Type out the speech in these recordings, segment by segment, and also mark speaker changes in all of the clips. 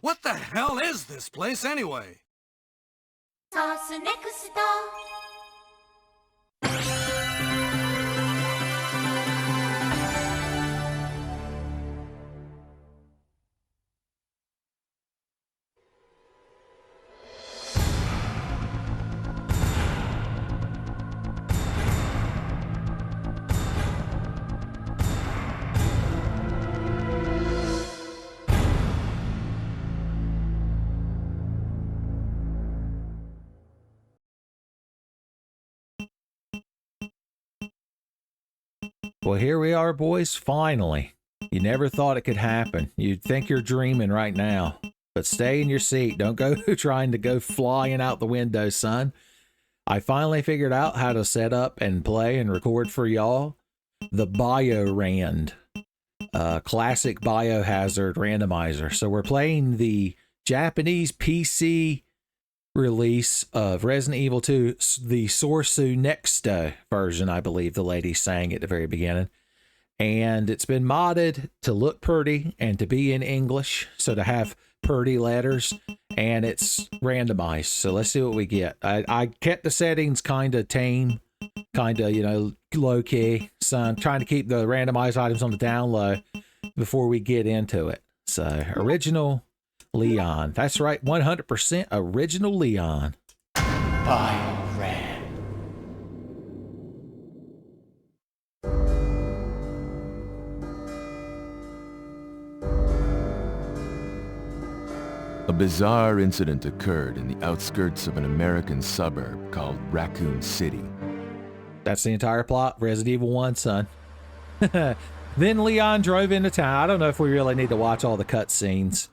Speaker 1: What the hell is this place anyway?
Speaker 2: SourceNext.
Speaker 3: Well, here we are, boys, finally. You never thought it could happen. You'd think you're dreaming right now. But stay in your seat. Don't go trying to go flying out the window, son. I finally figured out how to set up and play and record for y'all the BIORAND, classic biohazard randomizer. So we're playing the Japanese PC release of Resident Evil 2, the SourceNext version, I believe the lady sang at the very beginning. And it's been modded to look pretty and to be in English, so to have pretty letters, and it's randomized. So let's see what we get. I kept the settings kind of tame, kind of, you know, low key. So I'm trying to keep the randomized items on the down low before we get into it. So original Leon. That's right, 100% original Leon. BioRand.
Speaker 4: A bizarre incident occurred in the outskirts of an American suburb called Raccoon City.
Speaker 3: That's the entire plot. Resident Evil 1, son. Then Leon drove into town. I don't know if we really need to watch all the cutscenes.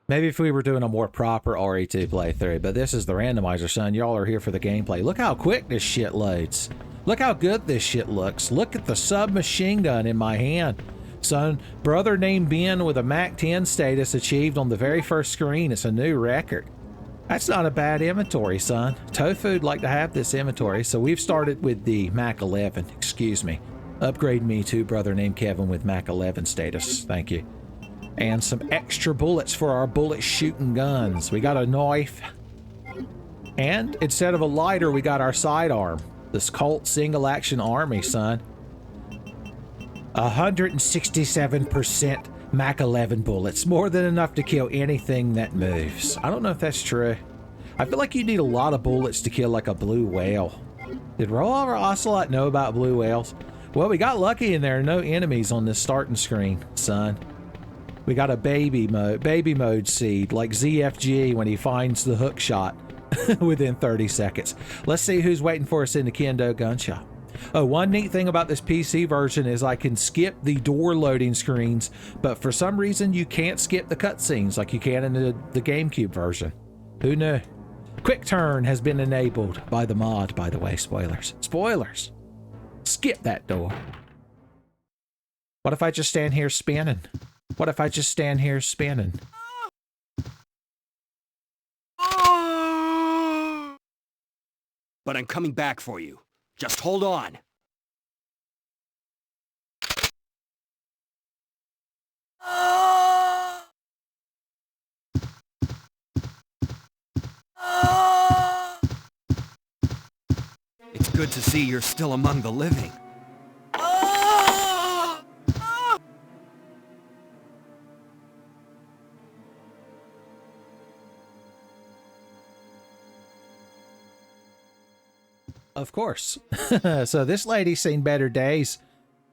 Speaker 3: Maybe if we were doing a more proper RE2 playthrough, but this is the randomizer, son. Y'all are here for the gameplay. Look how quick this shit loads. Look how good this shit looks. Look at the submachine gun in my hand. Son, brother named Ben with a Mac 10 status achieved on the very first screen. It's a new record. That's not a bad inventory, son. Tofu'd like to have this inventory, so we've started with the Mac 11. Excuse me. Upgrade me to brother named Kevin with Mac 11 status. Thank you. And some extra bullets for our bullet shooting guns. We got a knife. And instead of a lighter, we got our sidearm. This Colt single action army, son. 167% Mac 11 bullets. More than enough to kill anything that moves. I don't know if that's true. I feel like you need a lot of bullets to kill like a blue whale. Did Roller Ocelot know about blue whales? Well, we got lucky and there are no enemies on this starting screen, son. We got a baby mode seed, like ZFG when he finds the hook shot within 30 seconds. Let's see who's waiting for us in the Kendo gun shop. Oh, one neat thing about this PC version is I can skip the door loading screens, but for some reason you can't skip the cutscenes like you can in the GameCube version. Who knew? Quick turn has been enabled by the mod, by the way. Spoilers. Spoilers! Skip that door. What if I just stand here spinning? What if I just stand here spinning?
Speaker 1: But I'm coming back for you. Just hold on. It's good to see you're still among the living.
Speaker 3: Of course. So this lady's seen better days,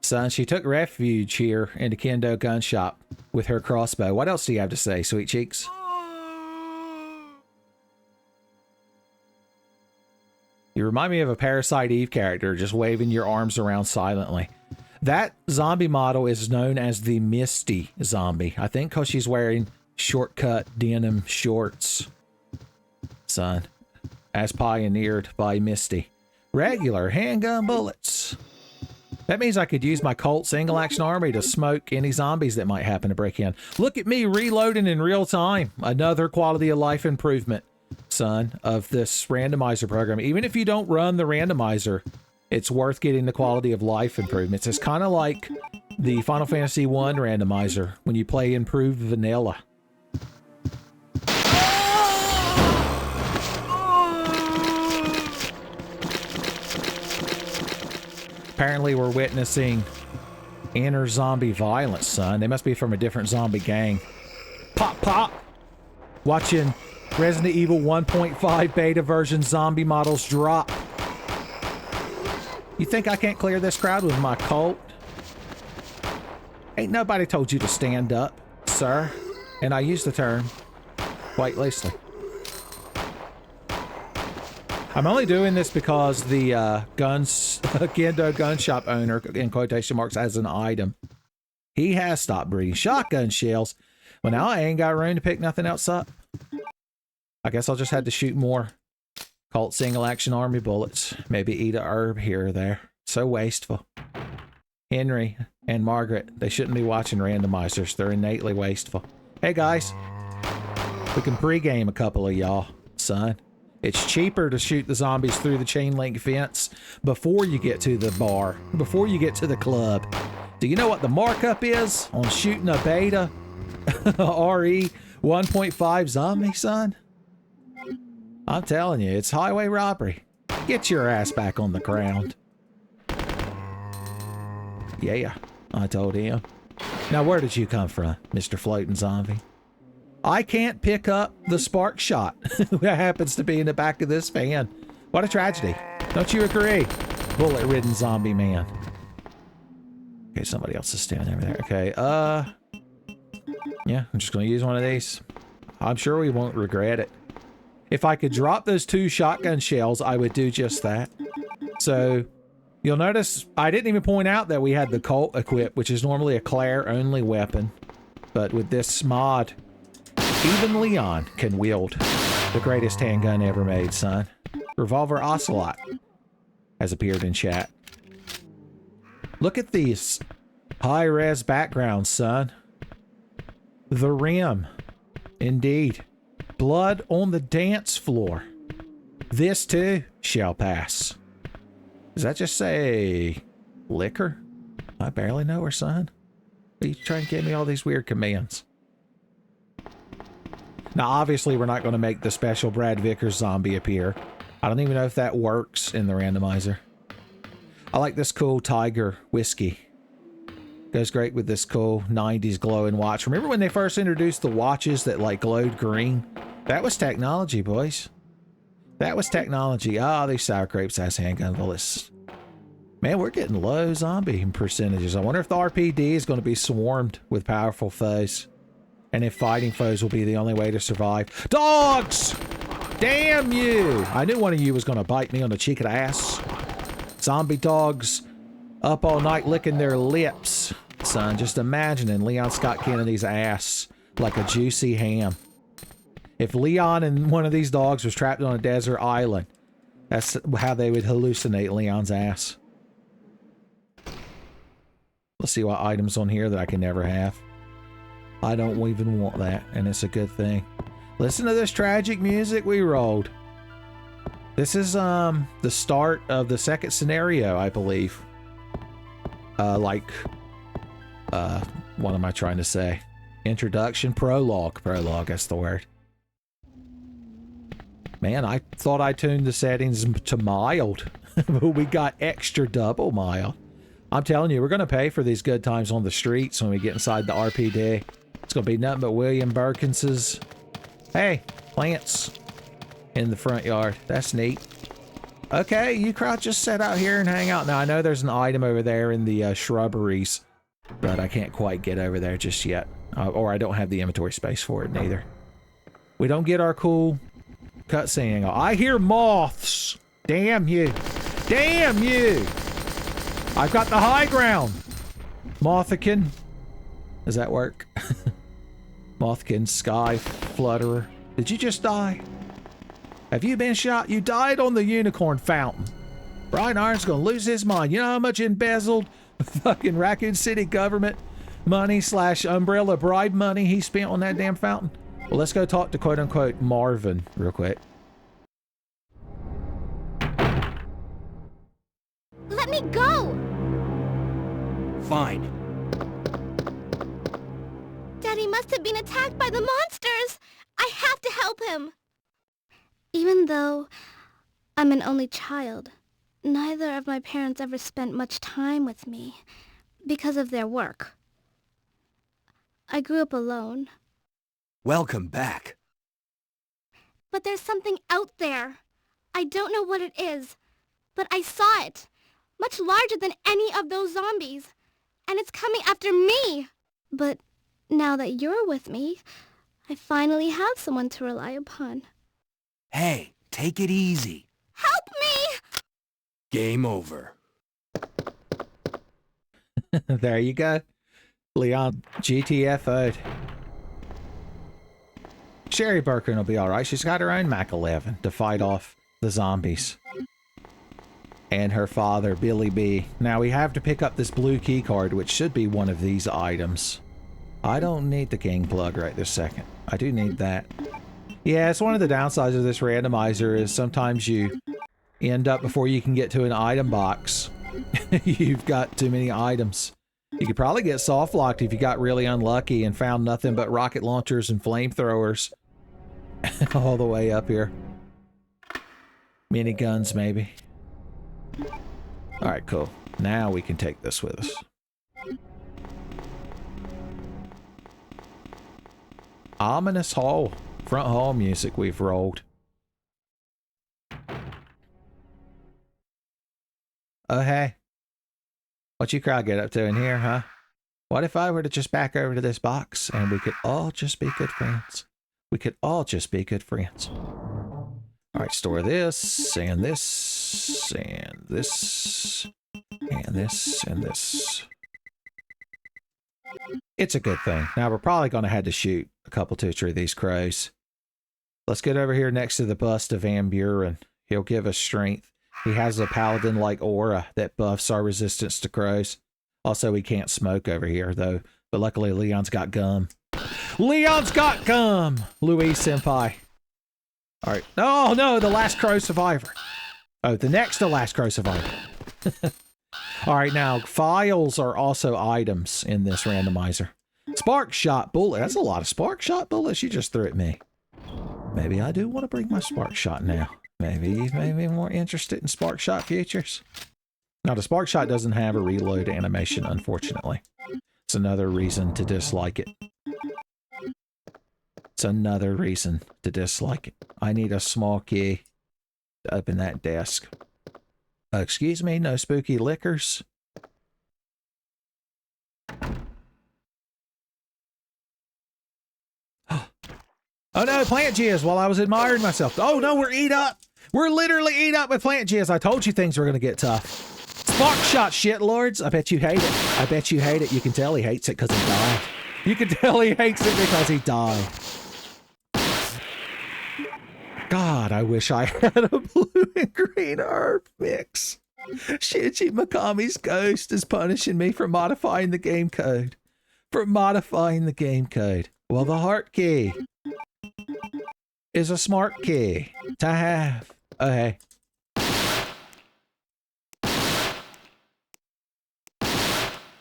Speaker 3: son. She took refuge here in the Kendo gun shop with her crossbow. What else do you have to say, sweet cheeks? You remind me of a Parasite Eve character, just waving your arms around silently. That zombie model is known as the Misty zombie. I think because she's wearing shortcut denim shorts, son, as pioneered by Misty. Regular handgun bullets. That means I could use my Colt single action army to smoke any zombies that might happen to break in. Look at me reloading in real time. Another quality of life improvement, son, of this randomizer program. Even if you don't run the randomizer, it's worth getting the quality of life improvements. It's kind of like the Final Fantasy 1 randomizer when you play improved vanilla. Apparently we're witnessing inner zombie violence, son. They must be from a different zombie gang. Pop, pop! Watching Resident Evil 1.5 beta version zombie models drop. You think I can't clear this crowd with my Colt? Ain't nobody told you to stand up, sir. And I use the term quite loosely. I'm only doing this because the Gendo gun shop owner, in quotation marks, has an item. He has stopped breeding shotgun shells. Well, now I ain't got room to pick nothing else up. I guess I'll just have to shoot more Colt single action army bullets. Maybe eat a herb here or there. So wasteful. Henry and Margaret, they shouldn't be watching randomizers. They're innately wasteful. Hey guys, we can pregame a couple of y'all, son. It's cheaper to shoot the zombies through the chain link fence before you get to the bar, before you get to the club. Do you know what the markup is on shooting a beta RE 1.5 zombie, son? I'm telling you, it's highway robbery. Get your ass back on the ground. Yeah, I told him. Now, where did you come from, Mr. Floating Zombie? I can't pick up the spark shot that happens to be in the back of this van. What a tragedy. Don't you agree, bullet-ridden zombie man? Okay, somebody else is standing over there. Okay, yeah, I'm just going to use one of these. I'm sure we won't regret it. If I could drop those 2 shotgun shells, I would do just that. So, you'll notice I didn't even point out that we had the Colt equipped, which is normally a Claire-only weapon. But with this mod, even Leon can wield the greatest handgun ever made, son. Revolver Ocelot has appeared in chat. Look at these high-res backgrounds, son. The Rim. Indeed. Blood on the dance floor. This, too, shall pass. Does that just say liquor? I barely know her, son. Are you trying to give me all these weird commands? Now, obviously, we're not going to make the special Brad Vickers zombie appear. I don't even know if that works in the randomizer. I like this cool Tiger whiskey. Goes great with this cool 90s glowing watch. Remember when they first introduced the watches that, like, glowed green? That was technology, boys. That was technology. Ah, these sour grapes has handgun bullets. Man, we're getting low zombie percentages. I wonder if the RPD is going to be swarmed with powerful foes. And if fighting foes will be the only way to survive. Dogs! Damn you! I knew one of you was going to bite me on the cheek of the ass. Zombie dogs up all night licking their lips. Son, just imagining Leon Scott Kennedy's ass like a juicy ham. If Leon and one of these dogs was trapped on a desert island, that's how they would hallucinate Leon's ass. Let's see what items on here that I can never have. I don't even want that, and it's a good thing. Listen to this tragic music we rolled. This is the start of the second scenario, I believe. What am I trying to say? Introduction, prologue. Prologue, that's the word. Man, I thought I tuned the settings to mild, but we got extra double mild. I'm telling you, we're going to pay for these good times on the streets when we get inside the RPD. It's going to be nothing but William Birkins's. Hey, plants in the front yard. That's neat. Okay, you crowd just sit out here and hang out. Now, I know there's an item over there in the shrubberies, but I can't quite get over there just yet. Or I don't have the inventory space for it neither. We don't get our cool cutscene. I hear moths. Damn you. Damn you. I've got the high ground. Mothican. Does that work? Mothkin, Sky, Flutterer. Did you just die? Have you been shot? You died on the unicorn fountain. Brian Iron's gonna lose his mind. You know how much embezzled fucking Raccoon City government money / umbrella bribe money he spent on that damn fountain? Well, let's go talk to quote-unquote Marvin real quick.
Speaker 2: Let me go!
Speaker 1: Fine.
Speaker 2: Daddy must have been attacked by the monsters! I have to help him! Even though I'm an only child, neither of my parents ever spent much time with me because of their work. I grew up alone.
Speaker 1: Welcome back.
Speaker 2: But there's something out there. I don't know what it is, but I saw it. Much larger than any of those zombies. And it's coming after me. But now that you're with me, I finally have someone to rely upon.
Speaker 1: Hey, take it easy.
Speaker 2: Help me!
Speaker 1: Game over.
Speaker 3: There you go. Leon GTFO'd. Sherry Birkin will be alright. She's got her own Mac 11 to fight off the zombies. And her father, Billy B. Now we have to pick up this blue key card, which should be one of these items. I don't need the king plug right this second. I do need that. Yeah, it's one of the downsides of this randomizer is sometimes you end up before you can get to an item box. You've got too many items. You could probably get soft locked if you got really unlucky and found nothing but rocket launchers and flamethrowers all the way up here. Miniguns, maybe. Alright, cool. Now we can take this with us. Ominous hall. Front hall music we've rolled. Oh, hey. What you crowd get up to in here, huh? What if I were to just back over to this box and we could all just be good friends? We could all just be good friends. Alright, store this, and this, and this, and this, and this. It's a good thing. Now, we're probably going to have to shoot a couple, two, three of these crows. Let's get over here next to the bust of Van Buren. He'll give us strength. He has a paladin-like aura that buffs our resistance to crows. Also, we can't smoke over here, though. But luckily, Leon's got gum. Leon's got gum! Louise Senpai. Alright. Oh, no, the last crow survivor. Oh, the next to last crow survivor. Alright, now, files are also items in this randomizer. Spark shot bullet. That's a lot of spark shot bullets you just threw at me. Maybe I do want to bring my spark shot now. Maybe you may be more interested in spark shot futures. Now, the spark shot doesn't have a reload animation, unfortunately. It's another reason to dislike it. It's another reason to dislike it. I need a small key to open that desk. Excuse me, no spooky liquors? Oh no, plant jizz while I was admiring myself. Oh no, we're eat up. We're literally eat up with plant jizz. I told you things were going to get tough. Spark shot shit lords. I bet you hate it. I bet you hate it. You can tell he hates it because he died. You can tell he hates it because he died. God, I wish I had a blue and green herb mix. Shinji Mikami's ghost is punishing me for modifying the game code. For modifying the game code. Well, the heart key is a smart key to have. Okay.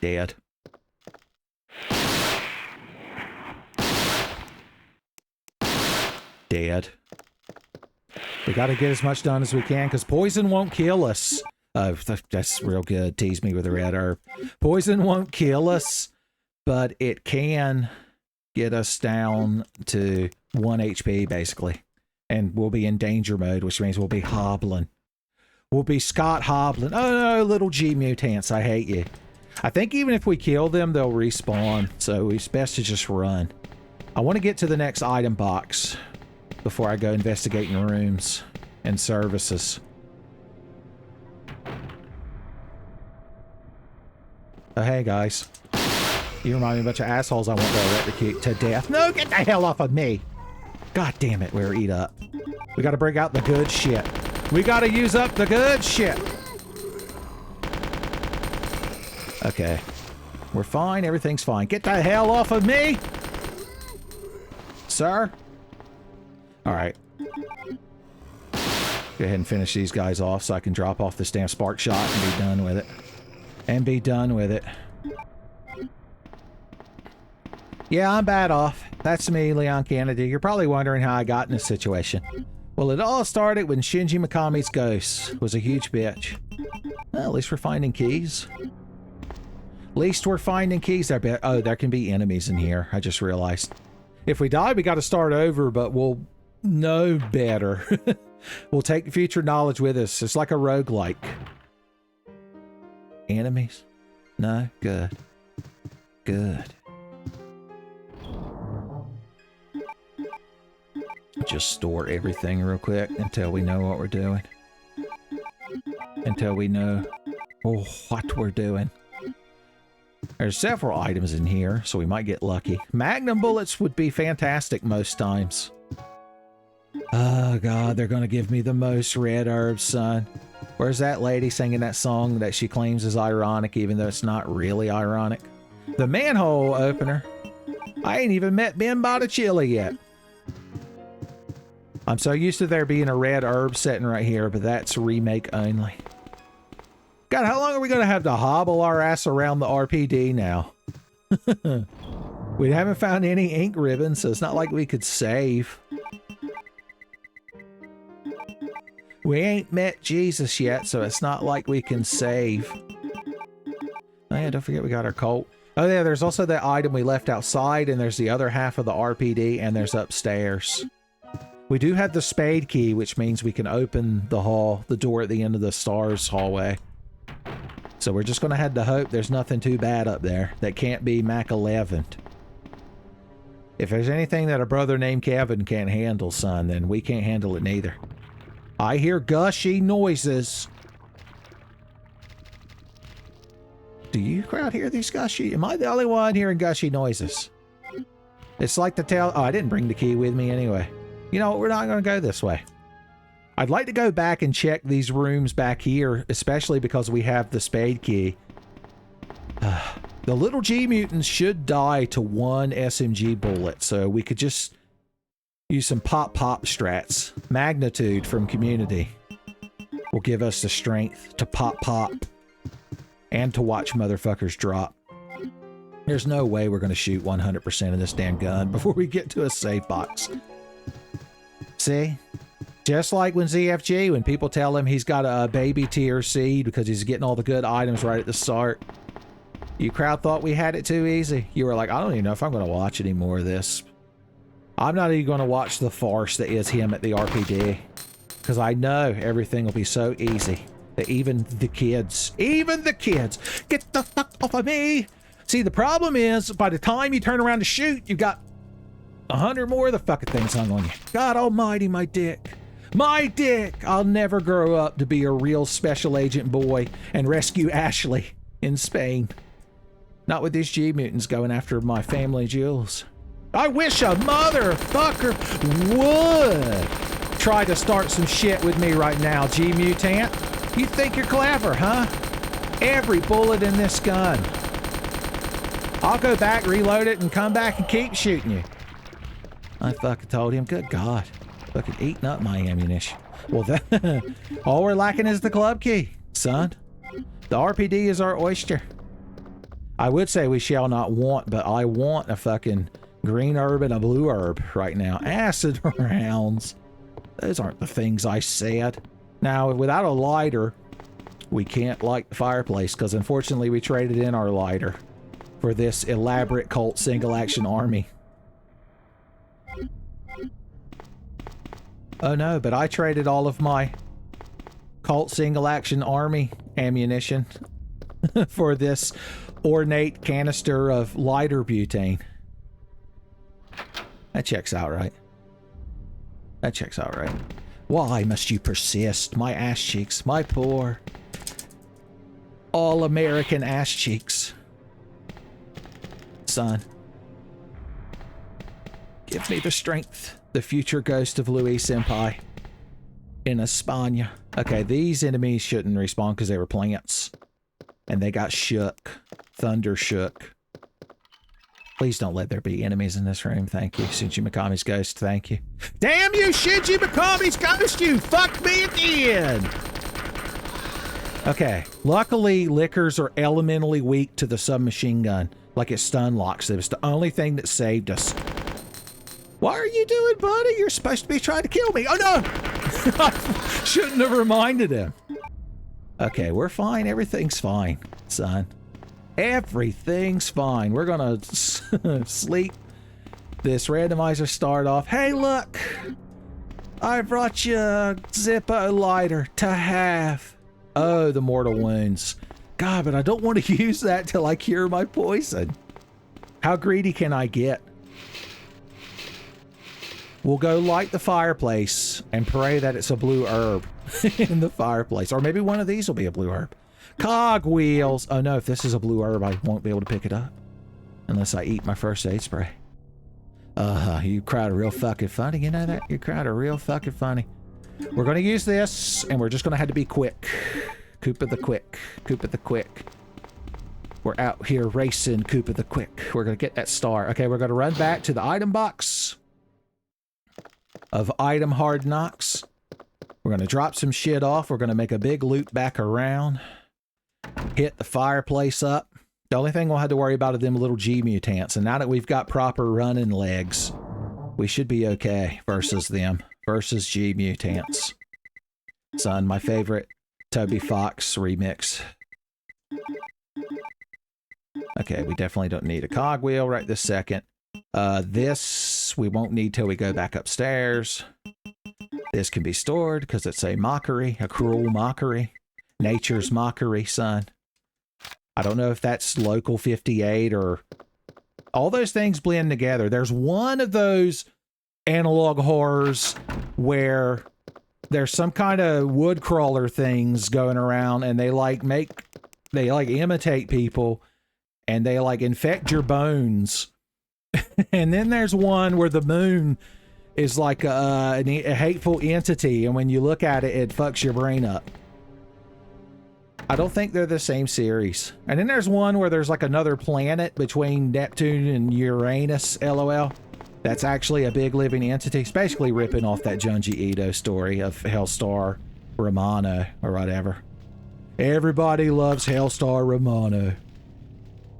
Speaker 3: Dead. Dead. We gotta get as much done as we can, because poison won't kill us. That's real good. Tease me with a red herb. Poison won't kill us, but it can get us down to 1 HP, basically. And we'll be in danger mode, which means we'll be hobbling. We'll be Scott hobbling. Oh no, little G mutants, I hate you. I think even if we kill them, they'll respawn, so it's best to just run. I want to get to the next item box before I go investigating rooms and services. Oh, hey, guys. You remind me of a bunch of assholes I want to electrocute to death. No, get the hell off of me! God damn it, we're eat up. We gotta bring out the good shit. We gotta use up the good shit! Okay. We're fine, everything's fine. Get the hell off of me! Sir? Alright. Go ahead and finish these guys off so I can drop off this damn spark shot and be done with it. And be done with it. Yeah, I'm bad off. That's me, Leon Kennedy. You're probably wondering how I got in this situation. Well, it all started when Shinji Mikami's ghost was a huge bitch. Well, at least we're finding keys. At least we're finding keys. Oh, there can be enemies in here. I just realized. If we die, we got to start over, but we'll know better. We'll take future knowledge with us. It's like a roguelike. Enemies? No? Good. Good. Just store everything real quick until we know what we're doing. Until we know what we're doing. There's several items in here, so we might get lucky. Magnum bullets would be fantastic most times. Oh god, they're gonna give me the most red herbs, son. Where's that lady singing that song that she claims is ironic, even though it's not really ironic? The manhole opener. I ain't even met Ben Botticelli yet. I'm so used to there being a red herb sitting right here, but that's remake only. God, how long are we going to have to hobble our ass around the RPD now? We haven't found any ink ribbons, so it's not like we could save. We ain't met Jesus yet, so it's not like we can save. Oh yeah, don't forget we got our Colt. Oh yeah, there's also that item we left outside, and there's the other half of the RPD, and there's upstairs. We do have the spade key, which means we can open the door at the end of the stars hallway. So we're just going to have to hope there's nothing too bad up there that can't be Mac 11. If there's anything that a brother named Kevin can't handle, son, then we can't handle it neither. I hear gushy noises. Do you crowd hear these gushy? Am I the only one hearing gushy noises? It's like the tail. Oh, I didn't bring the key with me anyway. You know what? We're not going to go this way. I'd like to go back and check these rooms back here, especially because we have the spade key. The little G mutants should die to one SMG bullet, so we could just use some pop strats. Magnitude from Community will give us the strength to pop and to watch motherfuckers drop. There's no way we're going to shoot 100% of this damn gun before we get to a safe box. See? Just like when ZFG, when people tell him he's got a baby tier seed because he's getting all the good items right at the start. You crowd thought we had it too easy. You were like, I don't even know if I'm going to watch any more of this. I'm not even going to watch the farce that is him at the RPD. Because I know everything will be so easy that even the kids, get the fuck off of me. See, the problem is, by the time you turn around to shoot, you've got 100 more of the fucking things hung on you. God almighty, my dick. My dick! I'll never grow up to be a real special agent boy and rescue Ashley in Spain. Not with these G-mutants going after my family jewels. I wish a motherfucker would try to start some shit with me right now, G-mutant. You think you're clever, huh? Every bullet in this gun. I'll go back, reload it, and come back and keep shooting you. I fucking told him, good God. Fucking eating up my ammunition. Well, that, all we're lacking is the club key, son. The RPD is our oyster. I would say we shall not want, but I want a fucking green herb and a blue herb right now. Acid rounds. Those aren't the things I said. Now, without a lighter, we can't light the fireplace because unfortunately we traded in our lighter for this elaborate cult single-action army. Oh no, but I traded all of my cult single-action army ammunition for this ornate canister of lighter butane. That checks out, right? That checks out, right? Why must you persist, my ass cheeks, my poor all-American ass cheeks? Son, give me the strength. The future ghost of Louis Senpai in España. Okay, these enemies shouldn't respawn because they were plants. And they got shook. Thunder shook. Please don't let there be enemies in this room. Thank you. Shinji Mikami's ghost, thank you. Damn you, Shinji Mikami's ghost, you fucked me again! Okay, luckily liquors are elementally weak to the submachine gun. Like it stun locks. It was the only thing that saved us. What are you doing, buddy? You're supposed to be trying to kill me. Oh, no! I shouldn't have reminded him. Okay, we're fine. Everything's fine, son. Everything's fine. We're gonna sleep this randomizer start off. Hey, look! I brought you a Zippo lighter to have. Oh, the mortal wounds. God, but I don't want to use that till I cure my poison. How greedy can I get? We'll go light the fireplace and pray that it's a blue herb in the fireplace. Or maybe one of these will be a blue herb. Cogwheels. Oh no, if this is a blue herb, I won't be able to pick it up. Unless I eat my first aid spray. You crowd are real fucking funny. You know that? You crowd are real fucking funny. We're going to use this, and we're just going to have to be quick. Koopa the Quick. Koopa the Quick. We're out here racing Koopa the Quick. We're going to get that star. Okay, we're going to run back to the item box of item hard knocks. We're going to drop some shit off. We're going to make a big loop back around. Hit the fireplace up. The only thing we'll have to worry about are them little G mutants. And now that we've got proper running legs, we should be okay versus them. Versus G mutants. Son, my favorite Toby Fox remix. Okay, we definitely don't need a cogwheel right this second. This we won't need till we go back upstairs. This can be stored because it's a mockery, a cruel mockery. Nature's mockery, son. I don't know if that's local 58 or... All those things blend together. There's one of those analog horrors where there's some kind of wood crawler things going around and they imitate people and they like infect your bones. And then there's one where the moon is like a hateful entity, and when you look at it, it fucks your brain up. I don't think they're the same series. And then there's one where there's like another planet between Neptune and Uranus, LOL. That's actually a big living entity. It's basically ripping off that Junji Ito story of Hellstar Romano or whatever. Everybody loves Hellstar Romano.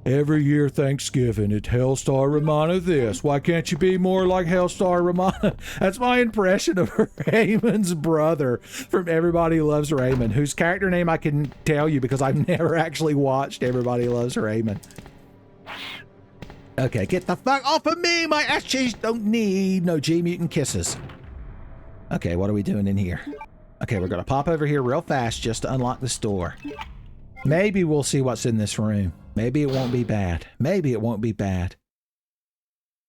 Speaker 3: Every year Thanksgiving, it's Hellstar Romano this. Why can't you be more like Hellstar Romano? That's my impression of Raymond's brother from Everybody Loves Raymond, whose character name I can tell you because I've never actually watched Everybody Loves Raymond. Okay, get the fuck off of me! My ass cheeks don't need no G-mutant kisses. Okay, what are we doing in here? Okay, we're gonna pop over here real fast just to unlock this door. Maybe we'll see what's in this room. Maybe it won't be bad. Maybe it won't be bad.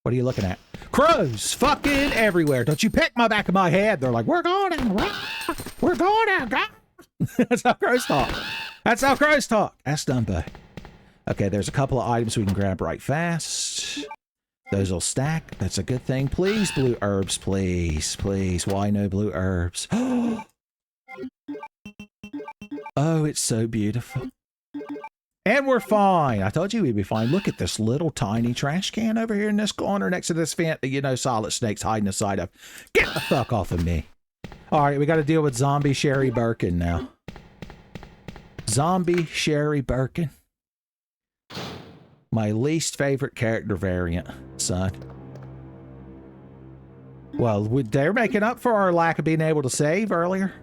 Speaker 3: What are you looking at? Crows fucking everywhere. Don't you peck my back of my head. They're like, we're going down. We're going down. That's how crows talk. That's how crows talk. Ask Dumbo. Okay, there's a couple of items we can grab right fast. Those will stack. That's a good thing. Please, blue herbs, please. Please. Why no blue herbs? Oh, it's so beautiful. And we're fine. I told you we'd be fine. Look at this little tiny trash can over here in this corner next to this vent that you know Solid Snake's hiding inside of. Get the fuck off of me. All right, we got to deal with zombie Sherry Birkin now. Zombie Sherry Birkin. My least favorite character variant, son. Well, they're making up for our lack of being able to save earlier.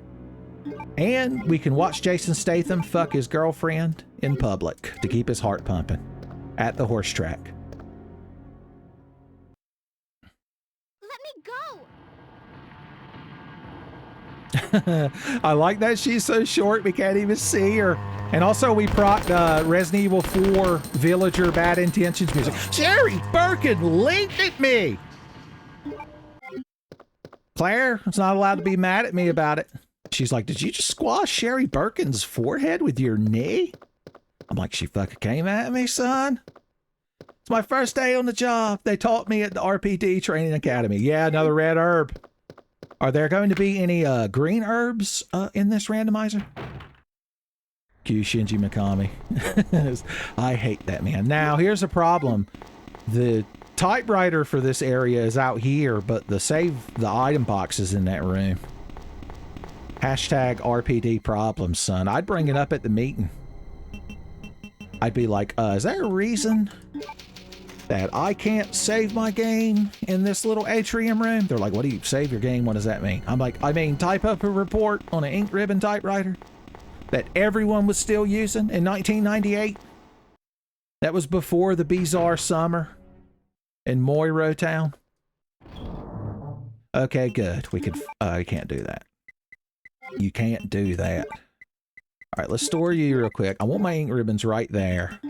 Speaker 3: And we can watch Jason Statham fuck his girlfriend in public to keep his heart pumping at the horse track.
Speaker 2: Let me
Speaker 3: go! I like that she's so short we can't even see her. And also we procced Resident Evil 4 Villager Bad Intentions music. Sherry Birkin linked at me! Claire is not allowed to be mad at me about it. She's like, did you just squash Sherry Birkin's forehead with your knee? I'm like, she fucking came at me, son. It's my first day on the job. They taught me at the RPD Training Academy. Yeah, another red herb. Are there going to be any green herbs in this randomizer? Q Shinji Mikami. I hate that man. Now, here's a problem. The typewriter for this area is out here, but the item box is in that room. Hashtag RPD problems, son. I'd bring it up at the meeting. I'd be like, is there a reason that I can't save my game in this little atrium room. They're like, what do you save your game? What does that mean? I'm like, I mean, type up a report on an ink ribbon typewriter that everyone was still using in 1998. That was before the bizarre summer in Moiro Town. Okay, good. We could, you can't do that. You can't do that. All right, let's store you real quick. I want my ink ribbons right there.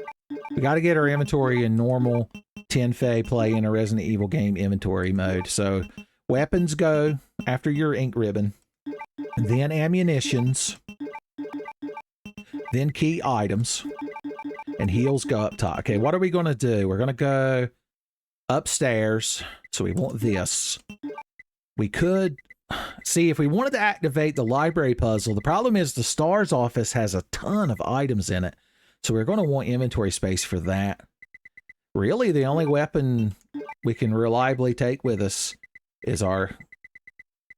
Speaker 3: We got to get our inventory in normal 10F play in a Resident Evil game inventory mode. So weapons go after your ink ribbon, then ammunitions, then key items, and heals go up top. Okay, what are we going to do? We're going to go upstairs. So we want this. We could see if we wanted to activate the library puzzle. The problem is the STARS office has a ton of items in it. So we're going to want inventory space for that. Really, the only weapon we can reliably take with us is our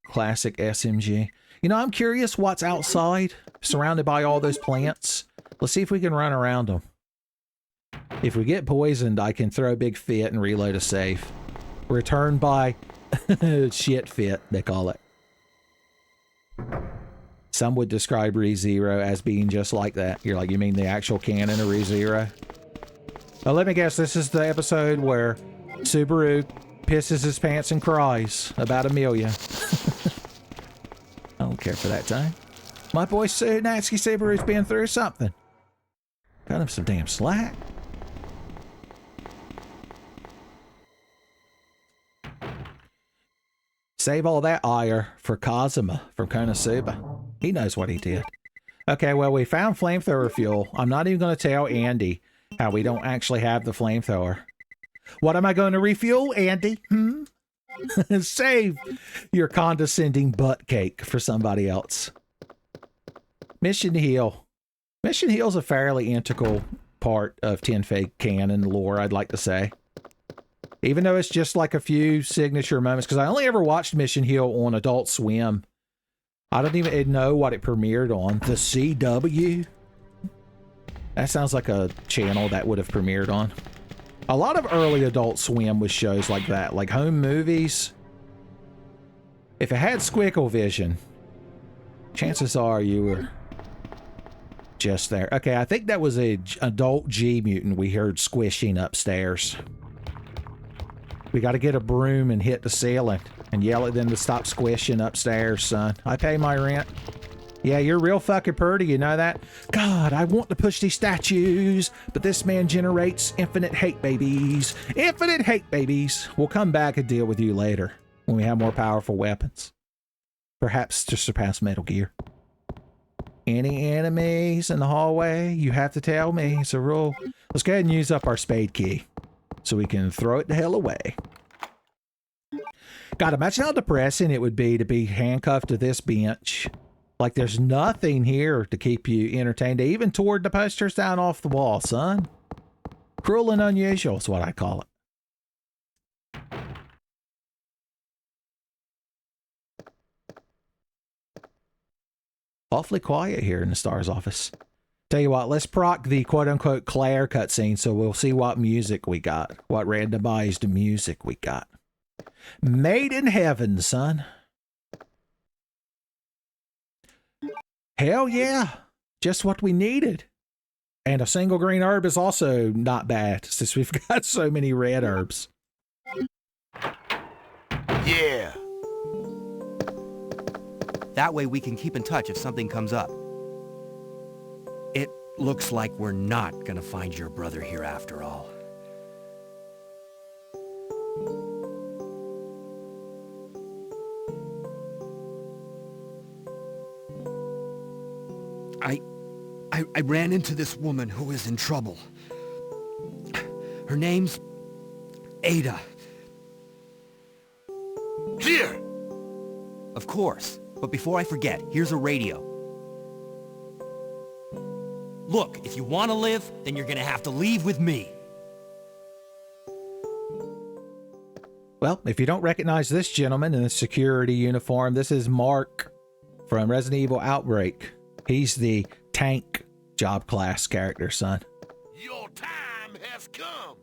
Speaker 3: classic SMG. You know, I'm curious what's outside, surrounded by all those plants. Let's see if we can run around them. If we get poisoned, I can throw a big fit and reload a safe. Return by shit fit, they call it. Some would describe ReZero as being just like that. You're like, you mean the actual canon of ReZero? Well, let me guess, this is the episode where Subaru pisses his pants and cries about Amelia. I don't care for that time. My boy Natsuki Subaru's been through something. Got him some damn slack. Save all that ire for Kazuma from Konosuba. He knows what he did. Okay, well, we found flamethrower fuel. I'm not even going to tell Andy how we don't actually have the flamethrower. What am I going to refuel, Andy? Save your condescending butt cake for somebody else. Mission Hill. Mission Hill's a fairly integral part of 10F canon lore, I'd like to say. Even though it's just like a few signature moments, because I only ever watched Mission Hill on Adult Swim. I don't even know what it premiered on. The CW? That sounds like a channel that would have premiered on. A lot of early Adult Swim was shows like that, like home movies. If it had Squickle Vision, chances are you were just there. Okay, I think that was a adult G mutant we heard squishing upstairs. We got to get a broom and hit the ceiling and yell at them to stop squishing upstairs, son. I pay my rent. Yeah, you're real fucking pretty, you know that? God, I want to push these statues, but this man generates infinite hate babies. Infinite hate babies. We'll come back and deal with you later when we have more powerful weapons. Perhaps to surpass Metal Gear. Any enemies in the hallway? You have to tell me. It's a rule. Let's go ahead and use up our spade key so we can throw it the hell away. God, imagine how depressing it would be to be handcuffed to this bench. Like there's nothing here to keep you entertained. They even tore the posters down off the wall, son. Cruel and unusual is what I call it. Awfully quiet here in the STARS office. Tell you what, let's proc the quote-unquote Claire cutscene so we'll see what music we got. What randomized music we got. Made in heaven, son. Hell yeah. Just what we needed. And a single green herb is also not bad since we've got so many red herbs.
Speaker 1: Yeah. That way we can keep in touch if something comes up. It looks like we're not gonna find your brother here after all. I ran into this woman who is in trouble. Her name's Ada. Here! Of course. But before I forget, here's a radio. Look, if you want to live, then you're gonna have to leave with me.
Speaker 3: Well, if you don't recognize this gentleman in the security uniform, this is Mark from Resident Evil Outbreak. He's the tank job class character, son.
Speaker 5: Your time has come.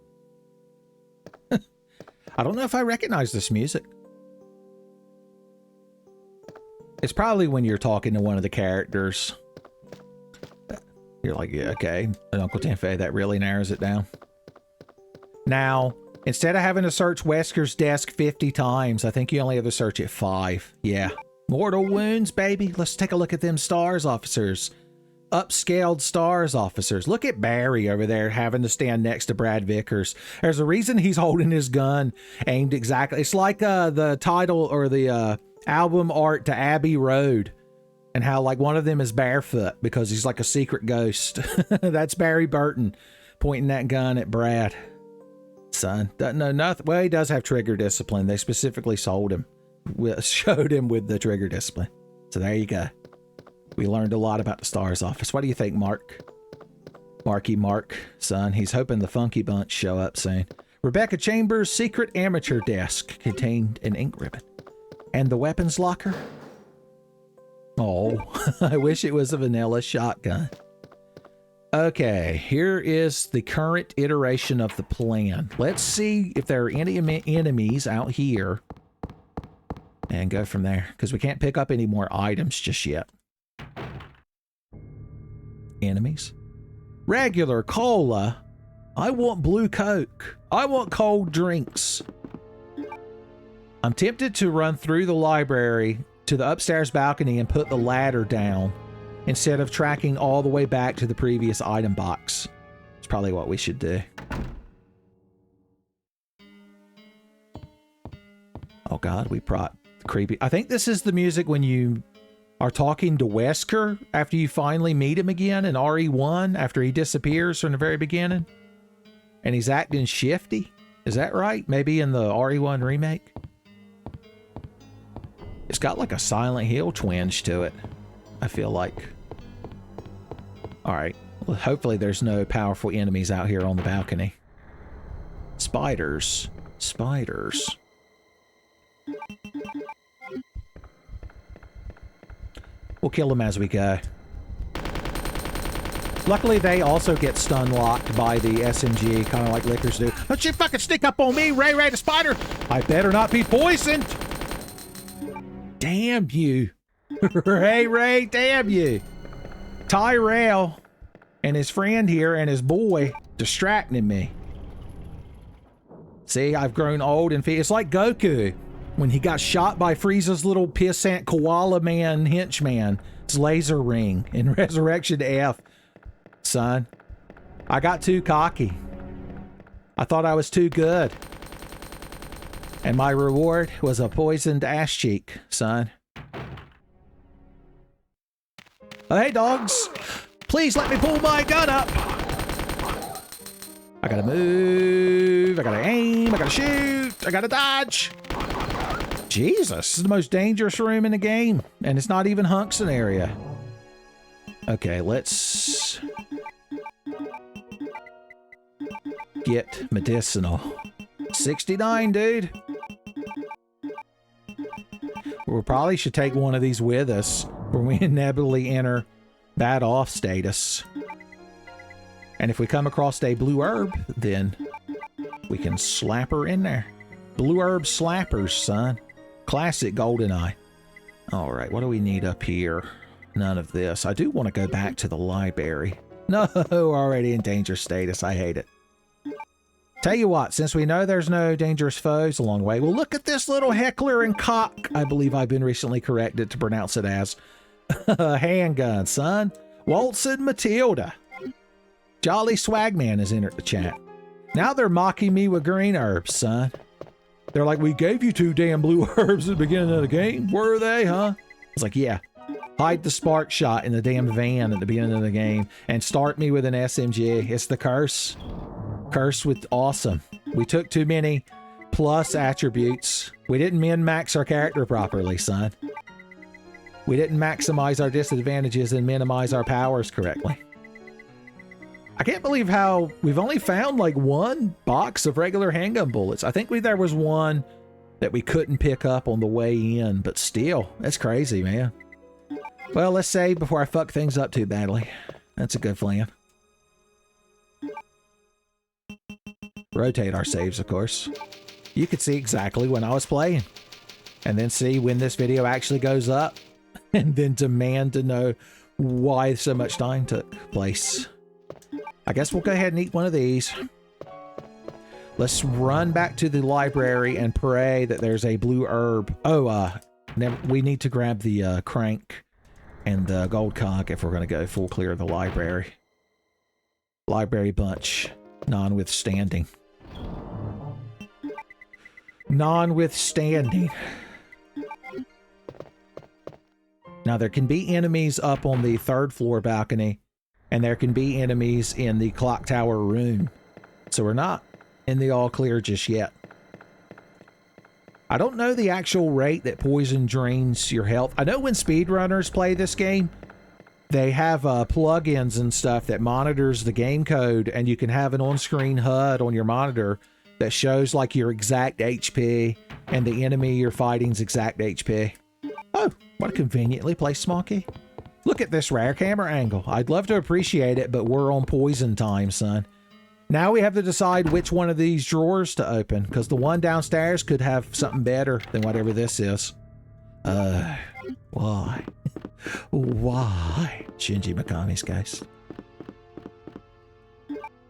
Speaker 3: I don't know if I recognize this music. It's probably when you're talking to one of the characters. You're like, yeah, okay. And Uncle Tenfei, that really narrows it down. Now, instead of having to search Wesker's desk 50 times, I think you only have to search it 5. Yeah. Mortal wounds, baby. Let's take a look at them STARS officers. Upscaled STARS officers. Look at Barry over there having to stand next to Brad Vickers. There's a reason he's holding his gun aimed exactly. It's like the title or the album art to Abbey Road. And how, like, one of them is barefoot because he's like a secret ghost. That's Barry Burton pointing that gun at Brad. Son, doesn't know nothing. Well, he does have trigger discipline. They specifically showed him with the trigger discipline. So there you go. We learned a lot about the STARS office. What do you think, Mark? Marky Mark, son. He's hoping the Funky Bunch show up soon. Rebecca Chambers' secret amateur desk contained an ink ribbon. And the weapons locker? Oh, I wish it was a vanilla shotgun. Okay, here is the current iteration of the plan. Let's see if there are any enemies out here. And go from there, because we can't pick up any more items just yet. Enemies? Regular cola? I want blue Coke. I want cold drinks. I'm tempted to run through the library to the upstairs balcony and put the ladder down instead of tracking all the way back to the previous item box. It's probably what we should do. Oh God, we brought the creepy... I think this is the music when you are talking to Wesker after you finally meet him again in RE1 after he disappears from the very beginning. And he's acting shifty. Is that right? Maybe in the RE1 remake? It's got like a Silent Hill twinge to it, I feel like. Alright, well, hopefully there's no powerful enemies out here on the balcony. Spiders. Spiders. We'll kill them as we go. Luckily, they also get stun locked by the SMG, kind of like Lickers do. Don't you fucking sneak up on me, Ray Ray the Spider! I better not be poisoned! Damn you. Ray Ray, damn you. Tyrell and his friend here and his boy distracting me. See, I've grown old and it's like Goku when he got shot by Frieza's little pissant koala man henchman. It's laser ring in Resurrection F. Son, I got too cocky. I thought I was too good. And my reward was a poisoned ass cheek, son. Oh, hey, dogs. Please let me pull my gun up. I gotta move. I gotta aim. I gotta shoot. I gotta dodge. Jesus, this is the most dangerous room in the game. And it's not even Hunkston area. Okay, let's get medicinal. 69, dude. We probably should take one of these with us when we inevitably enter bad off status. And if we come across a blue herb, then we can slap her in there. Blue herb slappers, son. Classic GoldenEye. Alright, what do we need up here? None of this. I do want to go back to the library. No, already in danger status. I hate it. Tell you what, since we know there's no dangerous foes along the way, well, look at this little heckler and cock. I believe I've been recently corrected to pronounce it as handgun, son. Waltzing Matilda. Jolly Swagman has entered the chat. Now they're mocking me with green herbs, son. They're like, we gave you 2 damn blue herbs at the beginning of the game. Were they, huh? It's like, yeah. Hide the spark shot in the damn van at the beginning of the game and start me with an SMG. It's the curse. Curse with awesome. We took too many plus attributes. We didn't min-max our character properly, son. We didn't maximize our disadvantages and minimize our powers correctly. I can't believe how we've only found like 1 box of regular handgun bullets. I think there was one that we couldn't pick up on the way in, but still, that's crazy, man. Well, let's save before I fuck things up too badly. That's a good plan. Rotate our saves, of course. you could see exactly when I was playing. And then see when this video actually goes up. And then demand to know why so much time took place. I guess we'll go ahead and eat one of these. Let's run back to the library and pray that there's a blue herb. Oh, we need to grab the crank and the gold cog if we're going to go full clear of the library. Library bunch. Notwithstanding. Notwithstanding. Now, there can be enemies up on the 3rd floor balcony, and there can be enemies in the clock tower room. So we're not in the all clear just yet. I don't know the actual rate that poison drains your health. I know when speedrunners play this game, they have plugins and stuff that monitors the game code, and you can have an on-screen HUD on your monitor that shows like your exact HP and the enemy you're fighting's exact HP. Oh, what a conveniently placed smoky. Look at this rare camera angle. I'd love to appreciate it, but we're on poison time, son. Now we have to decide which one of these drawers to open, because the one downstairs could have something better than whatever this is. Why? Why? Shinji Mikami's ghost.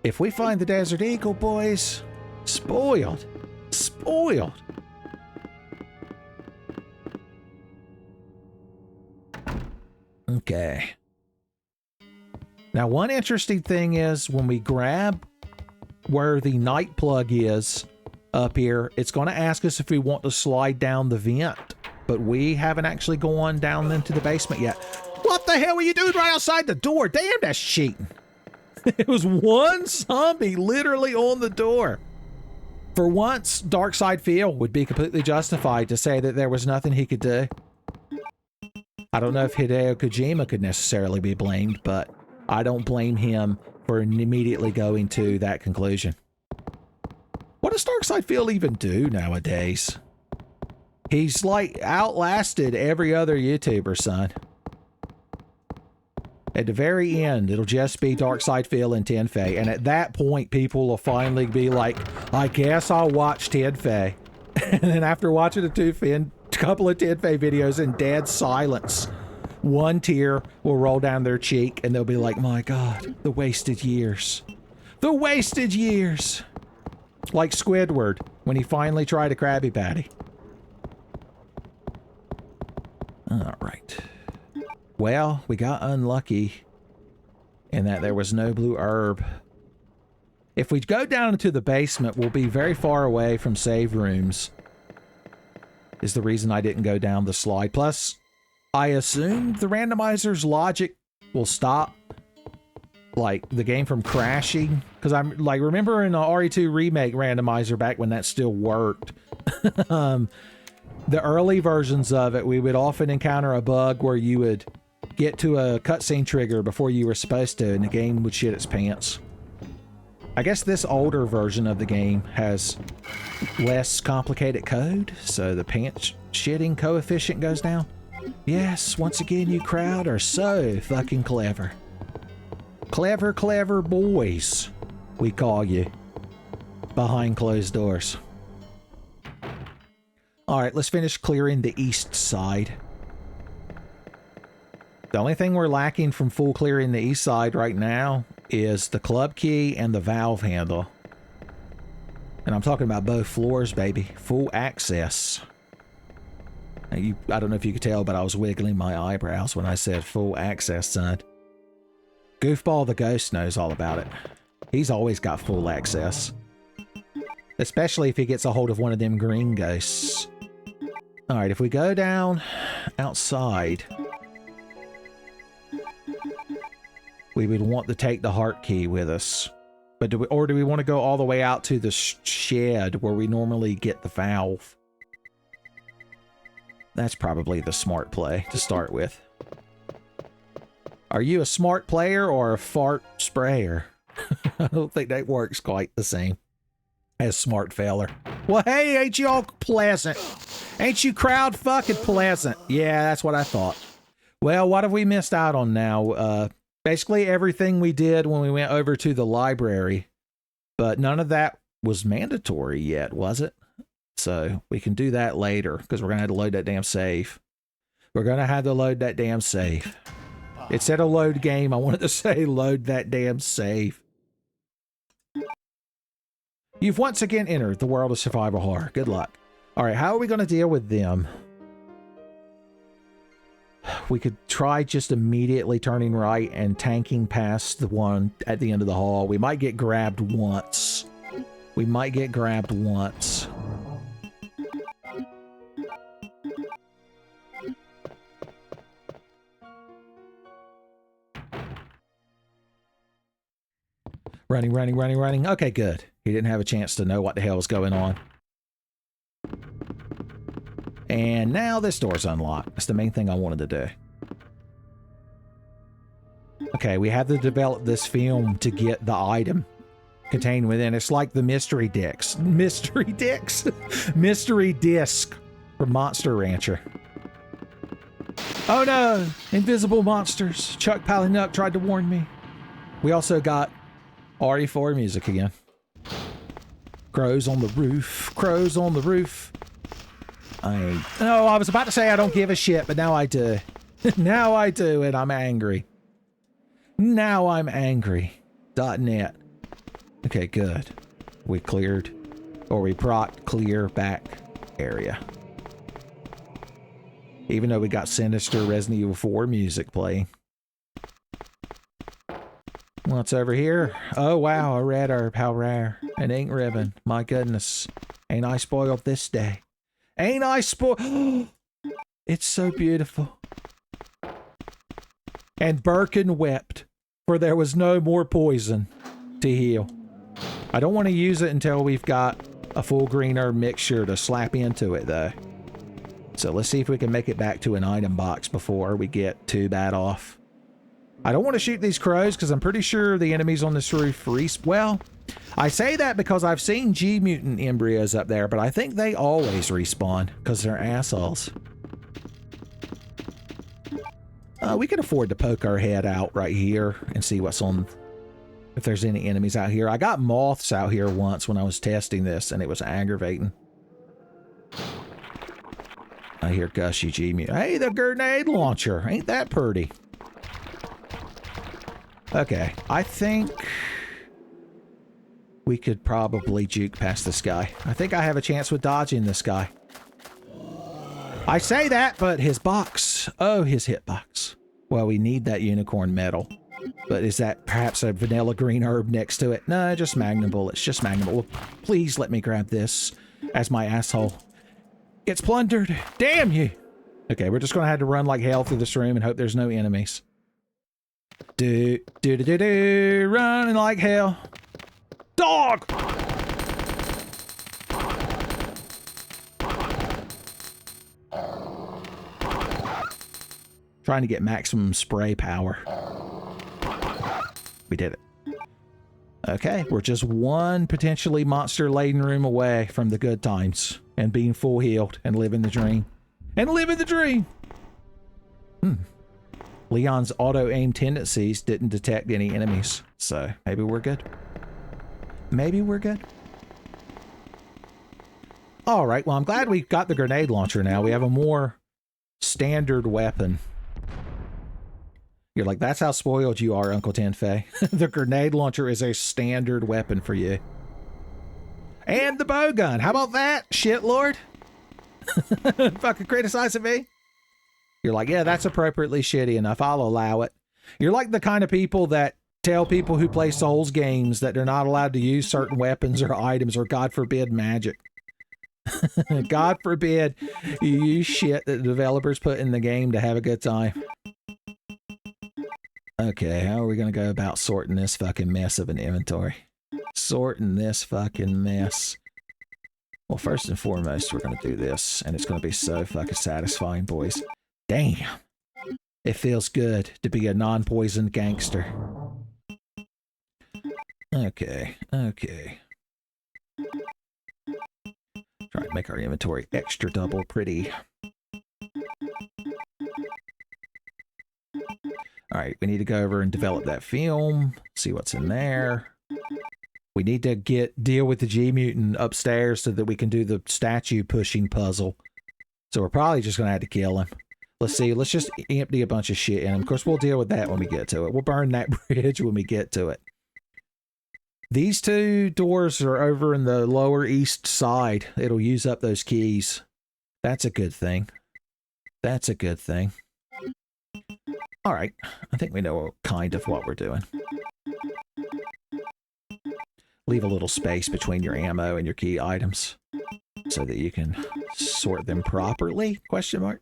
Speaker 3: If we find the Desert Eagle, boys, spoiled. Spoiled. Okay. Now, one interesting thing is when we grab where the night plug is up here, it's going to ask us if we want to slide down the vent, but we haven't actually gone down into the basement yet. What the hell were you doing right outside the door? Damn, that's cheating. It was one zombie literally on the door. For once, Darkside Phil would be completely justified to say that there was nothing he could do. I don't know if Hideo Kojima could necessarily be blamed, but I don't blame him for immediately going to that conclusion. What does Darkside Phil even do nowadays? He's like outlasted every other YouTuber, son. At the very end, it'll just be Darkside Phil and Tenfei, and at that point, people will finally be like, I guess I'll watch Tenfei. And then after watching a couple of Tenfei videos in dead silence, one tear will roll down their cheek, and they'll be like, my God, the wasted years. The wasted years! Like Squidward, when he finally tried a Krabby Patty. Alright. Well, we got unlucky in that there was no blue herb. If we go down into the basement, we'll be very far away from save rooms. Is the reason I didn't go down the slide. Plus, I assume the randomizer's logic will stop, like, the game from crashing. Because I'm, like, remember in the RE2 Remake randomizer back when that still worked. The early versions of it, we would often encounter a bug where you would get to a cutscene trigger before you were supposed to, and the game would shit its pants. I guess this older version of the game has less complicated code, so the pants shitting coefficient goes down. Yes, once again, you crowd are so fucking clever. Clever, clever boys, we call you. Behind closed doors. Alright, let's finish clearing the east side. The only thing we're lacking from full clearing the east side right now is the club key and the valve handle. And I'm talking about both floors, baby. Full access. Now I don't know if you could tell, but I was wiggling my eyebrows when I said full access, son. Goofball the Ghost knows all about it. He's always got full access. Especially if he gets a hold of one of them green ghosts. Alright, if we go down outside, we would want to take the heart key with us. But do we want to go all the way out to the shed where we normally get the valve? That's probably the smart play to start with. Are you a smart player or a fart sprayer? I don't think that works quite the same as smart feller. Well, hey, ain't you all pleasant? Ain't you crowd fucking pleasant? Yeah, that's what I thought. Well, what have we missed out on now? Basically everything we did when we went over to the library, but none of that was mandatory yet, was it? So we can do that later because we're going to have to load that damn save. We're going to have to load that damn save. It said a load game. I wanted to say load that damn save. You've once again entered the world of survival horror. Good luck. All right, how are we going to deal with them? We could try just immediately turning right and tanking past the one at the end of the hall. We might get grabbed once. We might get grabbed once. Running, running, running, running. Okay, good. He didn't have a chance to know what the hell was going on. And now this door's unlocked. That's the main thing I wanted to do. Okay, we have to develop this film to get the item contained within. It's like the mystery discs. Mystery discs? Mystery disc from Monster Rancher. Oh no! Invisible monsters. Chuck Palahniuk tried to warn me. We also got RE4 music again. Crows on the roof. Crows on the roof. I was about to say I don't give a shit, but now I do. Now I do, and I'm angry. Now I'm angry. .net. Okay, good. We cleared, or we procced clear back area. Even though we got sinister Resident Evil 4 music playing. What's over here? Oh wow, a red herb, how rare. An ink ribbon. My goodness. Ain't I spoiled this day? Ain't I spoiled? It's so beautiful. And Birkin wept, for there was no more poison to heal. I don't want to use it until we've got a full green herb mixture to slap into it though. So let's see if we can make it back to an item box before we get too bad off. I don't want to shoot these crows because I'm pretty sure the enemies on this roof well, I say that because I've seen G mutant embryos up there, but I think they always respawn because they're assholes. We can afford to poke our head out right here and see what's on, if there's any enemies out here. I got moths out here once when I was testing this and it was aggravating. I hear Gushy G mutant. Hey, the grenade launcher. Ain't that pretty? Okay, I think we could probably juke past this guy. I think I have a chance with dodging this guy. I say that, but his box. Oh, his hitbox. Well, we need that unicorn medal. But is that perhaps a vanilla green herb next to it? No, just magnum bullets. Just magnum bullets. Well, please let me grab this as my asshole gets plundered. Damn you. Okay, we're just going to have to run like hell through this room and hope there's no enemies. Running like hell. Dog! Trying to get maximum spray power. We did it. Okay, we're just one potentially monster-laden room away from the good times and being full healed and living the dream. And living the dream! Leon's auto-aim tendencies didn't detect any enemies, so maybe we're good. Maybe we're good. All right, well, I'm glad we got the grenade launcher now. We have a more standard weapon. You're like, that's how spoiled you are, Uncle Tenfei. The grenade launcher is a standard weapon for you. And the bow gun. How about that, shit lord? Fucking criticizing me? You're like, yeah, that's appropriately shitty enough. I'll allow it. You're like the kind of people that tell people who play Souls games that they're not allowed to use certain weapons or items or, God forbid, magic. God forbid you use shit that the developers put in the game to have a good time. Okay, how are we going to go about sorting this fucking mess of an inventory? Sorting this fucking mess. Well, first and foremost, we're going to do this, and it's going to be so fucking satisfying, boys. Damn. It feels good to be a non-poisoned gangster. Okay, okay. Try to make our inventory extra double pretty. Alright, we need to go over and develop that film, see what's in there. We need to deal with the G-Mutant upstairs so that we can do the statue pushing puzzle. So we're probably just going to have to kill him. Let's see. Let's just empty a bunch of shit in him. Of course, we'll deal with that when we get to it. We'll burn that bridge when we get to it. These two doors are over in the lower east side. It'll use up those keys. That's a good thing. That's a good thing. All right. I think we know kind of what we're doing. Leave a little space between your ammo and your key items so that you can sort them properly? Question mark.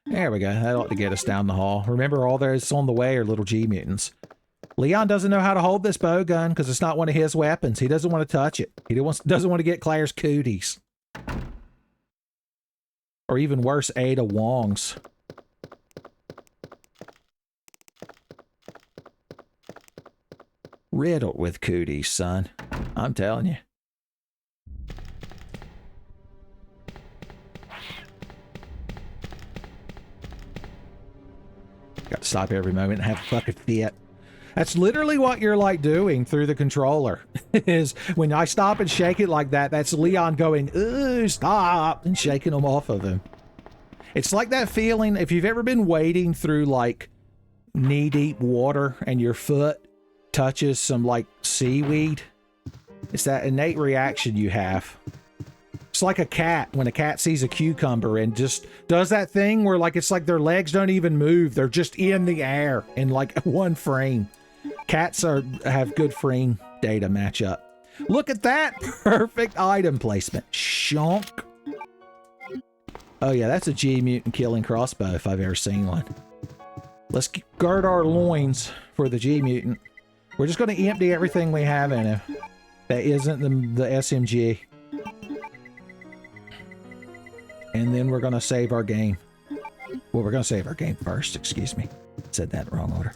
Speaker 3: There we go. That ought to get us down the hall. Remember, all that's on the way are little G-Mutants. Leon doesn't know how to hold this bow gun because it's not one of his weapons. He doesn't want to touch it. He doesn't want to get Claire's cooties. Or even worse, Ada Wong's. Riddled with cooties, son. I'm telling you. Got to stop every moment and have a fucking fit. That's literally what you're like doing through the controller. Is when I stop and shake it like that, that's Leon going, ooh, stop, and shaking them off of him. It's like that feeling, if you've ever been wading through like knee-deep water and your foot touches some like seaweed. It's that innate reaction you have. It's like a cat when a cat sees a cucumber and just does that thing where like it's like their legs don't even move. They're just in the air in like one frame. Cats have good frame data match up. Look at that perfect item placement. Shonk. Oh yeah, that's a G-Mutant killing crossbow if I've ever seen one. Let's guard our loins for the G-Mutant. We're just going to empty everything we have in it. That isn't the SMG. And then we're going to save our game. Well, we're going to save our game first, excuse me. Said that in the wrong order.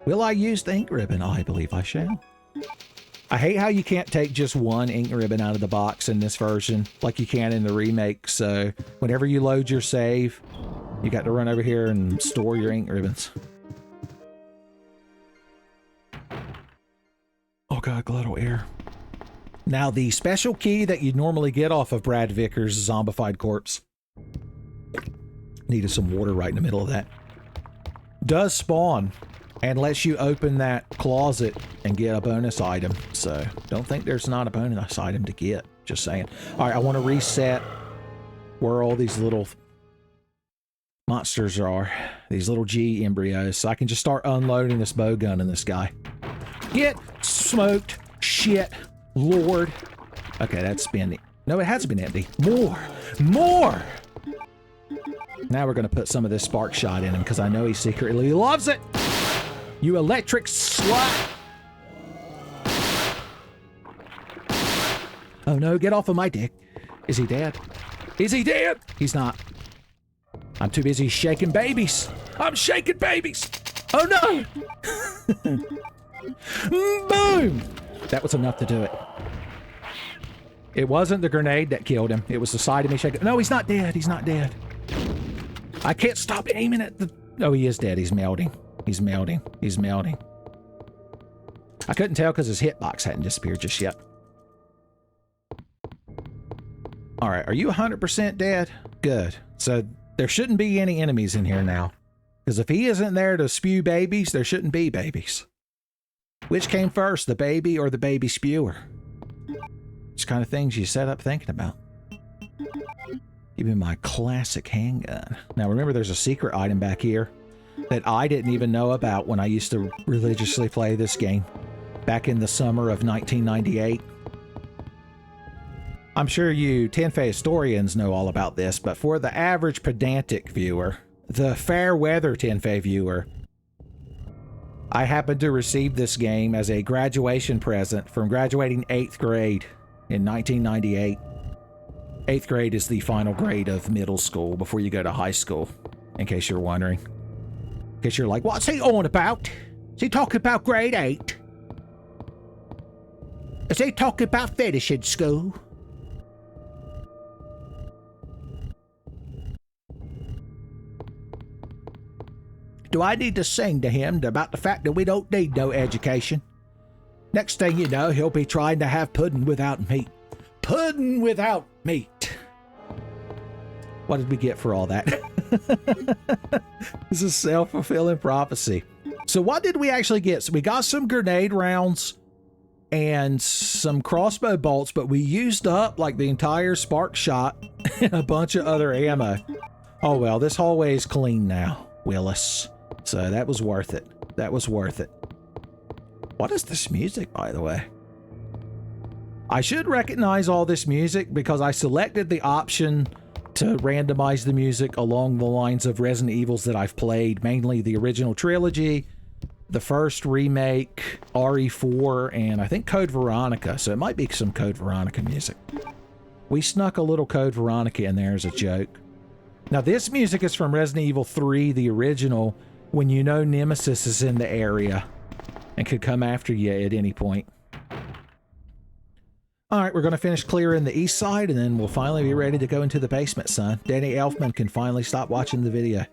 Speaker 3: Will I use the ink ribbon? Oh, I believe I shall. I hate how you can't take just one ink ribbon out of the box in this version, like you can in the remake. So whenever you load your save, you got to run over here and store your ink ribbons. Oh god, glottal air. Now the special key that you'd normally get off of Brad Vickers' zombified corpse. Needed some water right in the middle of that. Does spawn and lets you open that closet and get a bonus item. So don't think there's not a bonus item to get. Just saying. All right, I want to reset where all these little monsters are. These little G embryos. So I can just start unloading this bow gun in this guy. Get smoked. Shit. Lord. Okay, that's been... No, it hasn't been empty. More. More. Now we're going to put some of this spark shot in him because I know he secretly loves it. You electric slut. Oh no, get off of my dick. Is he dead? Is he dead? He's not. I'm too busy shaking babies. I'm shaking babies. Oh no. Boom! That was enough to do it. It wasn't the grenade that killed him. It was the sight of me shaking. No, he's not dead. He's not dead. I can't stop aiming at the... Oh, he is dead. He's melting. He's melting. He's melting. I couldn't tell because his hitbox hadn't disappeared just yet. All right. Are you 100% dead? Good. So there shouldn't be any enemies in here now. Because if he isn't there to spew babies, there shouldn't be babies. Which came first, the baby or the baby spewer? It's kind of things you set up thinking about. Give me my classic handgun. Now remember, there's a secret item back here that I didn't even know about when I used to religiously play this game back in the summer of 1998. I'm sure you Tenfei historians know all about this, but for the average pedantic viewer, the fair weather Tenfei viewer, I happened to receive this game as a graduation present from graduating 8th grade in 1998. 8th grade is the final grade of middle school before you go to high school, in case you're wondering. In case you're like, what's he on about? Is he talking about grade 8? Is he talking about finishing school? do I need to sing to him about the fact that we don't need no education? Next thing you know, he'll be trying to have pudding without meat. Pudding without meat. What did we get for all that? This is self-fulfilling prophecy. So what did we actually get? So we got some grenade rounds and some crossbow bolts, but we used up like the entire spark shot and a bunch of other ammo. Oh well, this hallway is clean now, Willis. So that was worth it. That was worth it. What is this music, by the way? I should recognize all this music because I selected the option to randomize the music along the lines of Resident Evils that I've played, mainly the original trilogy, the first remake, RE4, and I think Code Veronica, so it might be some Code Veronica music. We snuck a little Code Veronica in there as a joke. Now this music is from Resident Evil 3, the original, when you know Nemesis is in the area and could come after you at any point. Alright, we're going to finish clearing the east side and then we'll finally be ready to go into the basement, son. Danny Elfman can finally stop watching the video.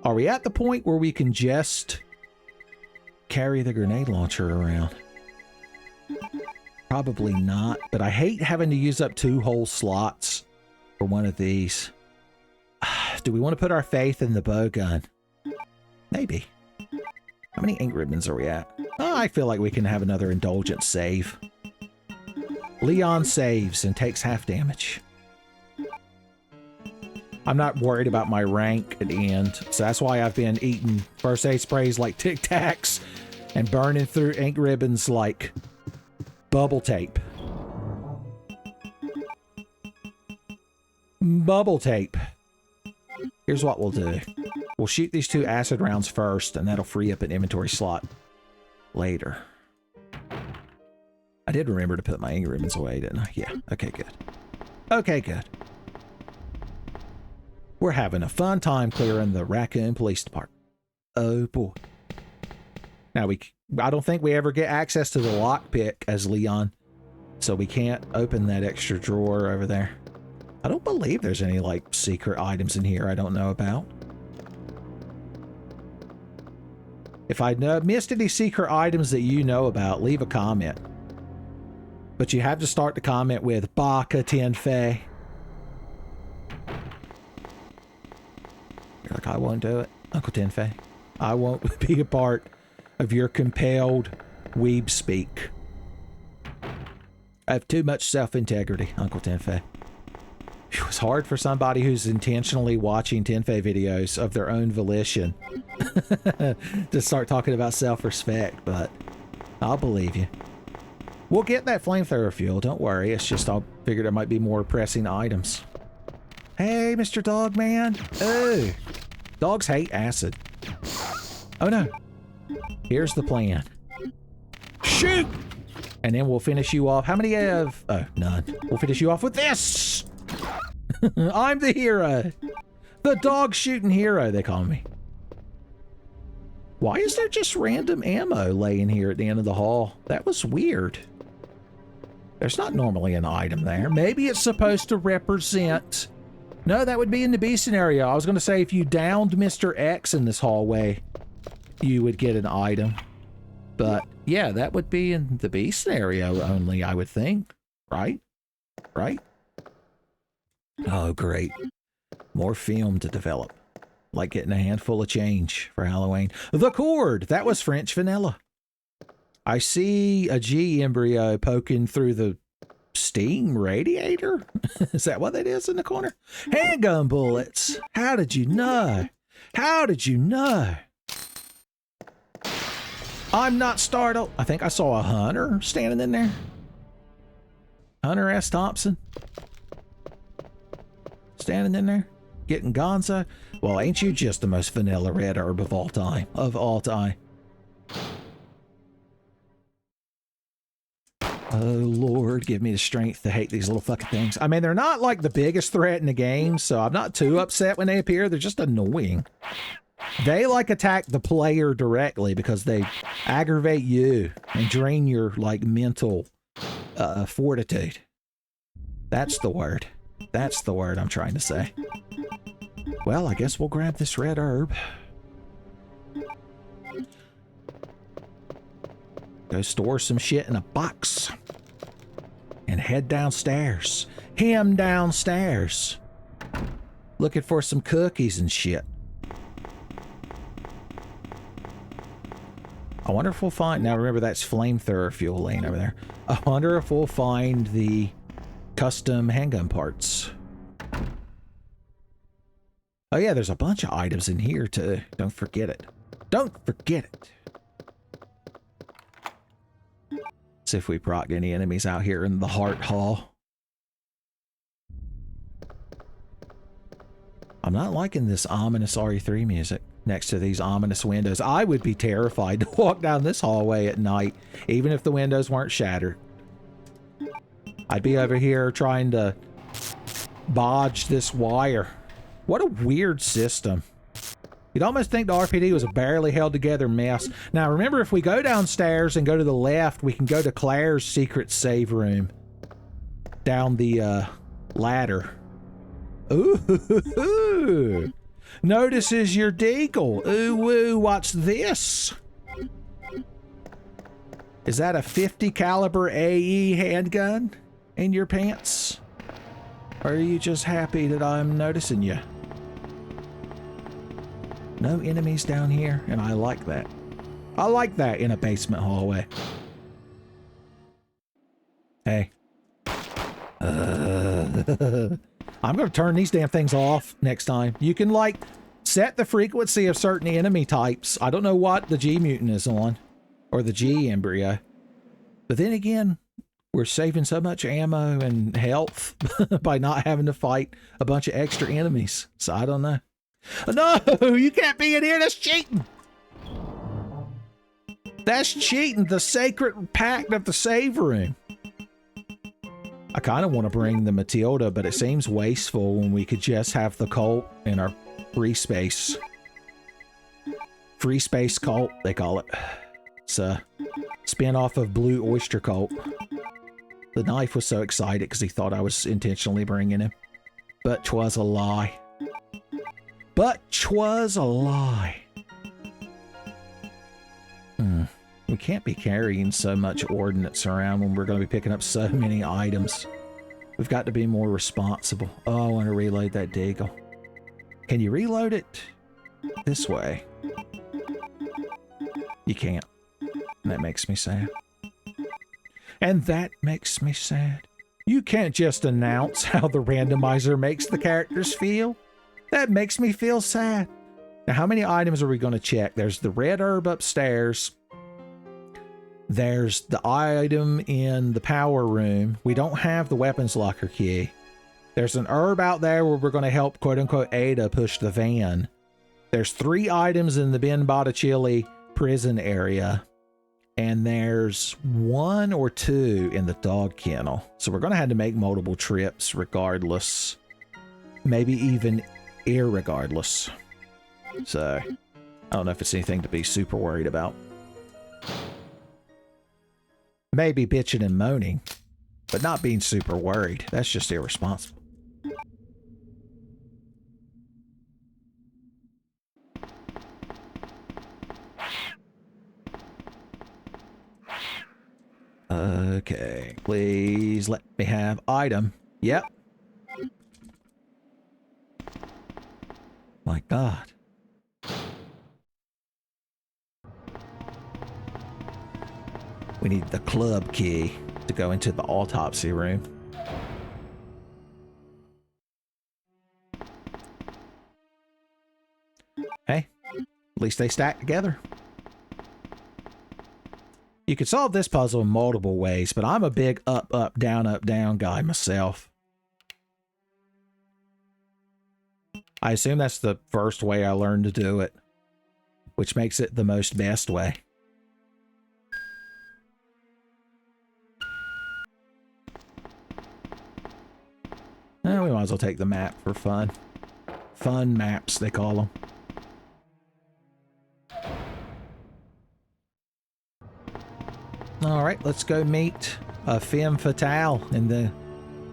Speaker 3: Are we at the point where we can just carry the grenade launcher around? Probably not, but I hate having to use up 2 whole slots for one of these. Do we want to put our faith in the bow gun? Maybe. How many ink ribbons are we at? Oh, I feel like we can have another indulgent save. Leon saves and takes half damage. I'm not worried about my rank at the end, so that's why I've been eating first aid sprays like Tic Tacs and burning through ink ribbons like bubble tape. Bubble tape. Here's what we'll do. We'll shoot these 2 acid rounds first, and that'll free up an inventory slot later. I did remember to put my ink ribbons away, didn't I? Yeah. Okay, good. Okay, good. We're having a fun time clearing the Raccoon Police Department. Oh, boy. Now, I don't think we ever get access to the lockpick as Leon, so we can't open that extra drawer over there. I don't believe there's any, like, secret items in here I don't know about. If I missed any secret items that you know about, leave a comment. But you have to start the comment with Baka Tenfei. You're like, I won't do it, Uncle Tenfei. I won't be a part of your compelled weeb speak. I have too much self-integrity, Uncle Tenfei. It was hard for somebody who's intentionally watching Tenfei videos of their own volition to start talking about self-respect, but I'll believe you. We'll get that flamethrower fuel, don't worry. It's just I figured there might be more pressing items. Hey, Mr. Dogman. Oh, dogs hate acid. Oh no. Here's the plan. Shoot! And then we'll finish you off. How many have? Oh, none. We'll finish you off with this! I'm the hero. The dog shooting hero, they call me. Why is there just random ammo laying here at the end of the hall? That was weird. There's not normally an item there. Maybe it's supposed to represent... No, that would be in the B scenario. I was going to say if you downed Mr. X in this hallway, you would get an item. But yeah, that would be in the B scenario only, I would think. Right? Right? Oh, great. More film to develop. Like getting a handful of change for Halloween. The cord! That was French vanilla. I see a G embryo poking through the steam radiator. Is that what that is in the corner? Handgun bullets. How did you know? How did you know? I'm not startled. I think I saw a hunter standing in there. Hunter S. Thompson. Standing in there. Getting gonzo. Well, ain't you just the most vanilla red herb of all time? Of all time. Oh, Lord, give me the strength to hate these little fucking things. I mean, they're not like the biggest threat in the game, so I'm not too upset when they appear. They're just annoying. They, like, attack the player directly because they aggravate you and drain your, like, mental fortitude. That's the word. That's the word I'm trying to say. Well, I guess we'll grab this red herb. Go store some shit in a box. And head downstairs. Him downstairs. Looking for some cookies and shit. I wonder if we'll find... Now remember, that's flamethrower fuel laying over there. I wonder if we'll find the custom handgun parts. Oh yeah, there's a bunch of items in here too. Don't forget it. Don't forget it. See if we procced any enemies out here in the Heart Hall. I'm not liking this ominous RE3 music next to these ominous windows. I would be terrified to walk down this hallway at night, even if the windows weren't shattered. I'd be over here trying to bodge this wire. What a weird system. You'd almost think the RPD was a barely held together mess. Now remember, if we go downstairs and go to the left, we can go to Claire's secret save room. Down the ladder. Ooh. Notices your deagle. Ooh woo, what's this? Is that a 50 caliber AE handgun in your pants? Or are you just happy that I'm noticing you? No enemies down here, and I like that. I like that in a basement hallway. Hey. I'm going to turn these damn things off next time. You can, like, set the frequency of certain enemy types. I don't know what the G mutant is on. Or the G embryo. But then again, we're saving so much ammo and health by not having to fight a bunch of extra enemies. So I don't know. No, you can't be in here. That's cheating. That's cheating. The sacred pact of the save room. I kind of want to bring the Matilda, but it seems wasteful when we could just have the cult in our free space. Free space cult, they call it. It's a spin-off of Blue Oyster Cult. The knife was so excited because he thought I was intentionally bringing him. But 'twas a lie. But 'twas a lie. We can't be carrying so much ordnance around when we're going to be picking up so many items. We've got to be more responsible. Oh, I want to reload that deagle. Can you reload it this way? You can't. And that makes me sad. And that makes me sad. You can't just announce how the randomizer makes the characters feel. That makes me feel sad. Now, how many items are we going to check? There's the red herb upstairs. There's the item in the power room. We don't have the weapons locker key. There's an herb out there where we're going to help, quote-unquote, Ada push the van. There's 3 items in the Ben Botticelli prison area. And there's 1 or 2 in the dog kennel. So we're going to have to make multiple trips regardless. Maybe even irregardless. So, I don't know if it's anything to be super worried about. Maybe bitching and moaning, but not being super worried. That's just irresponsible. Okay, please let me have item. Yep. My God. We need the club key to go into the autopsy room. Hey, at least they stack together. You could solve this puzzle in multiple ways, but I'm a big up, down guy myself. I assume that's the first way I learned to do it, which makes it the most best way. We might as well take the map for fun. Fun maps, they call them. Alright, let's go meet a femme fatale in the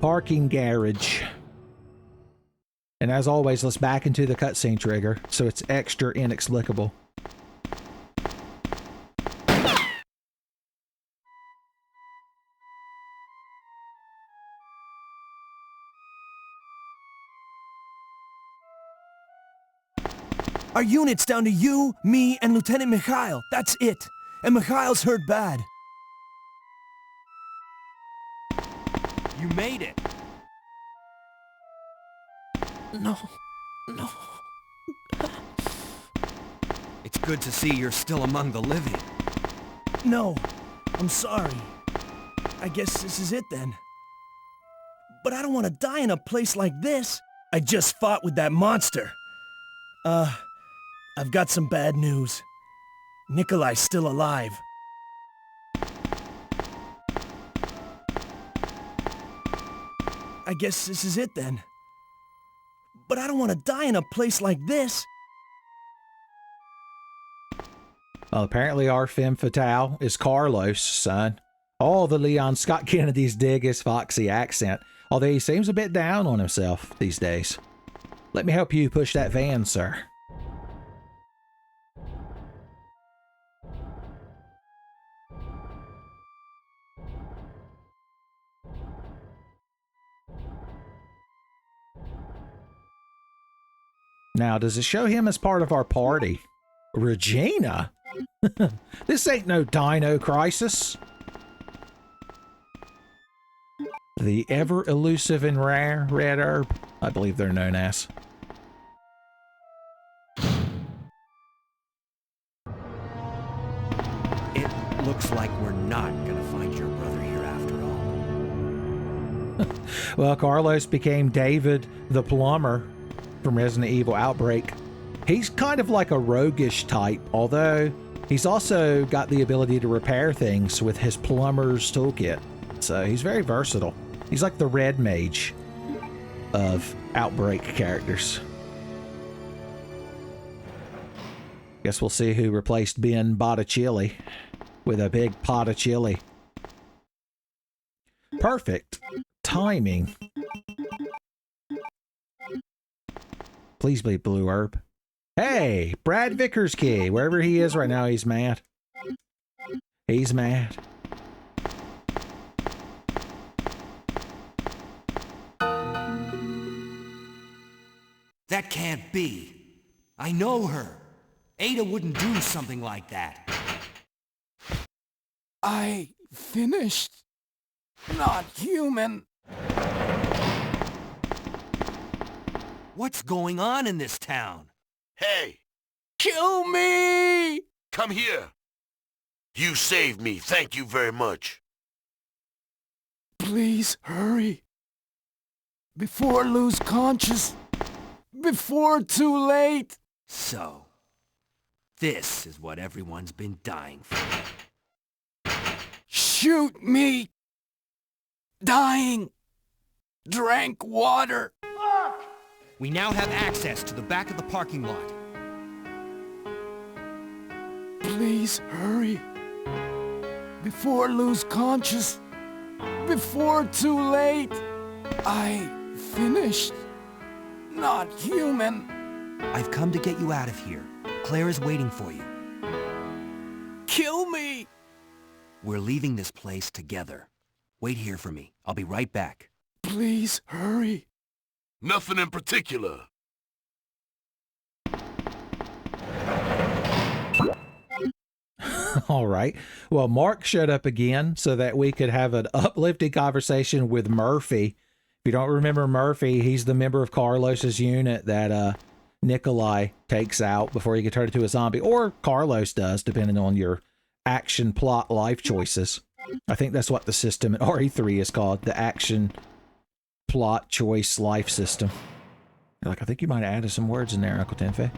Speaker 3: parking garage. And as always, let's back into the cutscene trigger so it's extra inexplicable.
Speaker 5: Our unit's down to you, me, and Lieutenant Mikhail. That's it. And Mikhail's hurt bad.
Speaker 1: You made it.
Speaker 5: No.
Speaker 1: It's good to see you're still among the living.
Speaker 5: No, I'm sorry. I guess this is it then. But I don't want to die in a place like this. I just fought with that monster. I've got some bad news. Nikolai's still alive. I guess this is it then. But I don't want to die in a place like this.
Speaker 3: Well, apparently our femme fatale is Carlos, son. All the Leon Scott Kennedys dig his foxy accent, although he seems a bit down on himself these days. Let me help you push that van, sir. Now, does it show him as part of our party? Regina? This ain't no dino crisis. The ever-elusive and rare red herb, I believe they're known as.
Speaker 1: It looks like we're not gonna find your brother here after all.
Speaker 3: Well, Carlos became David the plumber from Resident Evil Outbreak. He's kind of like a roguish type, although he's also got the ability to repair things with his plumber's toolkit. So he's very versatile. He's like the red mage of Outbreak characters. Guess we'll see who replaced Ben Botticelli with a big pot of chili. Perfect timing. Please be Blue Herb. Hey, Brad Vickers key. Wherever he is right now, he's mad. He's mad.
Speaker 1: That can't be. I know her. Ada wouldn't do something like that.
Speaker 6: I finished. Not human.
Speaker 1: What's going on in this town?
Speaker 7: Hey,
Speaker 6: Kill me!
Speaker 7: come here. You saved me. Thank you very much.
Speaker 6: Please hurry. Before lose conscious. Before too late.
Speaker 1: So, this is what everyone's been dying for.
Speaker 6: Shoot me. Dying. Drank water.
Speaker 1: We now have access to the back of the parking lot.
Speaker 6: Please hurry. Before lose conscious. Before too late. I finished. Not human.
Speaker 1: I've come to get you out of here. Claire is waiting for you.
Speaker 6: Kill me.
Speaker 1: We're leaving this place together. Wait here for me. I'll be right back.
Speaker 6: Please hurry.
Speaker 7: Nothing in particular.
Speaker 3: All right. Well, Mark showed up again so that we could have an uplifting conversation with Murphy. If you don't remember Murphy, he's the member of Carlos's unit that Nikolai takes out before he can turn into a zombie, or Carlos does, depending on your action, plot, life choices. I think that's what the system at RE3 is called, the action, plot, choice, life system. You're like, I think you might have added some words in there, Uncle Tenfei.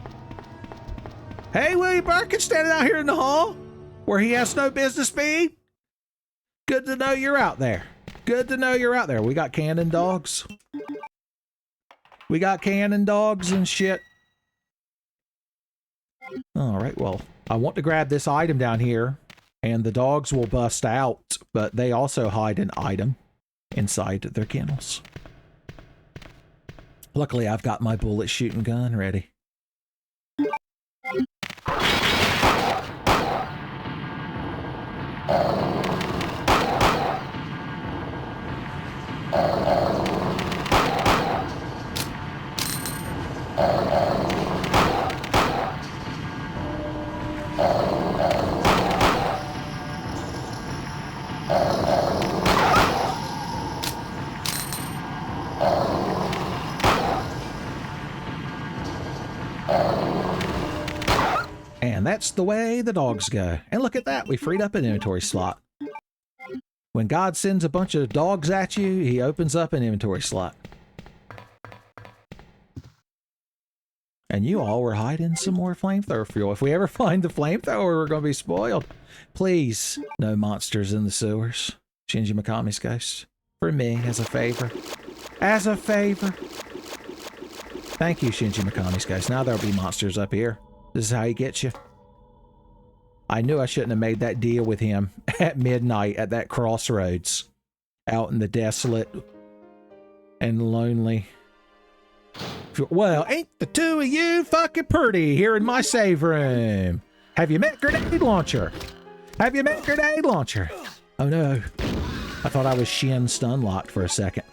Speaker 3: Hey, William Birkin standing out here in the hall where he has no business being. Good to know you're out there. Good to know you're out there. We got cannon dogs. We got cannon dogs and shit. All right, well, I want to grab this item down here, and the dogs will bust out, but they also hide an item inside their kennels. Luckily, I've got my bullet shooting gun ready. And that's the way the dogs go. And look at that, we freed up an inventory slot. When God sends a bunch of dogs at you, he opens up an inventory slot. And you all were hiding some more flamethrower fuel. If we ever find the flamethrower, we're going to be spoiled. Please, no monsters in the sewers. Shinji Mikami's ghost. For me, as a favor. As a favor. Thank you, Shinji Mikami's ghost. Now there'll be monsters up here. This is how he gets you. I knew I shouldn't have made that deal with him at midnight at that crossroads. Out in the desolate and lonely. Well, ain't the two of you fucking pretty here in my save room? Have you met grenade launcher? Have you met grenade launcher? Oh no. I thought I was Shin stun locked for a second.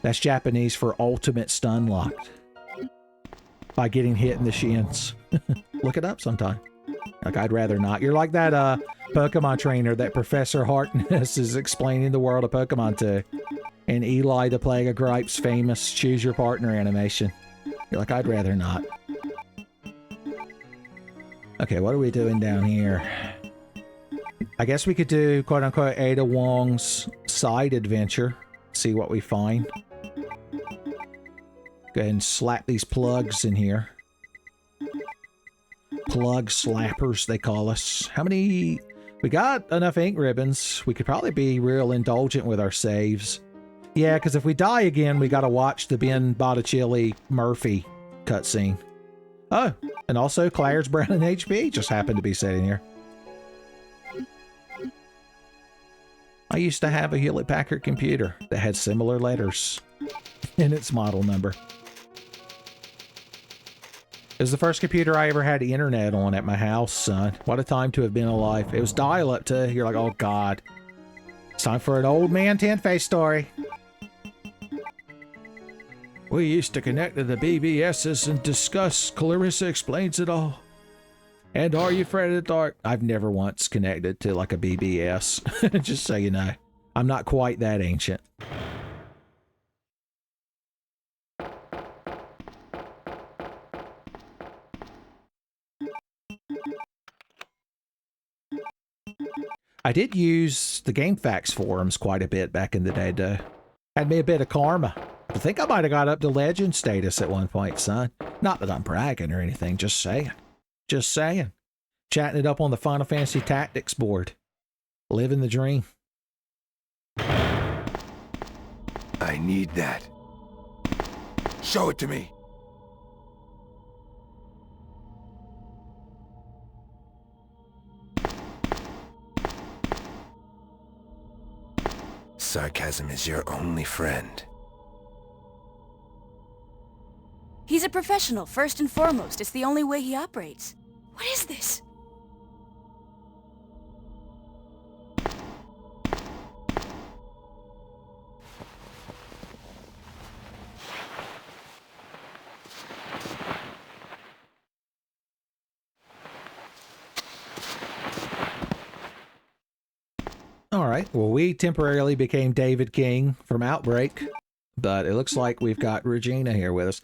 Speaker 3: That's Japanese for ultimate stun locked. By getting hit in the shins. Look it up sometime. Like, I'd rather not. You're like that Pokemon trainer that Professor Harkness is explaining the world of Pokemon to. And Eli the Plague of Gripes' famous choose your partner animation. You're like, I'd rather not. Okay, what are we doing down here? I guess we could do, quote-unquote, Ada Wong's side adventure. See what we find. Go ahead and slap these plugs in here. Plug slappers, they call us. How many? We got enough ink ribbons. We could probably be real indulgent with our saves. Yeah, because if we die again, we got to watch the Ben Botticelli Murphy cutscene. Oh, and also Claire's Brown and HP just happened to be sitting here. I used to have a Hewlett-Packard computer that had similar letters in its model number. It was the first computer I ever had internet on at my house, son. What a time to have been alive. It was dial-up too. You're like, oh god. It's time for an old man tin-face story. We used to connect to the BBSs and discuss Clarissa Explains It All. And Are You Afraid of the Dark? I've never once connected to like a BBS. Just so you know. I'm not quite that ancient. I did use the GameFAQs forums quite a bit back in the day, though. Had me a bit of karma. I think I might have got up to legend status at one point, son. Not that I'm bragging or anything, just saying. Just saying. Chatting it up on the Final Fantasy Tactics board. Living the dream.
Speaker 6: I need that. Show it to me. Sarcasm is your only friend.
Speaker 8: He's a professional, first and foremost. It's the only way he operates. What is this?
Speaker 3: All right, well, we temporarily became David King from Outbreak, but it looks like we've got Regina here with us.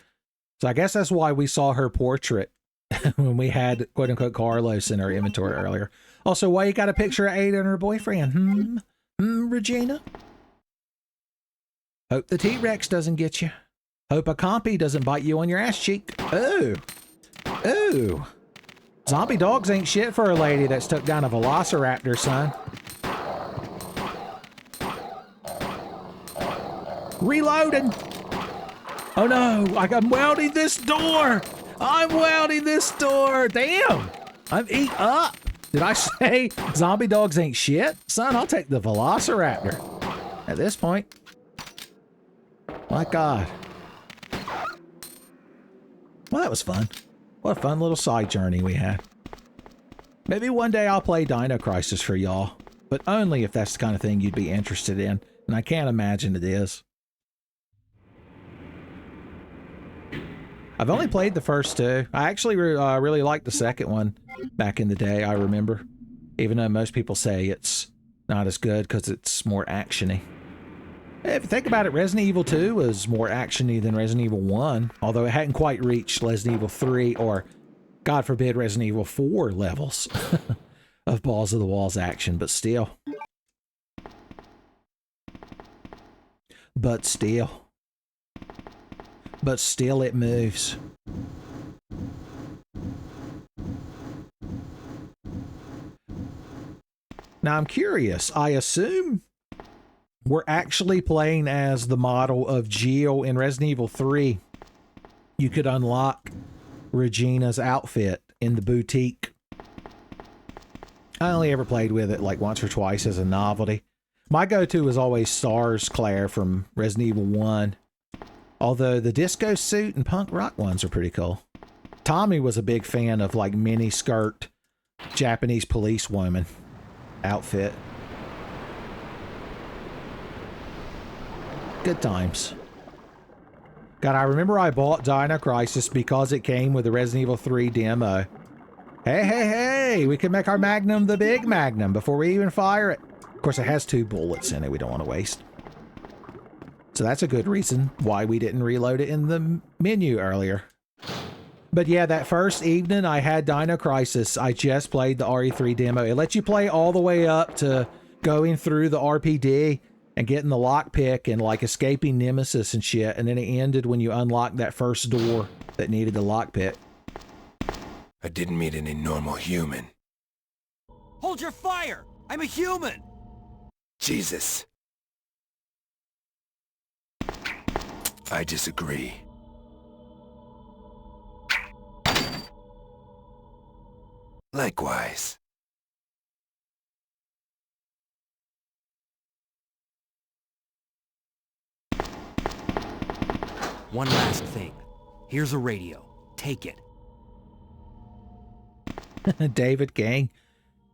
Speaker 3: So I guess that's why we saw her portrait when we had, quote-unquote, Carlos in our inventory earlier. Also, why you got a picture of Ada and her boyfriend? Regina? Hope the T-Rex doesn't get you. Hope a compy doesn't bite you on your ass cheek. Ooh. Ooh. Zombie dogs ain't shit for a lady that's took down a velociraptor, son. Reloading! Oh no, I'm welding this door! I'm welding this door! Damn! I'm eat up! Did I say zombie dogs ain't shit? Son, I'll take the velociraptor. At this point. My god. Well, that was fun. What a fun little side journey we had. Maybe one day I'll play Dino Crisis for y'all, but only if that's the kind of thing you'd be interested in, and I can't imagine it is. I've only played the first two. I actually really liked the second one back in the day, I remember. Even though most people say it's not as good because it's more action-y. If you think about it, Resident Evil 2 was more action-y than Resident Evil 1, although it hadn't quite reached Resident Evil 3 or, God forbid, Resident Evil 4 levels of balls of the walls action, but still. But still it moves. Now I'm curious, I assume we're actually playing as the model of Jill in Resident Evil 3. You could unlock Regina's outfit in the boutique. I only ever played with it like once or twice as a novelty. My go-to was always Stars Claire from Resident Evil 1. Although the disco suit and punk rock ones are pretty cool. Tommy was a big fan of like mini skirt Japanese policewoman outfit. Good times. God, I remember I bought Dino Crisis because it came with the Resident Evil 3 demo. Hey, we can make our Magnum the big Magnum before we even fire it. Of course, it has 2 bullets in it we don't want to waste. So that's a good reason why we didn't reload it in the menu earlier. But yeah, that first evening I had Dino Crisis, I just played the RE3 demo. It lets you play all the way up to going through the RPD and getting the lockpick and like escaping Nemesis and shit. And then it ended when you unlocked that first door that needed the lockpick.
Speaker 6: I didn't meet any normal human.
Speaker 1: Hold your fire! I'm a human!
Speaker 6: Jesus. I disagree. Likewise.
Speaker 1: One last thing. Here's a radio. Take it.
Speaker 3: David King.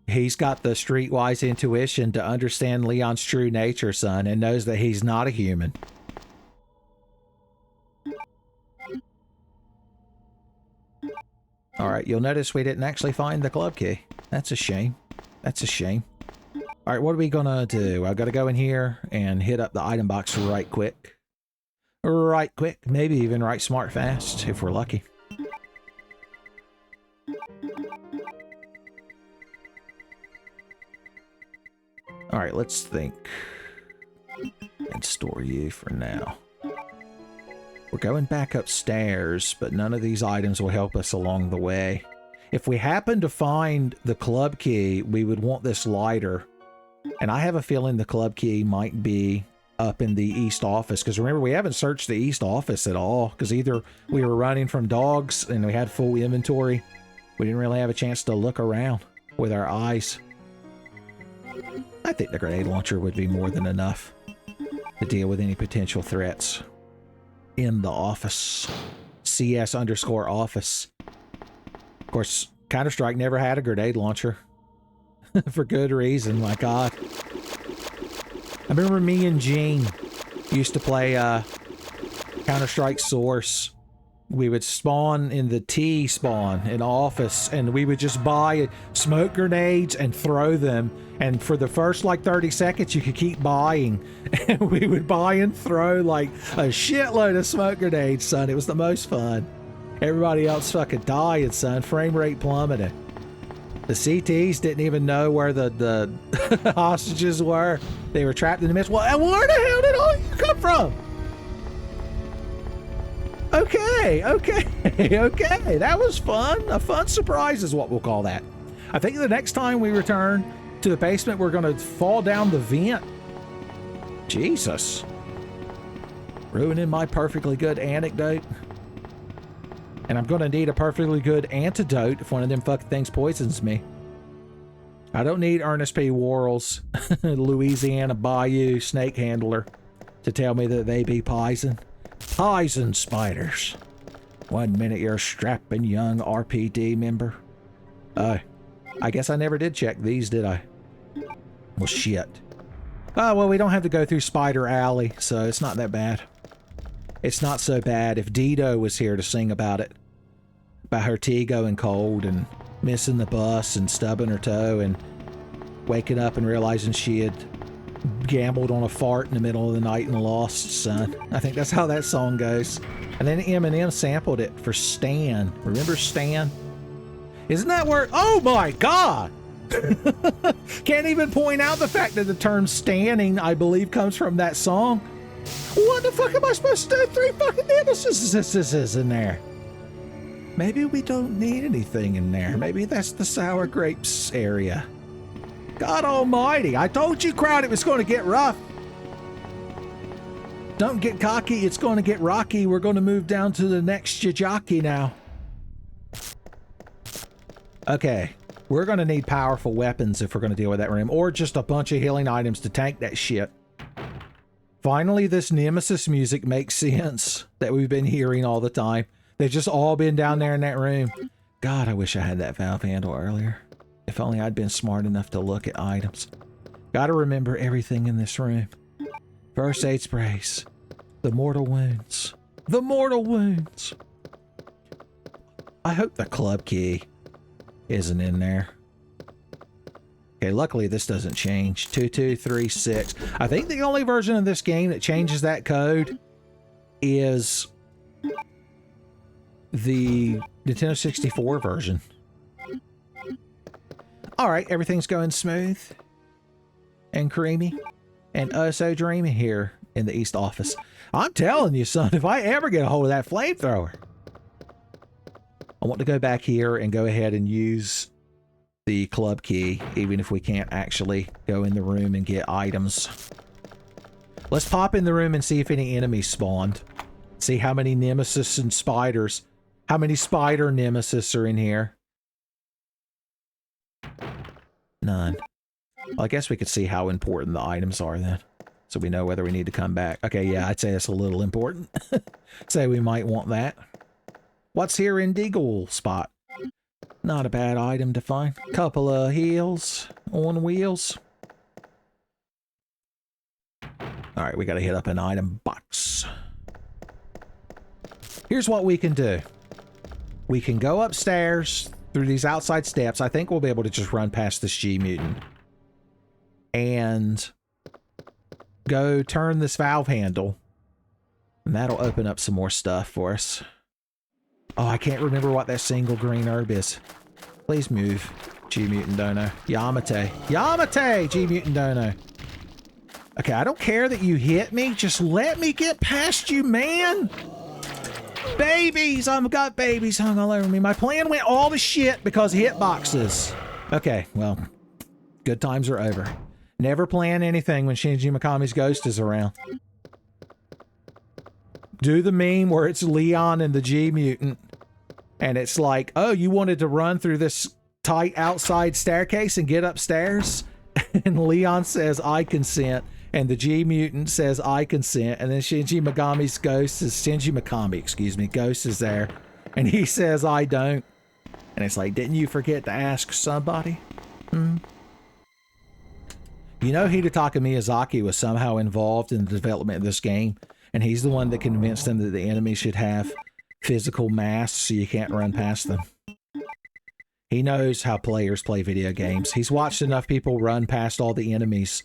Speaker 3: He's got the streetwise intuition to understand Leon's true nature, son, and knows that he's not a human. Alright, you'll notice we didn't actually find the club key. That's a shame. That's a shame. Alright, what are we gonna do? I've got to go in here and hit up the item box right quick. Right quick. Maybe even right smart fast, if we're lucky. Alright, let's think. And store you for now. We're going back upstairs, but none of these items will help us along the way. If we happen to find the club key, we would want this lighter. And I have a feeling the club key might be up in the east office. Because remember, we haven't searched the east office at all. Because either we were running from dogs and we had full inventory. We didn't really have a chance to look around with our eyes. I think the grenade launcher would be more than enough to deal with any potential threats. In the office. CS_office. Of course, Counter-Strike never had a grenade launcher. For good reason, my god. I remember me and Gene used to play Counter-Strike Source. We would spawn in the T spawn in office, and we would just buy smoke grenades and throw them. And for the first like 30 seconds, you could keep buying. And we would buy and throw like a shitload of smoke grenades, son. It was the most fun. Everybody else fucking dying, son. Frame rate plummeted. The CTs didn't even know where the hostages were. They were trapped in the mist. Well, where the hell did all you come from? Okay. That was fun. A fun surprise is what we'll call that. I think the next time we return to the basement, we're going to fall down the vent. Jesus. Ruining my perfectly good anecdote. And I'm going to need a perfectly good antidote if one of them fucking things poisons me. I don't need Ernest P. Worrell's Louisiana Bayou snake handler to tell me that they be poison. Poison spiders. 1 minute you're a strapping young RPD member. I guess I never did check these, did I? Well, shit. Oh, well, we don't have to go through Spider Alley, so it's not that bad. It's not so bad. If Dido was here to sing about it, about her tea going cold and missing the bus and stubbing her toe and waking up and realizing she had gambled on a fart in the middle of the night and lost, son. I think that's how that song goes. And then Eminem sampled it for Stan. Remember Stan? Isn't that where... Oh my God! Can't even point out the fact that the term standing, I believe, comes from that song. What the fuck am I supposed to do? 3 fucking nemesis in there. Maybe we don't need anything in there. Maybe that's the sour grapes area. God almighty, I told you, crowd, it was going to get rough. Don't get cocky, it's going to get rocky. We're going to move down to the next jockey now. Okay, we're going to need powerful weapons if we're going to deal with that room, or just a bunch of healing items to tank that shit. Finally, this Nemesis music makes sense that we've been hearing all the time. They've just all been down there in that room. God, I wish I had that valve handle earlier. If only I'd been smart enough to look at items. Gotta remember everything in this room. First aid sprays. The mortal wounds. The mortal wounds. I hope the club key isn't in there. Okay, luckily this doesn't change. 2236. I think the only version of this game that changes that code is the Nintendo 64 version. Alright, everything's going smooth and creamy and oh so dreamy here in the East office. I'm telling you, son, if I ever get a hold of that flamethrower, I want to go back here and go ahead and use the club key, even if we can't actually go in the room and get items. Let's pop in the room and see if any enemies spawned. See how many nemesis and spiders, how many spider nemesis are in here. None. Well, I guess we could see how important the items are then, so we know whether we need to come back. Okay, yeah, I'd say that's a little important. Say we might want that. What's here in Deagle spot? Not a bad item to find. Couple of heals on wheels. Alright, we gotta hit up an item box. Here's what we can do. We can go upstairs through these outside steps. I think we'll be able to just run past this G-Mutant. And go turn this valve handle. And that'll open up some more stuff for us. Oh, I can't remember what that single green herb is. Please move, G-Mutant Dono. Yamate. Yamate, G-Mutant Dono. Okay, I don't care that you hit me. Just let me get past you, man. Babies! I've got babies hung all over me. My plan went all to shit because of hitboxes. Okay, well, good times are over. Never plan anything when Shinji Mikami's ghost is around. Do the meme where it's Leon and the G-Mutant. And it's like, oh, you wanted to run through this tight outside staircase and get upstairs? And Leon says, I consent. And the G-Mutant says, I consent. And then Shinji Mikami's ghost is, Shinji Mikami, excuse me, ghost is there. And he says, I don't. And it's like, didn't you forget to ask somebody? Hmm? You know, Hidetaka Miyazaki was somehow involved in the development of this game. And he's the one that convinced them that the enemy should have physical mass so you can't run past them. He knows how players play video games. He's watched enough people run past all the enemies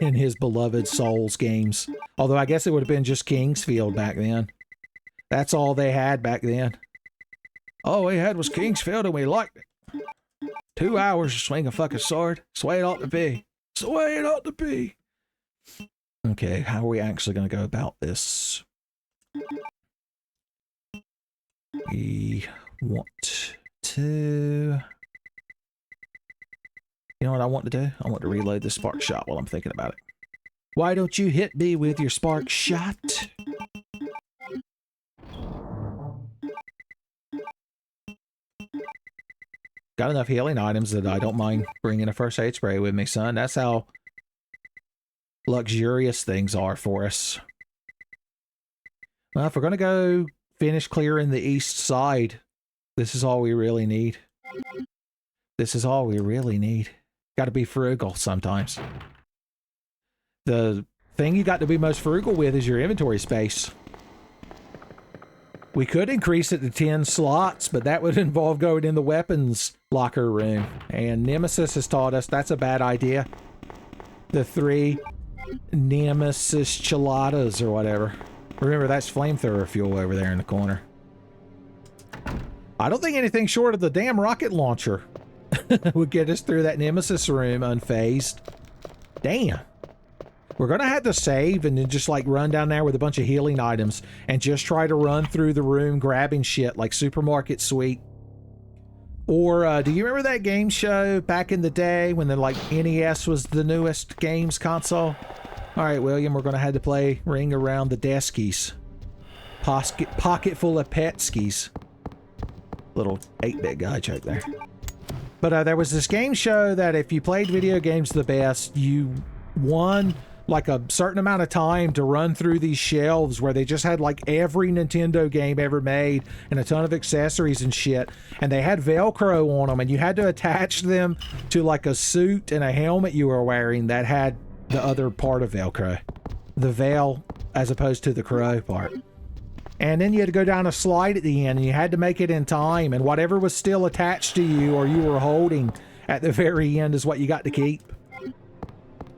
Speaker 3: in his beloved Souls games. Although I guess it would have been just Kingsfield back then. That's all they had back then. All we had was Kingsfield and we liked it. 2 hours to swing a fucking sword. It's the way it ought to be. It's the way it ought to be. Okay, how are we actually going to go about this? We want to... You know what I want to do? I want to reload the spark shot while I'm thinking about it. Why don't you hit me with your spark shot? Got enough healing items that I don't mind bringing a first aid spray with me, son. That's how luxurious things are for us. Well, if we're going to go finish clearing the east side. This is all we really need. This is all we really need. Got to be frugal sometimes. The thing you got to be most frugal with is your inventory space. We could increase it to 10 slots, but that would involve going in the weapons locker room. And Nemesis has taught us that's a bad idea. The 3 Nemesis Chiladas or whatever. Remember, that's flamethrower fuel over there in the corner. I don't think anything short of the damn rocket launcher would get us through that Nemesis room unfazed. Damn. We're going to have to save and then just like run down there with a bunch of healing items and just try to run through the room grabbing shit like Supermarket Sweep. Or do you remember that game show back in the day when the like NES was the newest games console? All right, William, we're going to have to play Ring Around the Deskies. Pocket full of petskis. Little 8-bit guy joke there. But there was this game show that if you played video games the best, you won like a certain amount of time to run through these shelves where they just had like every Nintendo game ever made and a ton of accessories and shit. And they had Velcro on them and you had to attach them to like a suit and a helmet you were wearing that had the other part of Velcro. The veil as opposed to the crow part. And then you had to go down a slide at the end and you had to make it in time, and whatever was still attached to you or you were holding at the very end is what you got to keep.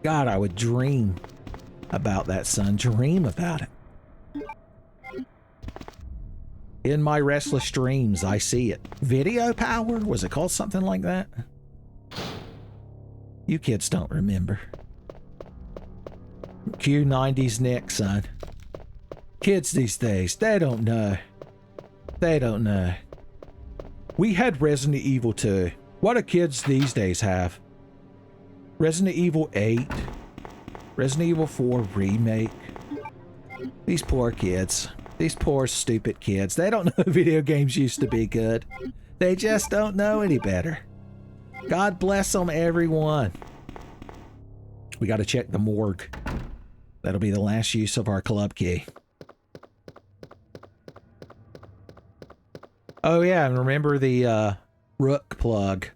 Speaker 3: God, I would dream about that, son. Dream about it. In my restless dreams, I see it. Video power? Was it called something like that? You kids don't remember. Cue 90s Nick, son. Kids these days, they don't know. They don't know. We had Resident Evil 2. What do kids these days have? Resident Evil 8. Resident Evil 4 Remake. These poor kids. These poor stupid kids. They don't know video games used to be good. They just don't know any better. God bless them, everyone. We got to check the morgue. That'll be the last use of our club key. Oh yeah, and remember the Rook plug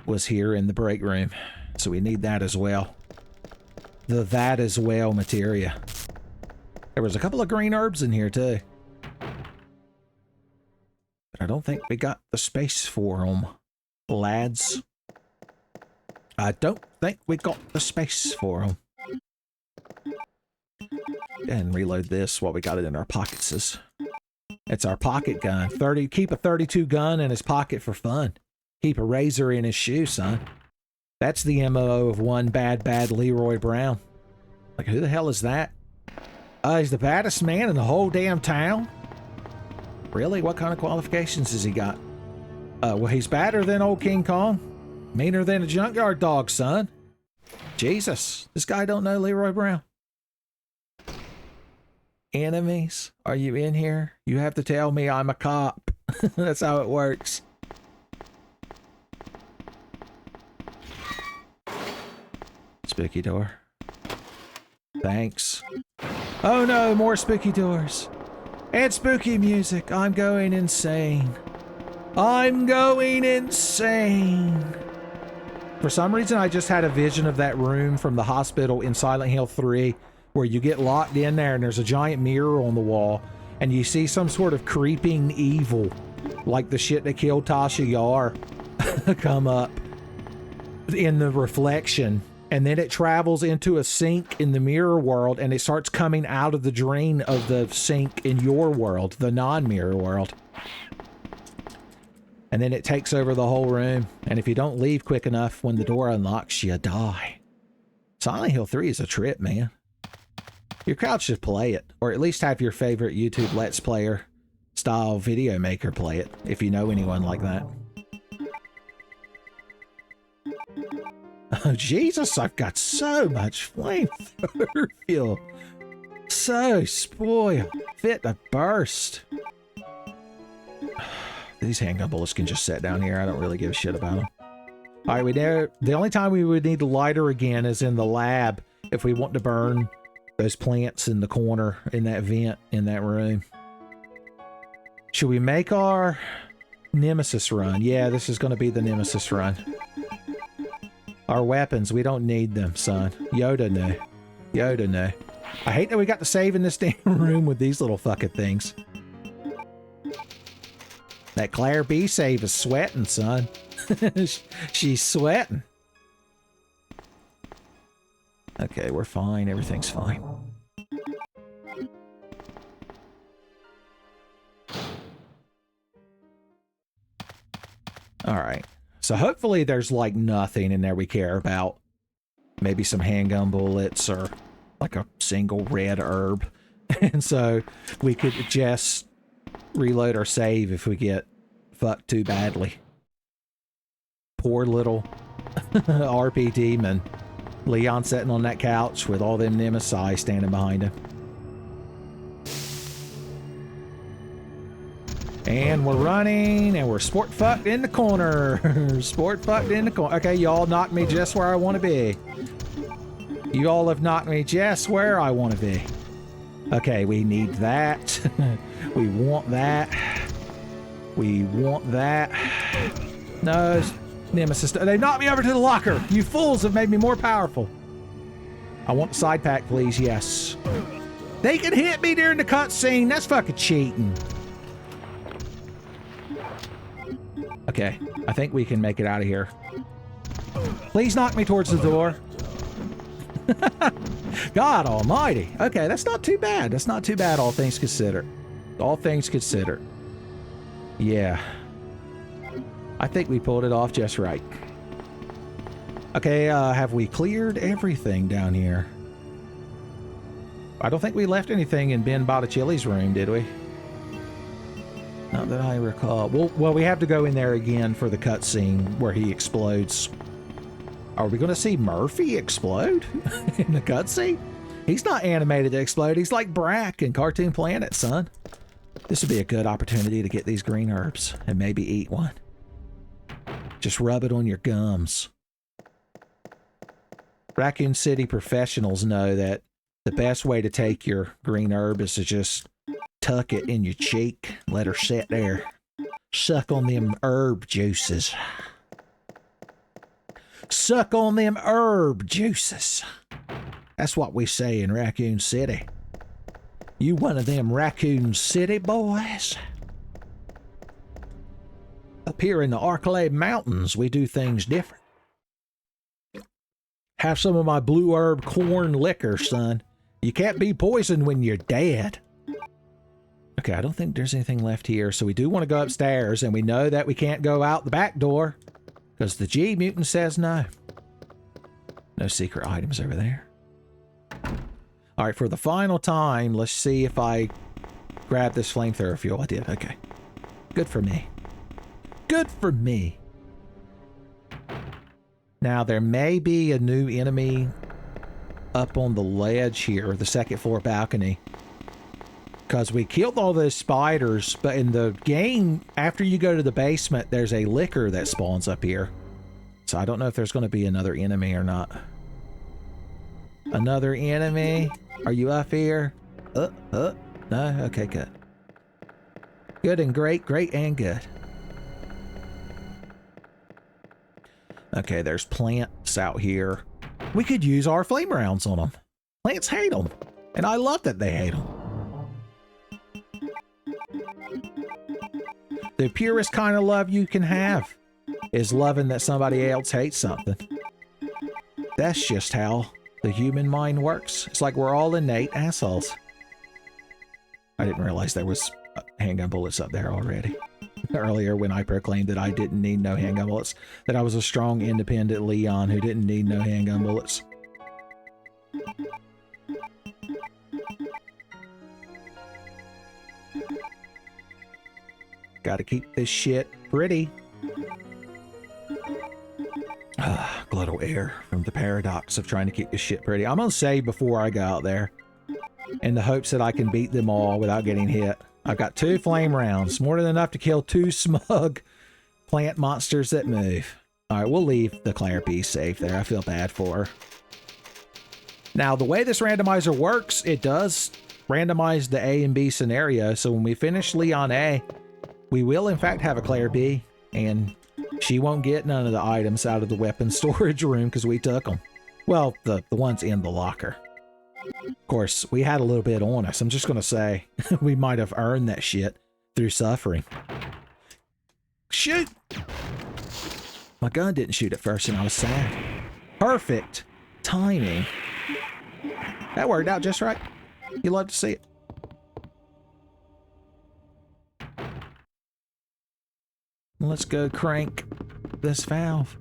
Speaker 3: was here in the break room. So we need that as well. The that as well materia. There was a couple of green herbs in here too. But I don't think we got the space for them, lads. I don't think we got the space for them. And reload this while we got it in our pockets. It's our pocket gun. Keep a 32 gun in his pocket for fun. Keep a razor in his shoe, son. That's the MO of one bad Leroy Brown. Like, who the hell is that? He's the baddest man in the whole damn town? Really? What kind of qualifications has he got? Well, he's badder than old King Kong. Meaner than a junkyard dog, son. Jesus, this guy don't know Leroy Brown. Enemies, are you in here? You have to tell me I'm a cop. That's how it works. Spooky door. Thanks. Oh no, more spooky doors. And spooky music. I'm going insane. I'm going insane. For some reason, I just had a vision of that room from the hospital in Silent Hill 3 where you get locked in there and there's a giant mirror on the wall and you see some sort of creeping evil, like the shit that killed Tasha Yar, come up in the reflection. And then it travels into a sink in the mirror world and it starts coming out of the drain of the sink in your world, the non-mirror world. And then it takes over the whole room. And if you don't leave quick enough when the door unlocks, you die. Silent Hill 3 is a trip, man. Your crowd should play it, or at least have your favorite YouTube Let's Player style video maker play it, if you know anyone like that. Oh, Jesus, I've got so much flamethrower fuel. So spoiled. Fit to burst. These handgun bullets can just sit down here. I don't really give a shit about them. All right, the only time we would need a lighter again is in the lab if we want to burn those plants in the corner in that vent in that room. Should we make our Nemesis run? Yeah, this is going to be the Nemesis run. Our weapons, we don't need them, son. Yoda, no. Yoda, no. I hate that we got to save in this damn room with these little fucking things. That Claire B save is sweating, son. She's sweating. Okay, we're fine. Everything's fine. Alright. So hopefully there's like nothing in there we care about. Maybe some handgun bullets or like a single red herb. And so we could just reload our save if we get fucked too badly. Poor little RP demon. Leon sitting on that couch with all them Nemesis standing behind him. And we're running, and we're sport fucked in the corner. Sport fucked in the corner. Okay, y'all knocked me just where I want to be. You all have knocked me just where I want to be. Okay, we need that. We want that. We want that. No, Nemesis. They knocked me over to the locker. You fools have made me more powerful. I want the side pack, please. Yes. They can hit me during the cutscene. That's fucking cheating. Okay, I think we can make it out of here. Please knock me towards the door. God almighty. Okay, that's not too bad. That's not too bad, all things considered. All things considered. Yeah. I think we pulled it off just right. Okay, have we cleared everything down here? I don't think we left anything in Ben Botticelli's room, did we? Not that I recall. Well, we have to go in there again for the cutscene where he explodes. Are we going to see Murphy explode in the cutscene? He's not animated to explode. He's like Brack in Cartoon Planet, son. This would be a good opportunity to get these green herbs and maybe eat one. Just rub it on your gums. Raccoon City professionals know that the best way to take your green herb is to just tuck it in your cheek. Let her sit there. Suck on them herb juices. Suck on them herb juices. That's what we say in Raccoon City. You one of them Raccoon City boys? Up here in the Arclay Mountains, we do things different. Have some of my blue herb corn liquor, son. You can't be poisoned when you're dead. Okay, I don't think there's anything left here, so we do want to go upstairs, and we know that we can't go out the back door, because the G mutant says no. No secret items over there. Alright, for the final time, let's see if I grab this flamethrower fuel. I did, okay. Good for me. Good for me. Now, there may be a new enemy up on the ledge here, the second floor balcony. Because we killed all those spiders, but in the game, after you go to the basement, there's a liquor that spawns up here. So I don't know if there's going to be another enemy or not. Another enemy? Are you up here? No? Okay, good. Good and great, great and good. Okay, there's plants out here. We could use our flame rounds on them. Plants hate them. And I love that they hate them. The purest kind of love you can have is loving that somebody else hates something. That's just how the human mind works. It's like we're all innate assholes. I didn't realize there was handgun bullets up there already. Earlier when I proclaimed that I didn't need no handgun bullets, that I was a strong, independent Leon who didn't need no handgun bullets. Gotta keep this shit pretty. Glottal air from the paradox of trying to keep this shit pretty. I'm gonna save before I go out there in the hopes that I can beat them all without getting hit. I've got 2 flame rounds, more than enough to kill 2 smug plant monsters that move. Alright, we'll leave the Claire B safe there. I feel bad for her. Now, the way this randomizer works, it does randomize the A and B scenario, so when we finish Leon A, we will in fact have a Claire B, and she won't get none of the items out of the weapons storage room because we took them. Well, the ones in the locker. Of course, we had a little bit on us. I'm just going to say we might have earned that shit through suffering. Shoot! My gun didn't shoot at first and I was sad. Perfect timing. That worked out just right. You love to see it. Let's go crank this valve.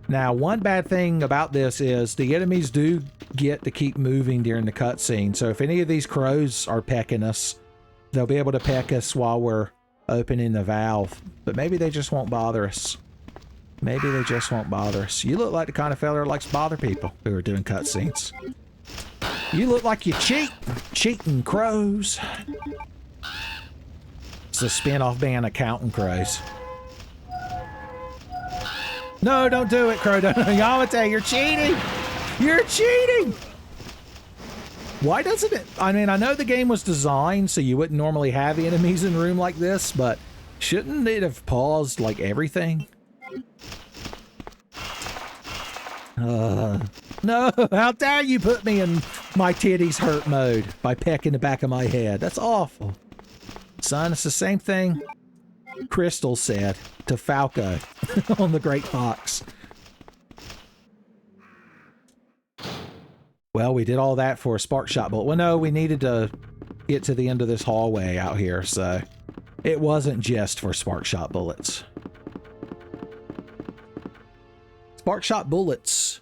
Speaker 3: Now, one bad thing about this is the enemies do get to keep moving during the cutscene. So if any of these crows are pecking us, they'll be able to peck us while we're opening the valve. But maybe they just won't bother us. Maybe they just won't bother us. You look like the kind of fella that likes to bother people who are doing cutscenes. You look like you cheat. Cheating crows. It's a spin-off band of Counting Crows. No, don't do it, Crow. Yamate, you're cheating! You're cheating! Why doesn't it? I mean, I know the game was designed so you wouldn't normally have enemies in a room like this, but shouldn't it have paused, like, everything? No, how dare you put me in my titties hurt mode by pecking the back of my head. That's awful. Son, it's the same thing Crystal said to Falco on the Great Fox. Well, we did all that for a spark shot bullet. Well, no, we needed to get to the end of this hallway out here, so it wasn't just for spark shot bullets. Spark shot bullets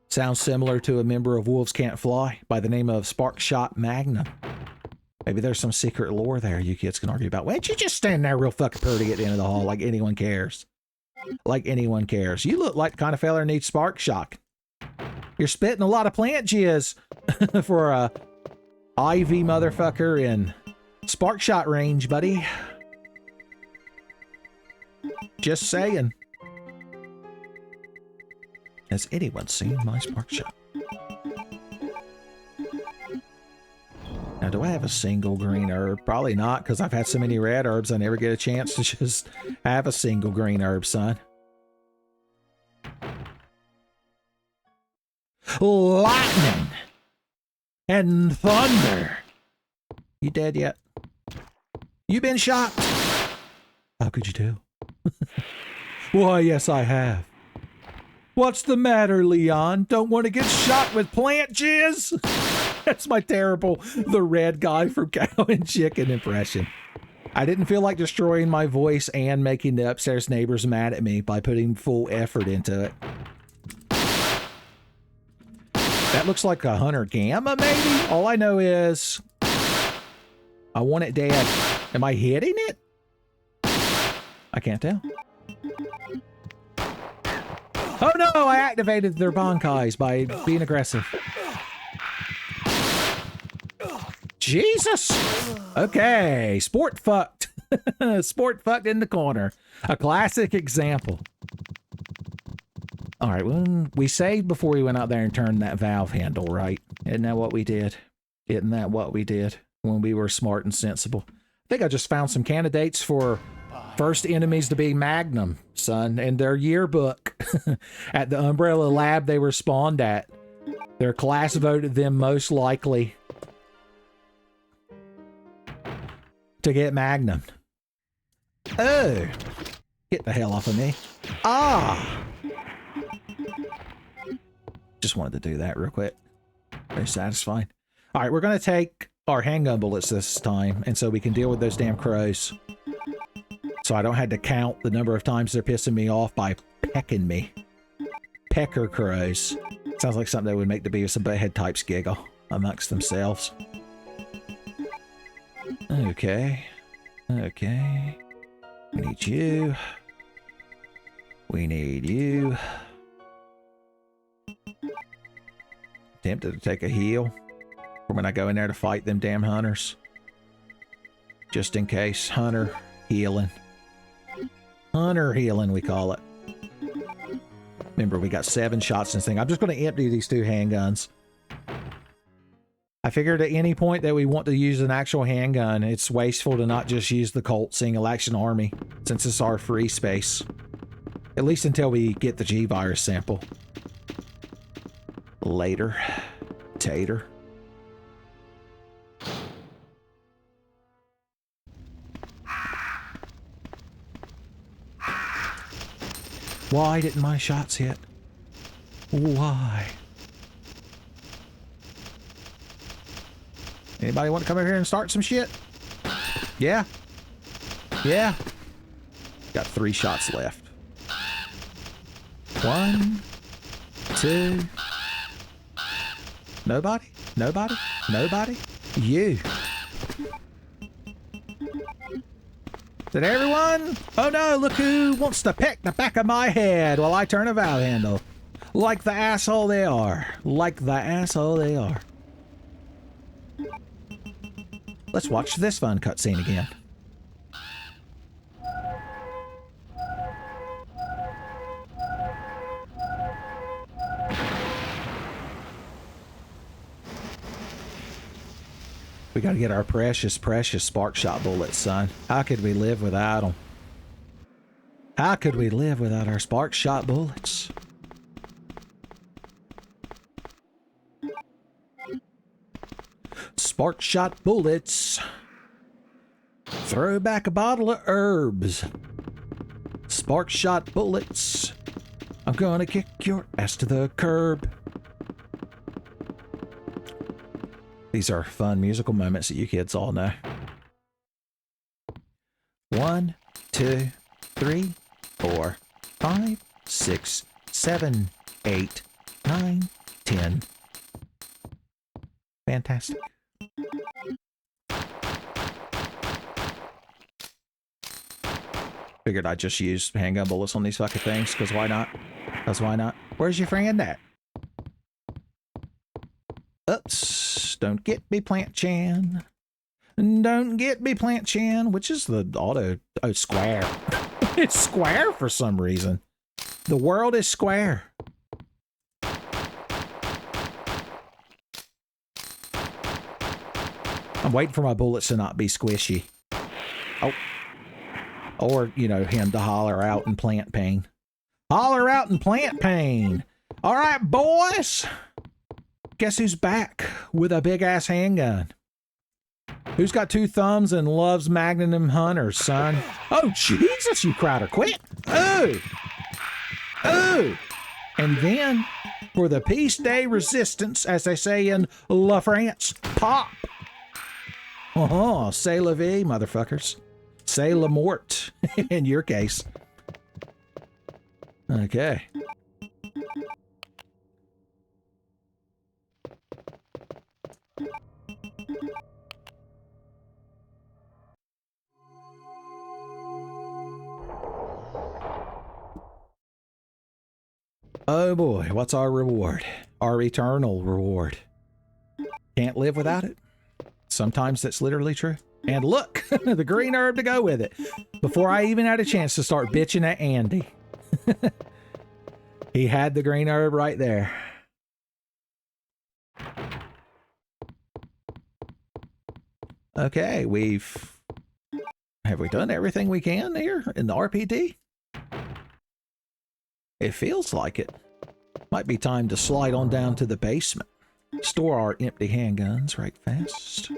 Speaker 3: sounds similar to a member of Wolves Can't Fly by the name of Spark Shot Magnum. Maybe there's some secret lore there you kids can argue about. Why don't you just stand there real fucking pretty at the end of the hall like anyone cares? Like anyone cares. You look like the kind of fella who needs spark shock. You're spitting a lot of plant jizz for a IV motherfucker in spark shot range, buddy. Just saying. Has anyone seen my spark shot? Now, do I have a single green herb? Probably not, because I've had so many red herbs, I never get a chance to just have a single green herb, son. Lightning and thunder. You dead yet? You been shot? How could you tell? Why, yes, I have. What's the matter, Leon? Don't want to get shot with plant jizz? That's my terrible The Red Guy from Cow and Chicken impression. I didn't feel like destroying my voice and making the upstairs neighbors mad at me by putting full effort into it. That looks like a Hunter Gamma, maybe? All I know is I want it dead. Am I hitting it? I can't tell. Oh no, I activated their Bankais by being aggressive. Jesus! Okay, sport fucked. Sport fucked in the corner. A classic example. Alright, well, we saved before we went out there and turned that valve handle, right? Isn't that what we did? Isn't that what we did when we were smart and sensible? I think I just found some candidates for first enemies to be Magnum, son, in their yearbook at the Umbrella Lab they were spawned at. Their class voted them most likely to get Magnum. Oh, get the hell off of me. Ah! Just wanted to do that real quick. Very satisfying. All right, we're going to take our handgun bullets this time, and so we can deal with those damn crows. So I don't have to count the number of times they're pissing me off by pecking me. Pecker crows. Sounds like something that would make the Beavis and Butthead types giggle amongst themselves. Okay. Okay. We need you. We need you. Tempted to take a heal for when I go in there to fight them damn hunters. Just in case. Hunter healing. Hunter healing, we call it. Remember, we got 7 shots in this thing. I'm just going to empty these 2 handguns. I figured at any point that we want to use an actual handgun, it's wasteful to not just use the Colt Single Action Army, since it's our free space. At least until we get the G-Virus sample. Later. Tater. Why didn't my shots hit? Why? Anybody want to come over here and start some shit? Yeah? Yeah? Got 3 shots left. 1, 2. Nobody? Nobody? Nobody? You. Did everyone? Oh no, look who wants to peck the back of my head while I turn a valve handle. Like the asshole they are. Like the asshole they are. Let's watch this fun cutscene again. We gotta get our precious, precious spark shot bullets, son. How could we live without them? How could we live without our spark shot bullets? Spark shot bullets. Throw back a bottle of herbs. Spark shot bullets. I'm gonna kick your ass to the curb. These are fun musical moments that you kids all know. 1, 2, 3, 4, 5, 6, 7, 8, 9, 10. Fantastic. Figured I'd just use handgun bullets on these fucking things, because why not? Because why not? Where's your friend at? Oops. Don't get me, Plant Chan. Don't get me, Plant Chan. Which is the auto... Oh, square. It's square for some reason. The world is square. I'm waiting for my bullets to not be squishy. Oh. Or, you know, him to holler out in plant pain. Holler out in plant pain. All right, boys. Guess who's back with a big-ass handgun? Who's got 2 thumbs and loves Magnum Hunters, son? Oh, Jesus, you Crowder, quit. Oh. Oh. And then, for the Peace Day resistance, as they say in La France, pop. Oh, c'est la vie, motherfuckers. C'est la mort, in your case. Okay. Oh boy, what's our reward? Our eternal reward. Can't live without it. Sometimes that's literally true. And look, the green herb to go with it. Before I even had a chance to start bitching at Andy. He had the green herb right there. Okay, have we done everything we can here in the RPD? It feels like it. Might be time to slide on down to the basement. Store our empty handguns right fast.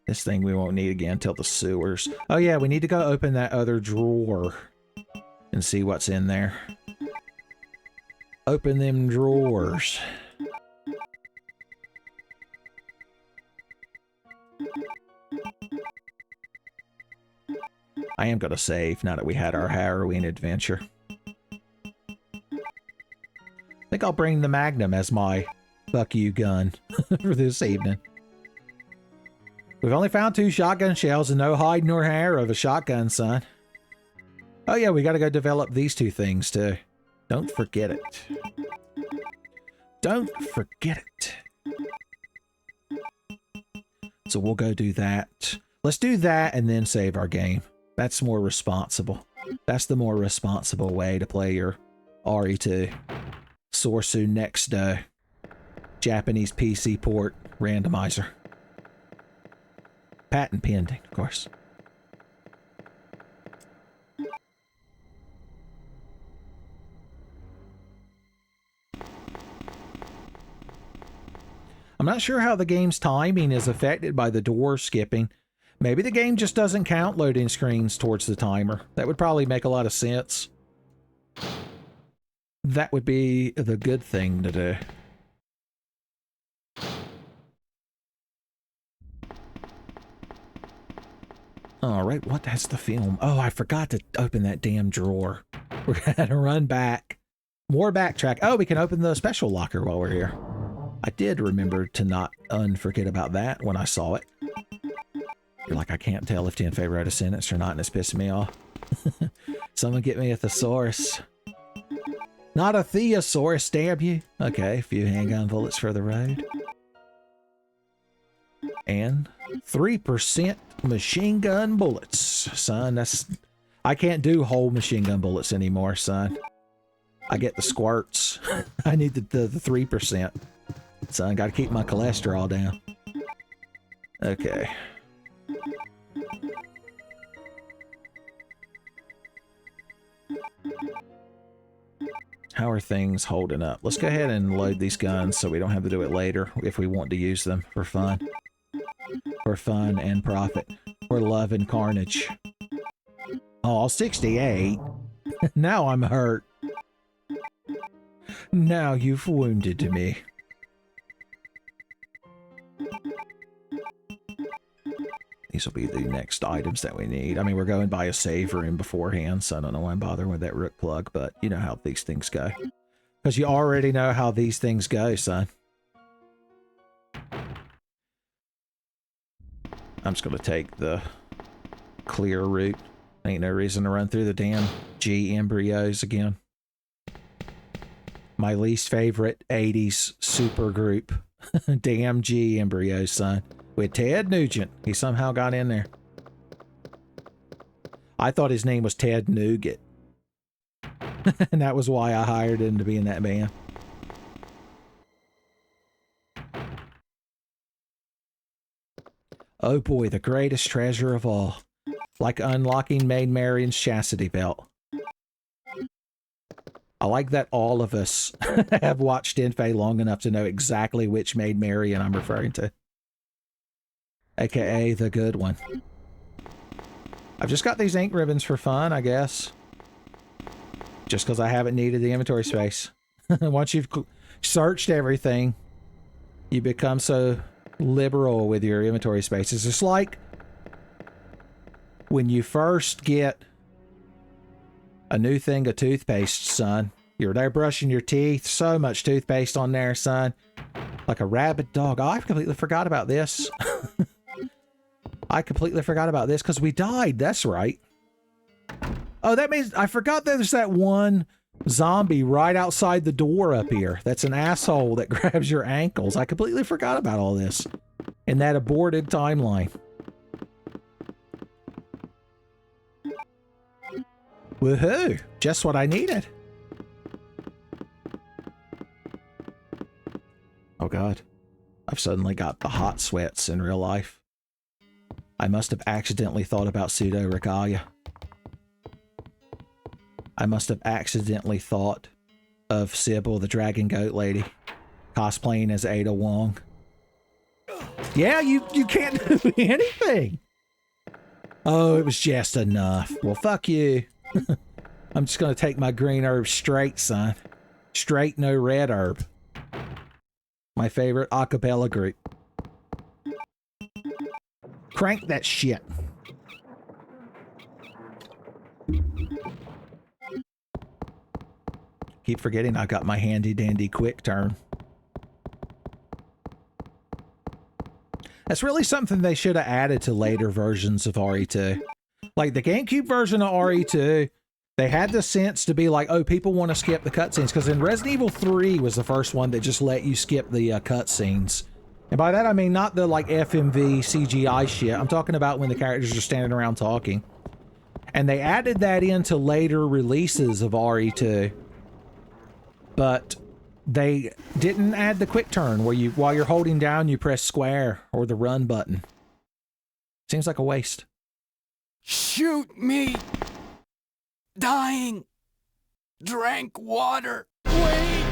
Speaker 3: This thing we won't need again till the sewers. Oh yeah, we need to go open that other drawer and see what's in there. Open them drawers. I am gonna save now that we had our harrowing adventure. I think I'll bring the Magnum as my fuck you gun for this evening. We've only found 2 shotgun shells and no hide nor hair of a shotgun, son. Oh yeah, we gotta go develop these 2 things too. Don't forget it. Don't forget it. So we'll go do that. Let's do that and then save our game. That's more responsible. That's the more responsible way to play your RE2. SourceNext. Japanese PC port randomizer. Patent pending, of course. I'm not sure how the game's timing is affected by the door skipping. Maybe the game just doesn't count loading screens towards the timer. That would probably make a lot of sense. That would be the good thing to do. Alright, what has the film? Oh, I forgot to open that damn drawer. We're gonna run back. More backtrack. Oh, we can open the special locker while we're here. I did remember to not unforget about that when I saw it. You're like, I can't tell if 10 favor out of sentence or not, and it's pissing me off. Someone get me a thesaurus. Not a theosaurus, damn you. Okay, a few handgun bullets for the road. And 3% machine gun bullets. Son, that's... I can't do whole machine gun bullets anymore, son. I get the squirts. I need the 3%. Son, gotta keep my cholesterol down. Okay. How are things holding up? Let's go ahead and load these guns so we don't have to do it later if we want to use them for fun. For fun and profit. For love and carnage. Oh, 68. Now I'm hurt. Now you've wounded me. These will be the next items that we need. I mean, we're going by a save room beforehand, so I don't know why I'm bothering with that rook plug, but you know how these things go. Because you already know how these things go, son. I'm just going to take the clear route. Ain't no reason to run through the damn G embryos again. My least favorite 80s super group. Damn G embryos, son. With Ted Nugent. He somehow got in there. I thought his name was Ted Nougat. And that was why I hired him to be in that band. Oh boy, the greatest treasure of all. Like unlocking Maid Marian's chastity belt. I like that all of us have watched Infey long enough to know exactly which Maid Marian I'm referring to. AKA the good one. I've just got these ink ribbons for fun, I guess. Just because I haven't needed the inventory space. Once you've searched everything, you become so liberal with your inventory space. It's just like when you first get a new thing of toothpaste, son. You're there brushing your teeth. So much toothpaste on there, son. Like a rabid dog. Oh, I completely forgot about this. I completely forgot about this because we died. That's right. Oh, that means I forgot there's that one zombie right outside the door up here. That's an asshole that grabs your ankles. I completely forgot about all this in that aborted timeline. Woohoo! Just what I needed. Oh god. I've suddenly got the hot sweats in real life. I must have accidentally thought about pseudo regalia. I must have accidentally thought of Sybil, the dragon goat lady, cosplaying as Ada Wong. Yeah, you can't do anything. Oh, it was just enough. Well, fuck you. I'm just gonna take my green herb straight, son. Straight, no red herb. My favorite acapella group. Crank that shit. Keep forgetting I got my handy dandy quick turn. That's really something they should have added to later versions of RE2. Like the GameCube version of RE2, they had the sense to be like, oh, people want to skip the cutscenes. Because in Resident Evil 3 was the first one that just let you skip the cutscenes. And by that I mean not the like FMV CGI shit. I'm talking about when the characters are standing around talking. And they added that into later releases of RE2. But They didn't add the quick turn where while you're holding down, you press square or the run button. Seems like a waste.
Speaker 6: Shoot me! Dying! Drank water! Wait!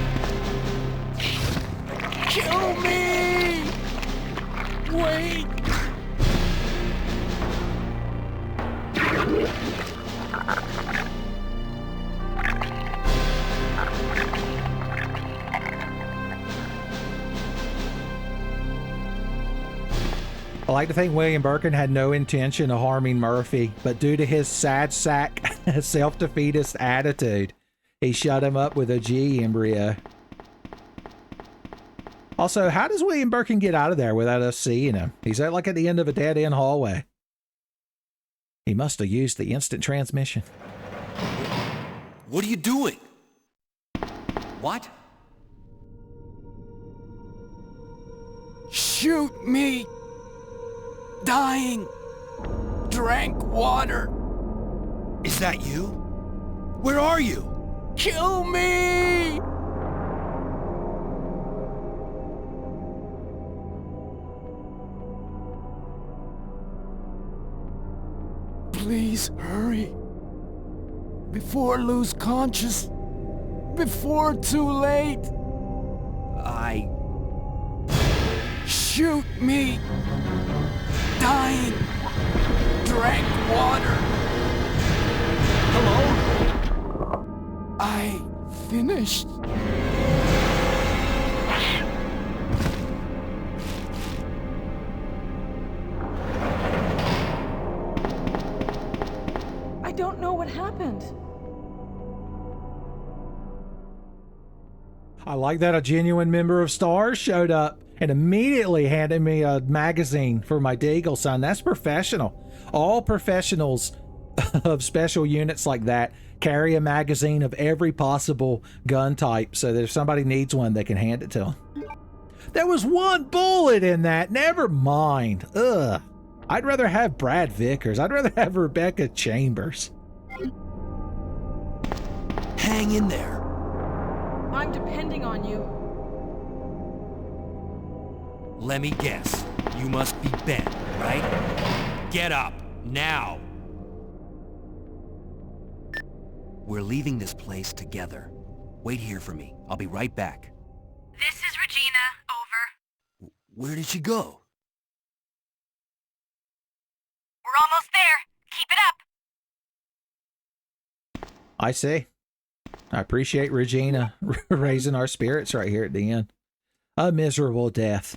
Speaker 6: Kill me! Wait!
Speaker 3: I like to think William Birkin had no intention of harming Murphy, but due to his sad sack, self-defeatist attitude, he shut him up with a G embryo. Also, how does William Birkin get out of there without us seeing him? He's like at the end of a dead-end hallway. He must have used the instant transmission.
Speaker 1: What are you doing? What?
Speaker 6: Shoot me! Dying! Drank water!
Speaker 1: Is that you? Where are you?
Speaker 6: Kill me! Please hurry. Before lose conscious. Before too late. Shoot me! Dying! Drank water!
Speaker 1: Hello?
Speaker 6: I finished.
Speaker 8: I don't know what happened.
Speaker 3: I like that a genuine member of STARS showed up and immediately handed me a magazine for my Deagle, son. That's professional. All professionals of special units like that carry a magazine of every possible gun type so that if somebody needs one, they can hand it to them. There was one bullet in that. Never mind. Ugh. I'd rather have Brad Vickers. I'd rather have Rebecca Chambers.
Speaker 1: Hang in there.
Speaker 8: I'm depending on you.
Speaker 1: Let me guess. You must be Ben, right? Get up, now! We're leaving this place together. Wait here for me. I'll be right back.
Speaker 9: This is Regina. Over.
Speaker 1: Where did she go?
Speaker 9: We're almost there. Keep it up.
Speaker 3: I see. I appreciate Regina raising our spirits right here at the end. A miserable death.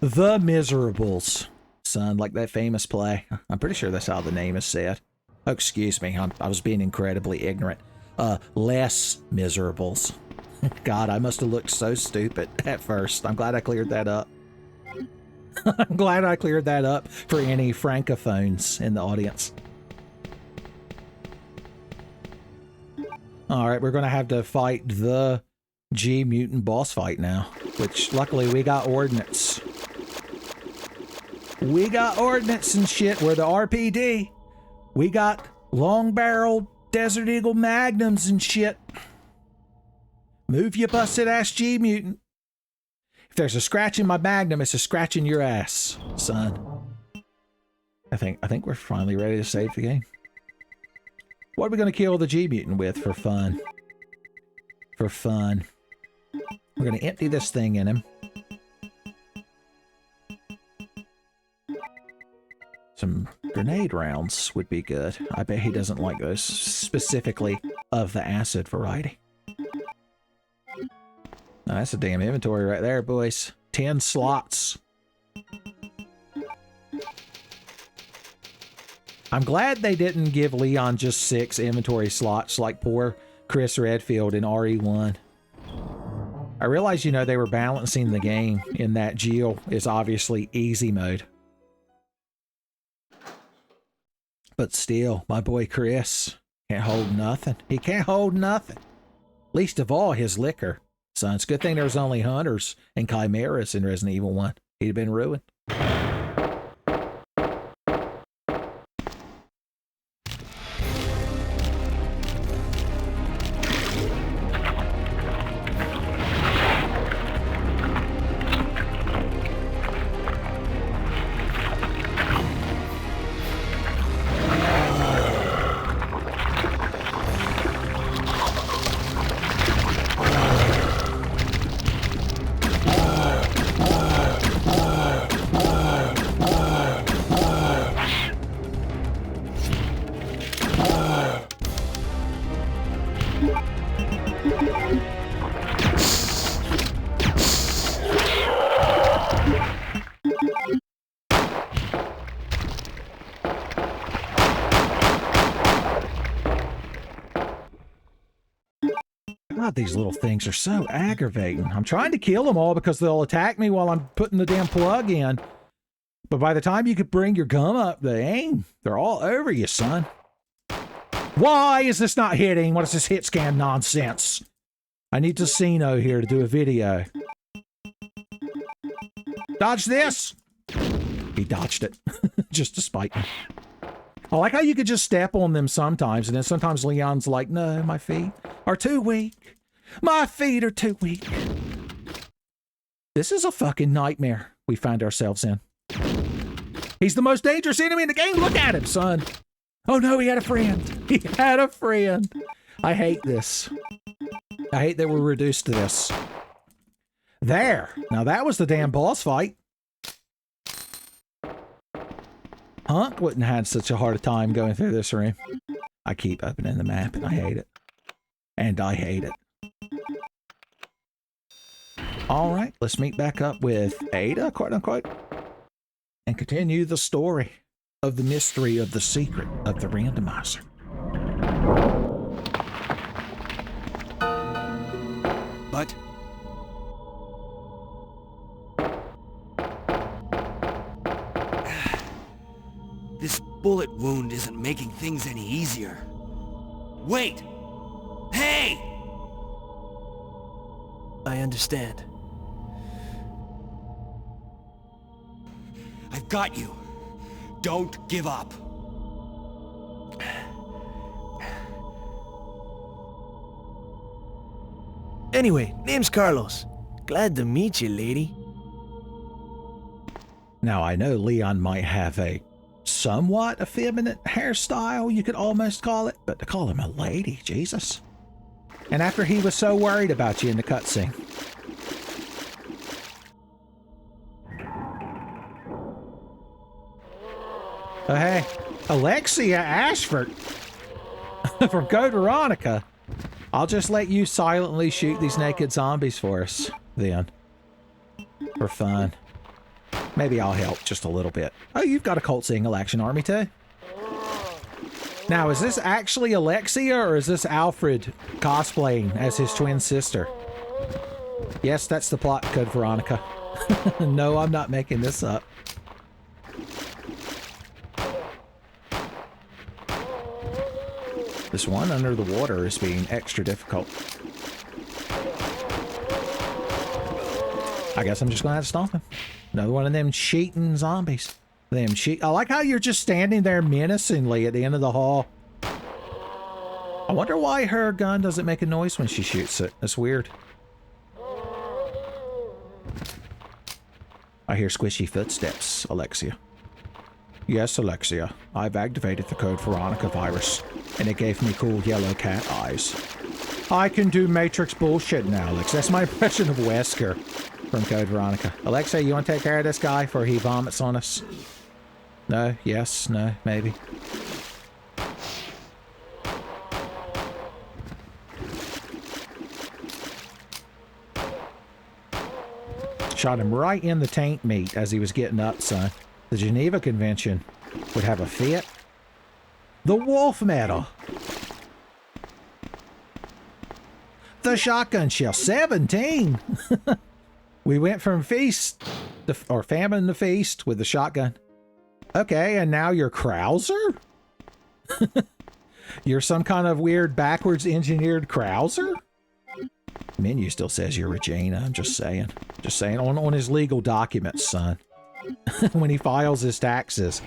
Speaker 3: The Miserables. Son, like that famous play. I'm pretty sure that's how the name is said. Oh, excuse me. I was being incredibly ignorant. Les Miserables. God, I must have looked so stupid at first. I'm glad I cleared that up. I'm glad I cleared that up for any francophones in the audience. Alright, we're going to have to fight the G-Mutant boss fight now. Which, luckily, we got ordnance. We got ordnance and shit. We're the RPD. We got long-barreled Desert Eagle Magnums and shit. Move, you busted-ass G-Mutant. If there's a scratch in my Magnum, it's a scratch in your ass, son. I think we're finally ready to save the game. What are we going to kill the G-Mutant with for fun? For fun. We're going to empty this thing in him. Some grenade rounds would be good. I bet he doesn't like those, specifically of the acid variety. Now, that's a damn inventory right there, boys. 10 slots. I'm glad they didn't give Leon just 6 inventory slots like poor Chris Redfield in RE1. I realize, you know, they were balancing the game in that Jill is obviously easy mode. But still, my boy Chris can't hold nothing. He can't hold nothing. Least of all his liquor. Son, it's a good thing there was only hunters and chimeras in Resident Evil 1. He'd have been ruined. God, these little things are so aggravating. I'm trying to kill them all because they'll attack me while I'm putting the damn plug in. But by the time you could bring your gum up, they're all over you, son. Why is this not hitting? What is this hit scan nonsense? I need Casino here to do a video. Dodge this! He dodged it, just to spite me. I like how you could just step on them sometimes, and then sometimes Leon's like, no, my feet are too weak. My feet are too weak. This is a fucking nightmare we find ourselves in. He's the most dangerous enemy in the game. Look at him, son. Oh no, he had a friend. He had a friend. I hate this. I hate that we're reduced to this. There. Now that was the damn boss fight. Hunk wouldn't have had such a hard time going through this room. I keep opening the map and I hate it. And I hate it. Alright, let's meet back up with Ada, quote unquote. And continue the story of the mystery of the secret of the randomizer.
Speaker 1: But this bullet wound isn't making things any easier. Wait! Hey!
Speaker 5: I understand.
Speaker 1: I've got you. Don't give up.
Speaker 5: Anyway, name's Carlos. Glad to meet you, lady.
Speaker 3: Now, I know Leon might have a somewhat effeminate hairstyle, you could almost call it, but to call him a lady, Jesus. And after he was so worried about you in the cutscene. Oh, hey, Alexia Ashford from Code Veronica. I'll just let you silently shoot these naked zombies for us, then. For fun. Maybe I'll help just a little bit. Oh, you've got a cult single action army too. Now, is this actually Alexia or is this Alfred cosplaying as his twin sister? Yes, that's the plot, Code Veronica. No, I'm not making this up. This one under the water is being extra difficult. I guess I'm just gonna have to stomp him. Another one of them cheating zombies. I like how you're just standing there menacingly at the end of the hall. I wonder why her gun doesn't make a noise when she shoots it. That's weird. I hear squishy footsteps, Alexia. Yes, Alexia. I've activated the Code Veronica virus, and it gave me cool yellow cat eyes. I can do Matrix bullshit now, Alex. That's my impression of Wesker from Code Veronica. Alexia, you want to take care of this guy before he vomits on us? No, yes, no, maybe. Shot him right in the taint meat as he was getting up, son. The Geneva Convention would have a fit. The Wolf Medal. The shotgun shell. 17. We went from feast to, or famine to feast with the shotgun. Okay, and now you're Krauser? You're some kind of weird backwards engineered Krauser? Menu still says you're Regina. I'm just saying. Just saying. On his legal documents, son. When he files his taxes,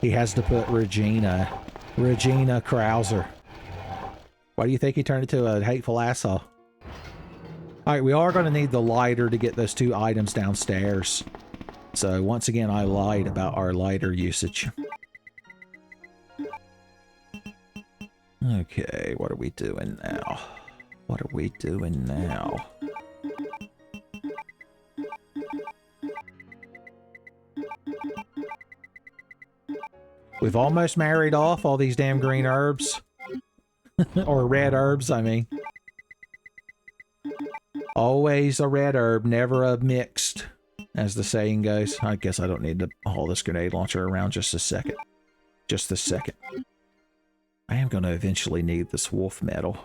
Speaker 3: he has to put Regina. Regina Krauser. Why do you think he turned into a hateful asshole? Alright, we are going to need the lighter to get those 2 items downstairs. So, once again, I lied about our lighter usage. Okay, what are we doing now? What are we doing now? We've almost married off all these damn green herbs. Or red herbs, I mean. Always a red herb, never a mixed, as the saying goes. I guess I don't need to haul this grenade launcher around just a second. Just a second. I am going to eventually need this wolf medal.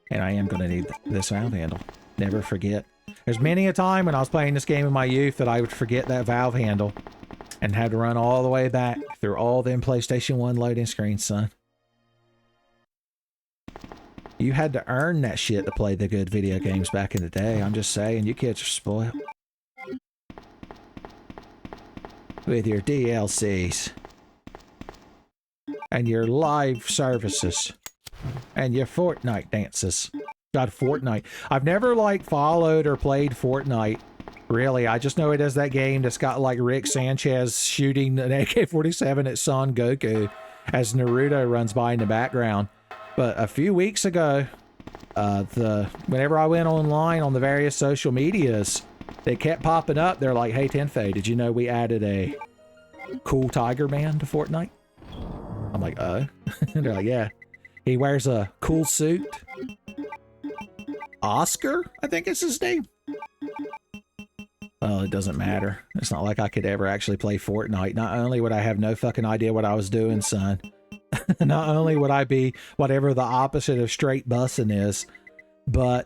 Speaker 3: And I am going to need this valve handle. Never forget. There's many a time when I was playing this game in my youth that I would forget that valve handle and had to run all the way back through all them PlayStation 1 loading screens, son. You had to earn that shit to play the good video games back in the day. I'm just saying, you kids are spoiled. With your DLCs. And your live services. And your Fortnite dances. God, Fortnite. I've never, like, followed or played Fortnite. Really, I just know it as that game that's got, like, Rick Sanchez shooting an AK-47 at Son Goku as Naruto runs by in the background. But a few weeks ago, whenever I went online on the various social medias, they kept popping up. They're like, hey, Tenfei, did you know we added a cool Tiger Man to Fortnite? I'm like, oh. They're like, yeah. He wears a cool suit. Oscar, I think is his name. Well, it doesn't matter. It's not like I could ever actually play Fortnite. Not only would I have no fucking idea what I was doing, son. Not only would I be whatever the opposite of straight bussin' is, but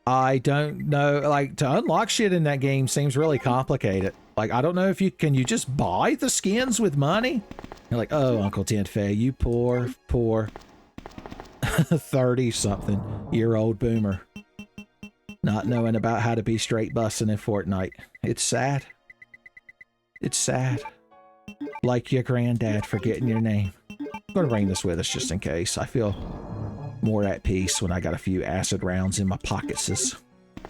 Speaker 3: I don't know, like, to unlock shit in that game seems really complicated. Like, I don't know if you just buy the skins with money? You're like, oh, Uncle Tenfei, you poor 30-something-year-old boomer. Not knowing about how to be straight bussin' in Fortnite. It's sad. It's sad. Like your granddad forgetting your name. I'm gonna bring this with us just in case. I feel more at peace when I got a few acid rounds in my pocketses.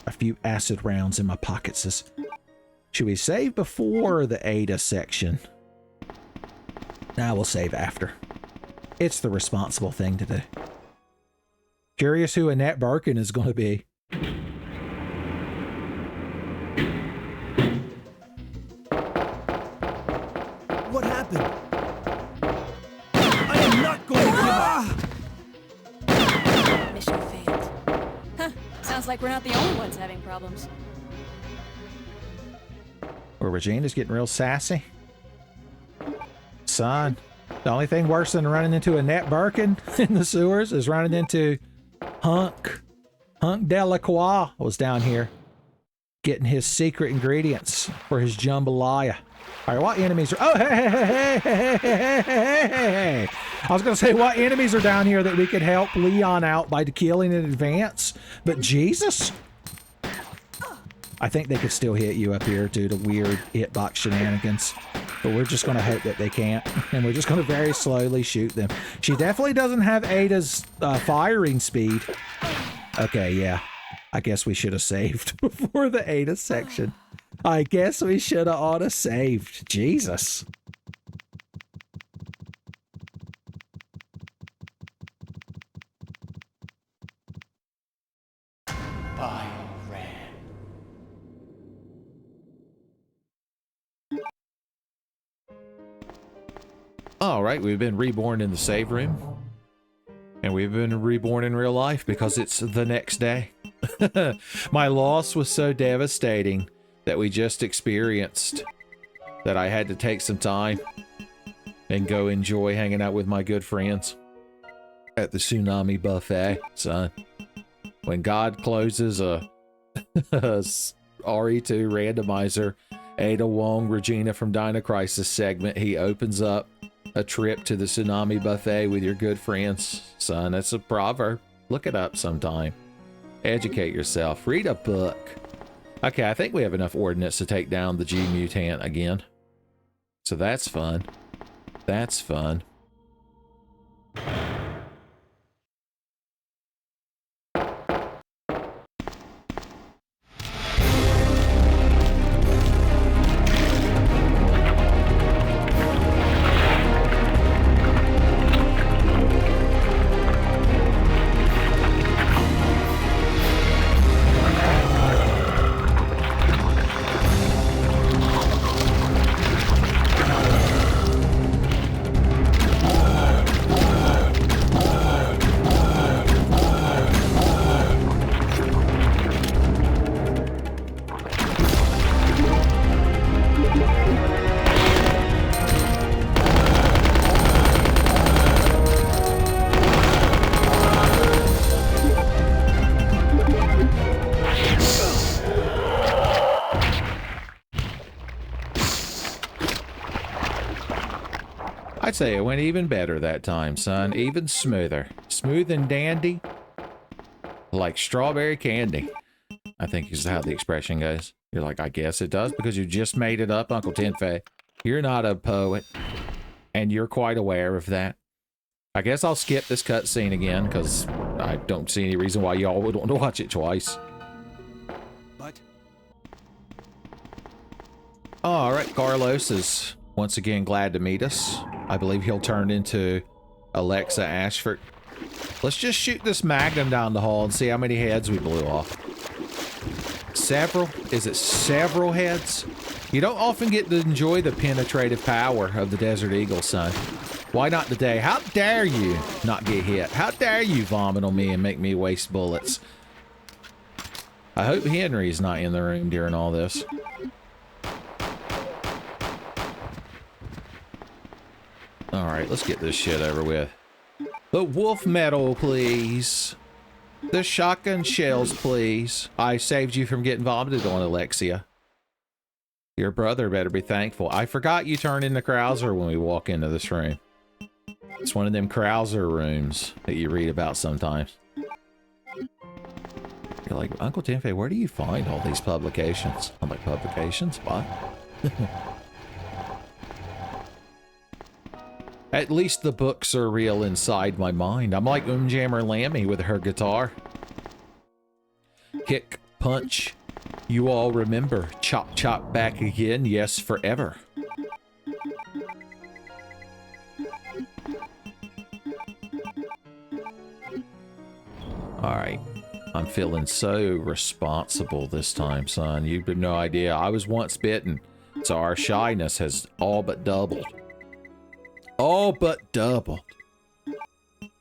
Speaker 3: A few acid rounds in my pocketses. Should we save before the Ada section? Nah, we'll save after. It's the responsible thing to do. Curious who Annette Birkin is going to be.
Speaker 5: What happened? I am not going to give up!
Speaker 8: Mission failed. Huh. Sounds like we're not the only ones having problems.
Speaker 3: Well, Regina's getting real sassy. Son, the only thing worse than running into Annette Birkin in the sewers is running into Hunk Delacroix was down here getting his secret ingredients for his jambalaya. All right, what enemies are... Oh, hey. I was going to say, what enemies are down here that we could help Leon out by killing in advance? But Jesus... I think they could still hit you up here due to weird hitbox shenanigans. But we're just going to hope that they can't. And we're just going to very slowly shoot them. She definitely doesn't have Ada's firing speed. Okay, yeah. I guess we should have saved before the Ada section. I guess we should have auto-saved. Jesus. All right, we've been reborn in the save room. And we've been reborn in real life because it's the next day. My loss was so devastating that we just experienced that I had to take some time and go enjoy hanging out with my good friends at the Tsunami Buffet, son. When God closes a RE2 randomizer, Ada Wong, Regina from Dino Crisis segment, he opens up a trip to the Tsunami Buffet with your good friends. Son, that's a proverb. Look it up sometime. Educate yourself. Read a book. Okay, I think we have enough ordnance to take down the G-Mutant again. So that's fun. That's fun. I'd say it went even better that time, son. Even smoother. Smooth and dandy. Like strawberry candy, I think is how the expression goes. You're like, I guess it does because you just made it up, Uncle Tenfei. You're not a poet, and you're quite aware of that. I guess I'll skip this cutscene again because I don't see any reason why y'all would want to watch it twice.
Speaker 1: But
Speaker 3: All right, Carlos is once again glad to meet us. I believe he'll turn into Alexa Ashford. Let's just shoot this magnum down the hall and see how many heads we blew off. Several? Is it several heads? You don't often get to enjoy the penetrative power of the Desert Eagle, son. Why not today? How dare you not get hit? How dare you vomit on me and make me waste bullets? I hope Henry's not in the room during all this. Alright, let's get this shit over with. The wolf metal, please. The shotgun shells, please. I saved you from getting vomited on, Alexia. Your brother better be thankful. I forgot you turn into Krauser when we walk into this room. It's one of them Krauser rooms that you read about sometimes. You're like, Uncle Tenfei, where do you find all these publications? I'm like, publications? What? At least the books are real inside my mind. I'm like Jammer Lammy with her guitar. Kick, punch. You all remember. Chop, chop, back again. Yes, forever. Alright. I'm feeling so responsible this time, son. You've no idea. I was once bitten, so our shyness has all but doubled. All but doubled.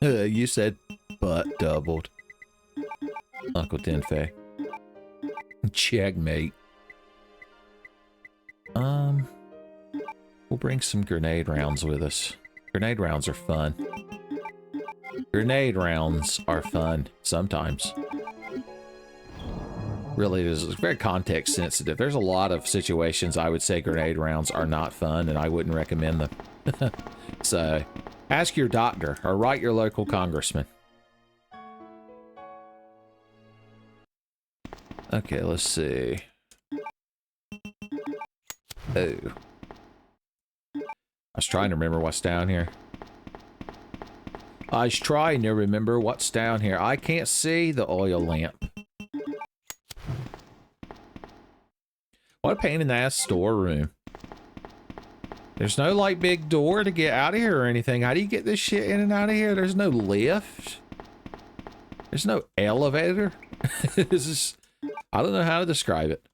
Speaker 3: You said but doubled. Uncle Tenfei. Checkmate. We'll bring some grenade rounds with us. Grenade rounds are fun. Grenade rounds are fun sometimes. Really, it is very context sensitive. There's a lot of situations I would say grenade rounds are not fun and I wouldn't recommend them. So, ask your doctor or write your local congressman. Okay, let's see. Oh. I was trying to remember what's down here. I was trying to remember what's down here. I can't see the oil lamp. What a pain in the ass storeroom. There's no, like, big door to get out of here or anything. How do you get this shit in and out of here? There's no lift. There's no elevator. This is... I don't know how to describe it.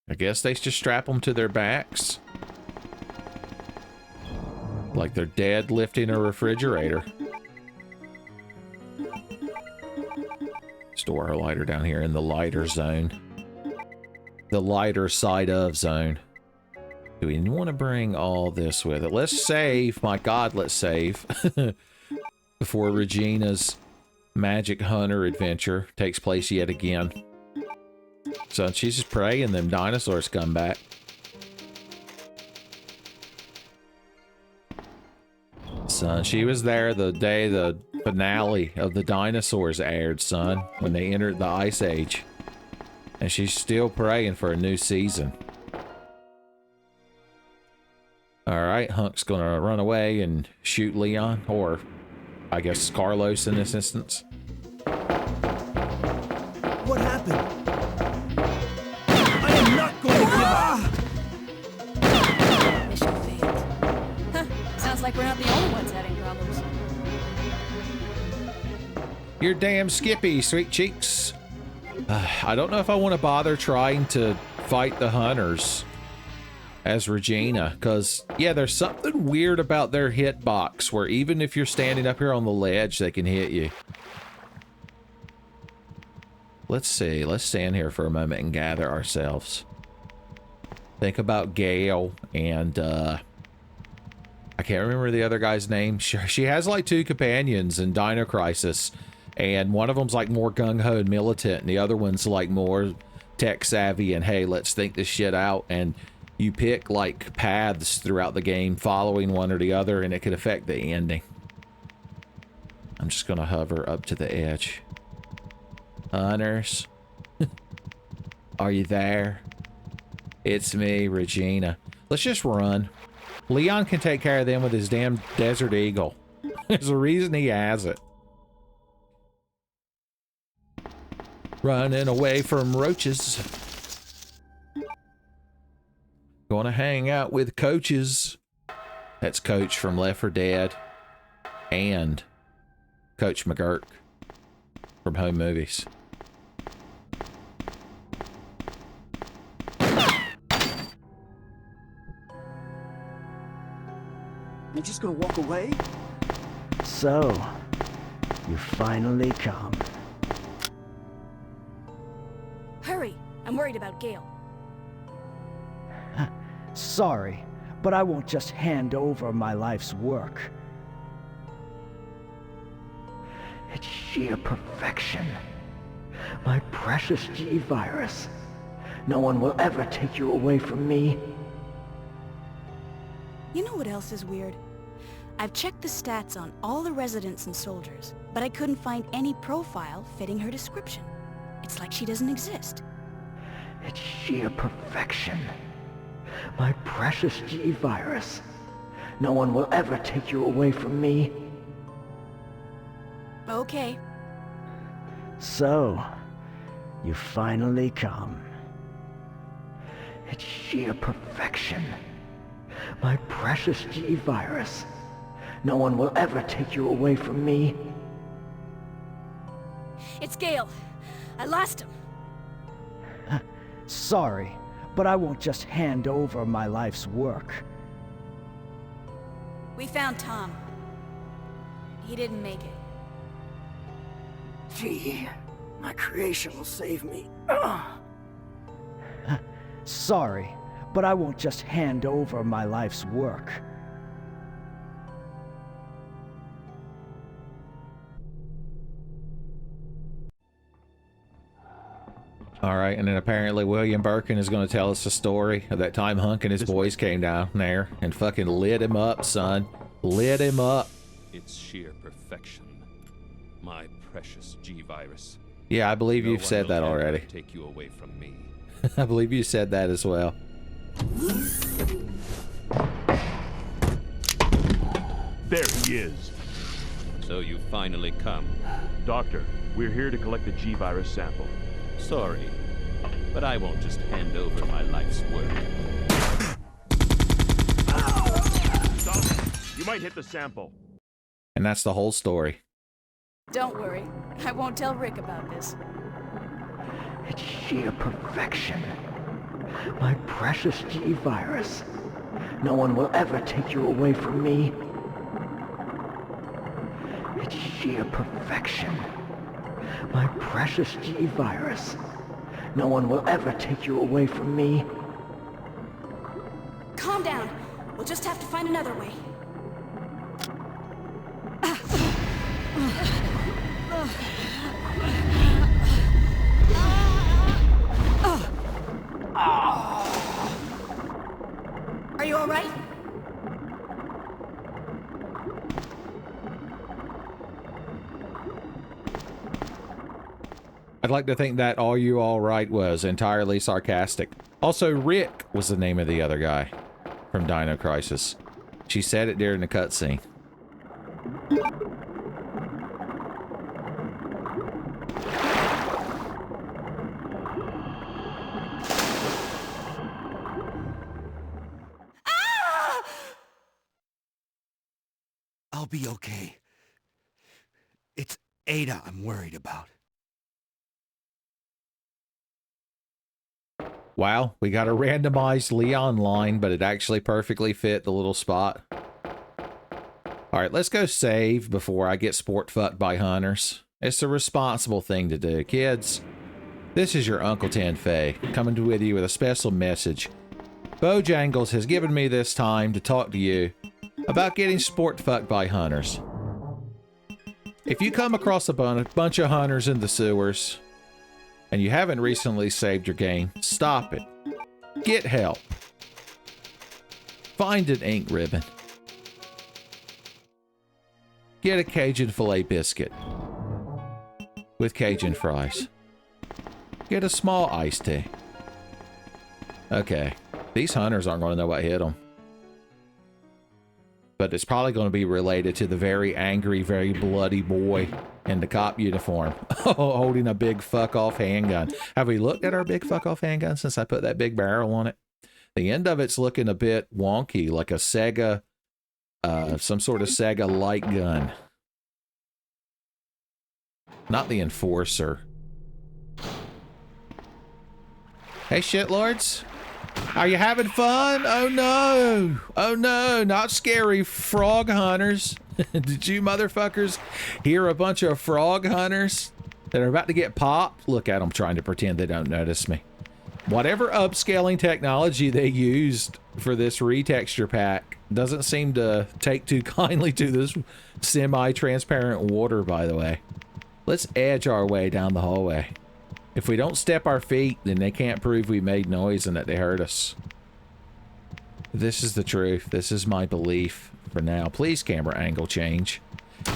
Speaker 3: I guess they just strap them to their backs. Like they're dead lifting a refrigerator. Store our lighter down here in the lighter zone. The lighter side of zone. Do we want to bring all this with it? Let's save. My God, let's save. Before Regina's magic hunter adventure takes place yet again. So she's just praying them dinosaurs come back. Son, she was there the day the finale of the dinosaurs aired, son, when they entered the Ice Age. And she's still praying for a new season. Alright, Hunk's gonna run away and shoot Leon, or I guess Carlos in this instance.
Speaker 5: What happened? I am not going to give up!
Speaker 8: Mission failed. Huh, sounds like we're not the only ones having problems.
Speaker 3: You're damn Skippy, sweet cheeks. I don't know if I want to bother trying to fight the hunters as Regina, because, yeah, there's something weird about their hitbox, where even if you're standing up here on the ledge, they can hit you. Let's see. Let's stand here for a moment and gather ourselves. Think about Gale and, I can't remember the other guy's name. She has, like, 2 companions in Dino Crisis, and one of them's, like, more gung-ho and militant, and the other one's, like, more tech-savvy and, hey, let's think this shit out, and You pick like paths throughout the game, following one or the other, and it could affect the ending. I'm just gonna hover up to the edge. Hunters, are you there? It's me, Regina. Let's just run. Leon can take care of them with his damn Desert Eagle. There's a reason he has it. Running away from roaches. Gonna hang out with coaches. That's Coach from Left 4 Dead. And Coach McGurk from Home Movies.
Speaker 10: You're just gonna walk away?
Speaker 5: So, you finally come.
Speaker 8: Hurry! I'm worried about Gale.
Speaker 10: Sorry, but I won't just hand over my life's work.
Speaker 5: It's sheer perfection. My precious G-Virus. No one will ever take you away from me.
Speaker 8: You know what else is weird? I've checked the stats on all the residents and soldiers, but I couldn't find any profile fitting her description. It's like she doesn't exist.
Speaker 5: It's sheer perfection. My precious G-Virus. No one will ever take you away from me.
Speaker 8: Okay.
Speaker 5: So, you finally come. It's sheer perfection. My precious G-Virus. No one will ever take you away from me.
Speaker 8: It's Gale. I lost him.
Speaker 10: Sorry, but I won't just hand over my life's work.
Speaker 8: We found Tom. He didn't make it.
Speaker 10: Gee, my creation will save me. Sorry, but I won't just hand over my life's work.
Speaker 3: All right, and then apparently William Birkin is going to tell us the story of that time Hunk and his boys came down there and fucking lit him up, son. Lit him up.
Speaker 11: It's sheer perfection. My precious G-Virus.
Speaker 3: Yeah, I believe you've said that already.
Speaker 11: Take you away from me.
Speaker 3: I believe you said that as well.
Speaker 12: There he is.
Speaker 11: So you finally come.
Speaker 12: Doctor, we're here to collect the G-Virus sample.
Speaker 11: Sorry, but I won't just hand over my life's work.
Speaker 12: Stop! You might hit the sample.
Speaker 3: And that's the whole story.
Speaker 8: Don't worry. I won't tell Rick about this.
Speaker 5: It's sheer perfection. My precious G-Virus. No one will ever take you away from me. It's sheer perfection. My precious G-Virus. No one will ever take you away from me.
Speaker 8: Calm down. We'll just have to find another way. Are you all right?
Speaker 3: I'd like to think that "Are you all right" was entirely sarcastic. Also, Rick was the name of the other guy from Dino Crisis. She said it during the cutscene.
Speaker 1: I'll be okay. It's Ada I'm worried about.
Speaker 3: Wow, we got a randomized Leon line, but it actually perfectly fit the little spot. Alright, let's go save before I get sport fucked by hunters. It's the responsible thing to do. Kids, this is your Uncle Tenfei, coming with you with a special message. Bojangles has given me this time to talk to you about getting sport fucked by hunters. If you come across a bunch of hunters in the sewers, and you haven't recently saved your game, stop it. Get help. Find an ink ribbon. Get a Cajun filet biscuit with Cajun fries. Get a small iced tea. Okay, these hunters aren't going to know what hit them. But it's probably going to be related to the very angry, very bloody boy in the cop uniform holding a big fuck-off handgun. Have we looked at our big fuck-off handgun since I put that big barrel on it? The end of it's looking a bit wonky, like a Sega, some sort of Sega light gun. Not the Enforcer. Hey, shitlords. Are you having fun? Oh no! Oh no! Not scary frog hunters. Did you motherfuckers hear a bunch of frog hunters that are about to get popped? Look at them trying to pretend they don't notice me. Whatever upscaling technology they used for this retexture pack doesn't seem to take too kindly to this semi-transparent water, by the way. Let's edge our way down the hallway. If we don't step our feet, then they can't prove we made noise and that they heard us. This is the truth. This is my belief for now. Please, camera angle change.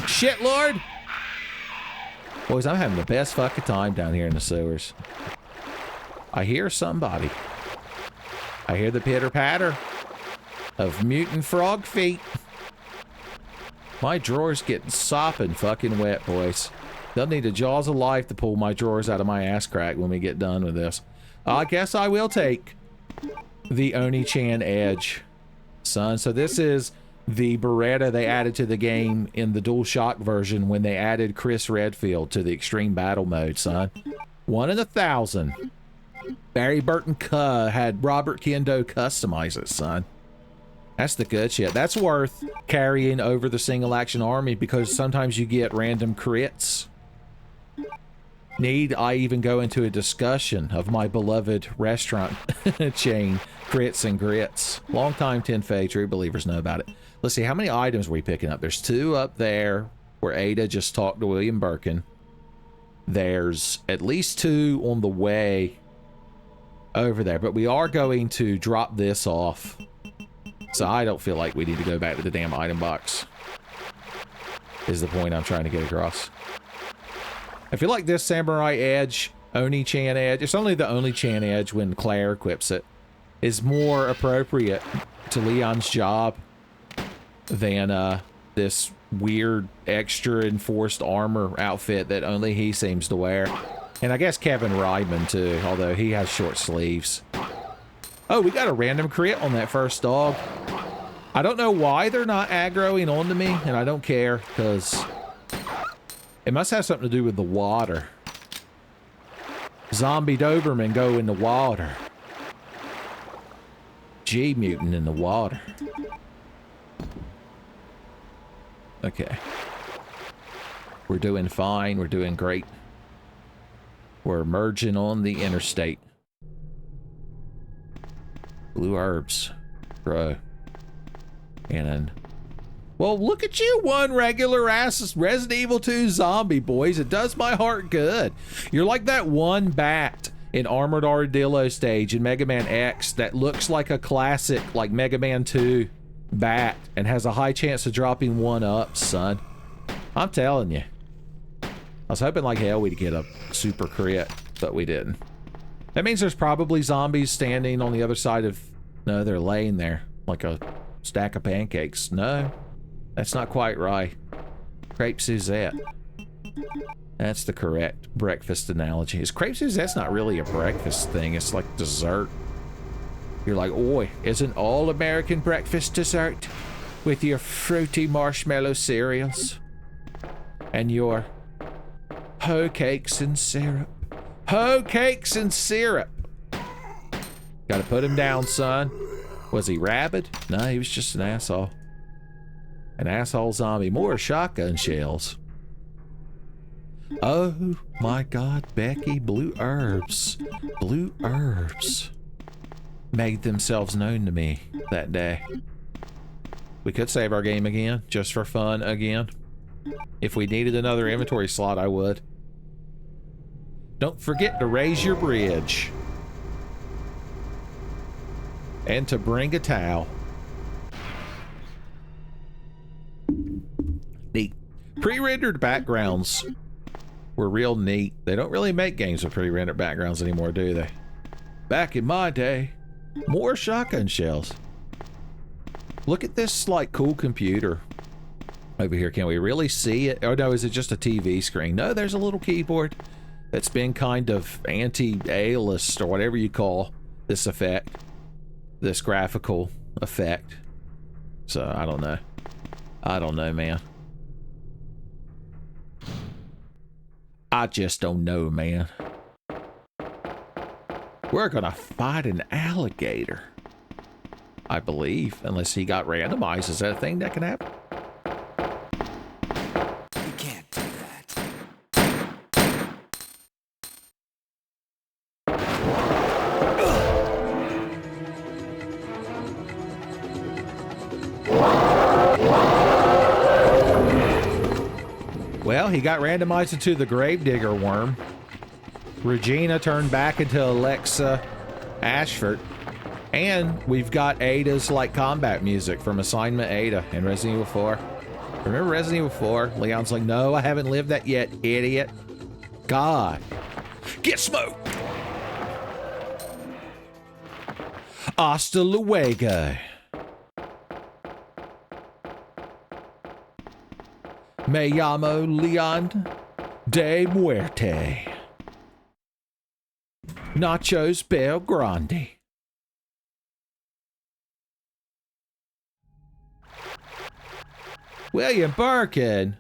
Speaker 3: Shit, Lord! Boys, I'm having the best fucking time down here in the sewers. I hear somebody. I hear the pitter-patter of mutant frog feet. My drawer's getting sopping fucking wet, boys. They'll need the jaws of life to pull my drawers out of my ass crack when we get done with this. I guess I will take the Oni-chan Edge, son. So this is the Beretta they added to the game in the DualShock version when they added Chris Redfield to the Extreme Battle mode, son. 1 in 1,000. Barry Burton had Robert Kendo customize it, son. That's the good shit. That's worth carrying over the single action army because sometimes you get random crits. Need I even go into a discussion of my beloved restaurant chain, Crits and Grits? Long-time Tenfei true believers know about it. Let's see, how many items are we picking up? There's 2 up there where Ada just talked to William Birkin. There's at least 2 on the way over there, but we are going to drop this off. So I don't feel like we need to go back to the damn item box, is the point I'm trying to get across. I feel like this Samurai Edge, Oni-chan Edge, it's only the Oni-chan Edge when Claire equips it, is more appropriate to Leon's job than this weird extra enforced armor outfit that only he seems to wear. And I guess Kevin Ryman too, although he has short sleeves. Oh, we got a random crit on that first dog. I don't know why they're not aggroing onto me, and I don't care, because it must have something to do with the water. Zombie Doberman go in the water. G-mutant in the water. Okay. We're doing fine. We're doing great. We're merging on the interstate. Blue herbs. Bro. And then... Well, look at you, one regular ass Resident Evil 2 zombie, boys. It does my heart good. You're like that one bat in Armored Armadillo stage in Mega Man X that looks like a classic, like Mega Man 2 bat and has a high chance of dropping 1-up, son. I'm telling you. I was hoping like hell we'd get a super crit, but we didn't. That means there's probably zombies standing on the other side of... No, they're laying there like a stack of pancakes. No. That's not quite right. Crepe Suzette. That's the correct breakfast analogy. Is crepe Suzette's not really a breakfast thing. It's like dessert. You're like, oi, isn't all American breakfast dessert? With your fruity marshmallow cereals. And your hoe cakes and syrup. Hoe cakes and syrup. Gotta put him down, son. Was he rabid? No, he was just an asshole. An asshole zombie. More shotgun shells. Oh my god, Becky. Blue herbs. Blue herbs made themselves known to me that day. We could save our game again, just for fun again. If we needed another inventory slot, I would. Don't forget to raise your bridge. And to bring a towel. Pre-rendered backgrounds were real neat. They don't really make games with pre-rendered backgrounds anymore, do they? Back in my day, more shotgun shells. Look at this, like, cool computer over here. Can we really see it? Oh, no, is it just a TV screen? No, there's a little keyboard that's been kind of anti-aliased, or whatever you call this effect, this graphical effect. So, I don't know. I don't know, man. I just don't know, man. We're gonna fight an alligator, I believe, unless he got randomized. Is that a thing that can happen?
Speaker 1: You can't do that.
Speaker 3: Well, he got randomized into the Gravedigger worm. Regina turned back into Alexa Ashford. And we've got Ada's, like, combat music from Assignment Ada in Resident Evil 4. Remember Resident Evil 4? Leon's like, no, I haven't lived that yet, idiot. God. Get smoked! Hasta luego. Me llamo Leon de Muerte. Nachos Bel Grande. William Birkin.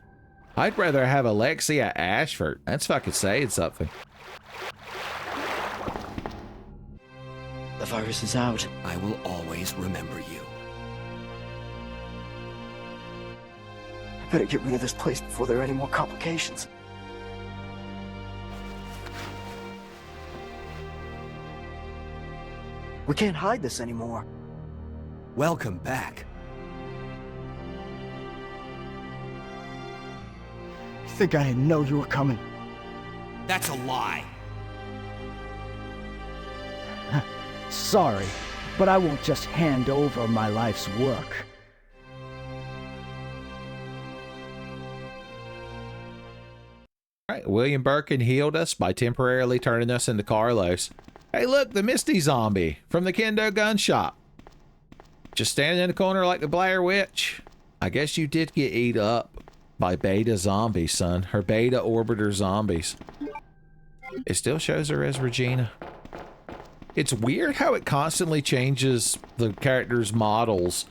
Speaker 3: I'd rather have Alexia Ashford. That's fucking saying something.
Speaker 10: The virus is out.
Speaker 1: I will always remember you.
Speaker 5: I better get rid of this place before there are any more complications. We can't hide this anymore.
Speaker 1: Welcome back.
Speaker 5: You think I didn't know you were coming?
Speaker 1: That's a lie.
Speaker 10: Sorry, but I won't just hand over my life's work.
Speaker 3: All right, William Birkin healed us by temporarily turning us into Carlos. Hey, look, the Misty zombie from the Kendo gun shop. Just standing in the corner like the Blair Witch. I guess you did get eat up by beta zombies, son. Her beta orbiter zombies. It still shows her as Regina. It's weird how it constantly changes the character's models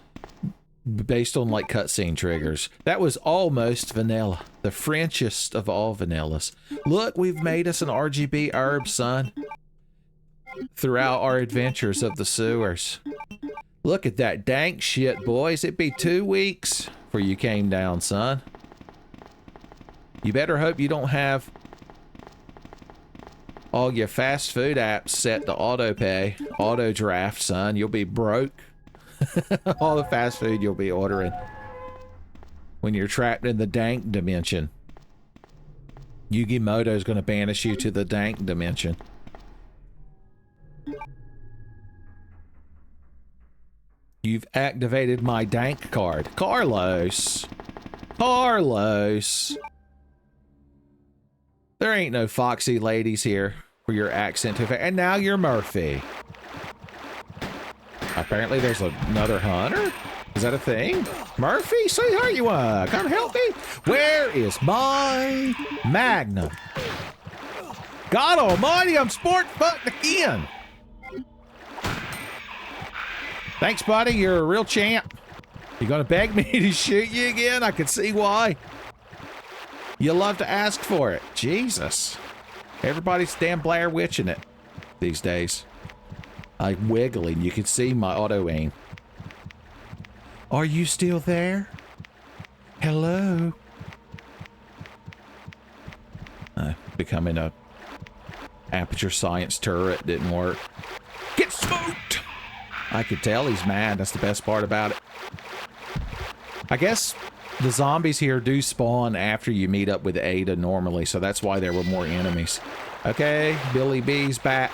Speaker 3: based on, like, cutscene triggers. That was almost vanilla. The Frenchest of all vanillas. Look, we've made us an RGB herb, son. Throughout our adventures of the sewers. Look at that dank shit, boys. It'd be 2 weeks before you came down, son. You better hope you don't have all your fast food apps set to auto pay, auto draft, son. You'll be broke. All the fast food you'll be ordering when you're trapped in the dank dimension. Yugi Moto's gonna banish you to the dank dimension. You've activated my dank card. Carlos. Carlos. There ain't no foxy ladies here for your accent to... And now you're Murphy. Apparently there's another hunter? Is that a thing? Murphy, sweetheart, you wanna come help me? Where is my Magnum? God almighty, I'm sport fucked again. Thanks, buddy. You're a real champ. You gonna beg me to shoot you again? I can see why. You love to ask for it. Jesus. Everybody's damn Blair Witching it these days. I'm wiggling. You can see my auto aim. Are you still there? Hello? Becoming a aperture science turret didn't work. Get smoked! I could tell he's mad. That's the best part about it. I guess the zombies here do spawn after you meet up with Ada normally, so that's why there were more enemies. Okay, Billy B's back.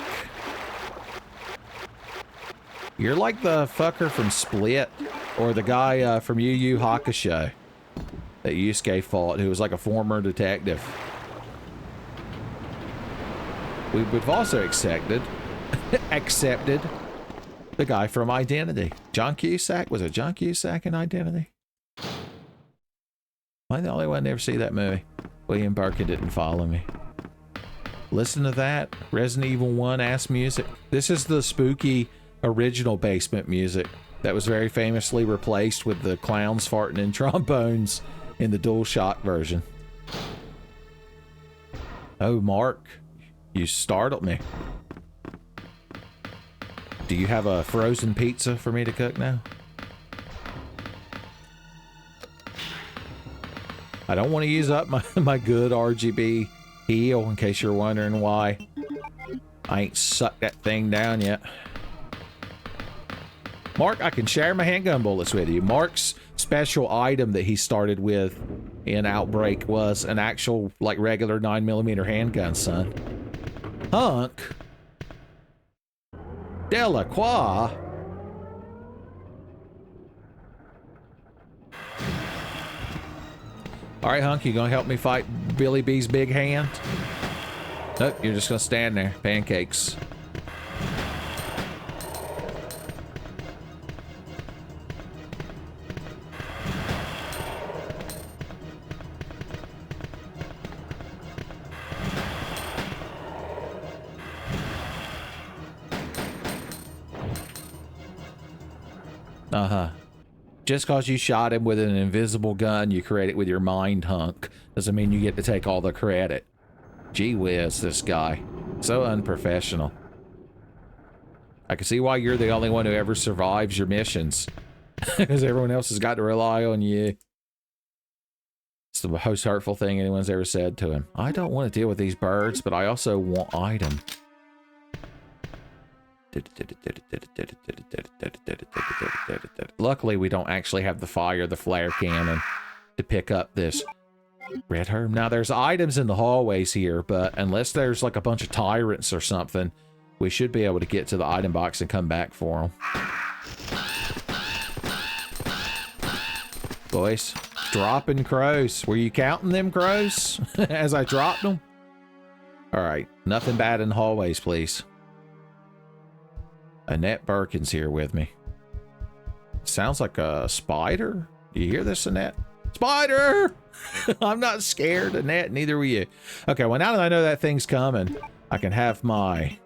Speaker 3: You're like the fucker from Split, or the guy from Yu Yu Hakusho. that Yusuke fought, who was like a former detective. We've also accepted the guy from Identity. John Cusack? Was it John Cusack in Identity? Am I the only one to ever see that movie? William Birkin didn't follow me. Listen to that. Resident Evil 1 ass music. This is the spooky original basement music that was very famously replaced with the clowns farting in trombones in the DualShock version. Oh, Mark, you startled me. Do you have a frozen pizza for me to cook now? I don't want to use up my good RGB heal, in case you're wondering why I ain't sucked that thing down yet. Mark, I can share my handgun bullets with you. Mark's special item that he started with in Outbreak was an actual, like, regular 9mm handgun, son. Hunk. Delacroix. Alright, Hunk, you gonna help me fight Billy B's big hand? Nope, you're just gonna stand there. Pancakes. Uh-huh. Just cause you shot him with an invisible gun you create it with your mind, Hunk, doesn't mean you get to take all the credit. Gee whiz, this guy. So unprofessional. I can see why you're the only one who ever survives your missions. Because everyone else has got to rely on you. It's the most hurtful thing anyone's ever said to him. I don't want to deal with these birds, but I also want item. Luckily, we don't actually have the flare cannon to pick up this red herb. Now, there's items in the hallways here, but unless there's like a bunch of tyrants or something, we should be able to get to the item box and come back for them. Boys, dropping crows. Were you counting them crows as I dropped them? All right, nothing bad in the hallways, please. Annette Birkin's here with me. Sounds like a spider. Do you hear this, Annette? Spider! I'm not scared, Annette. Neither were you. Okay, well, now that I know that thing's coming, I can have my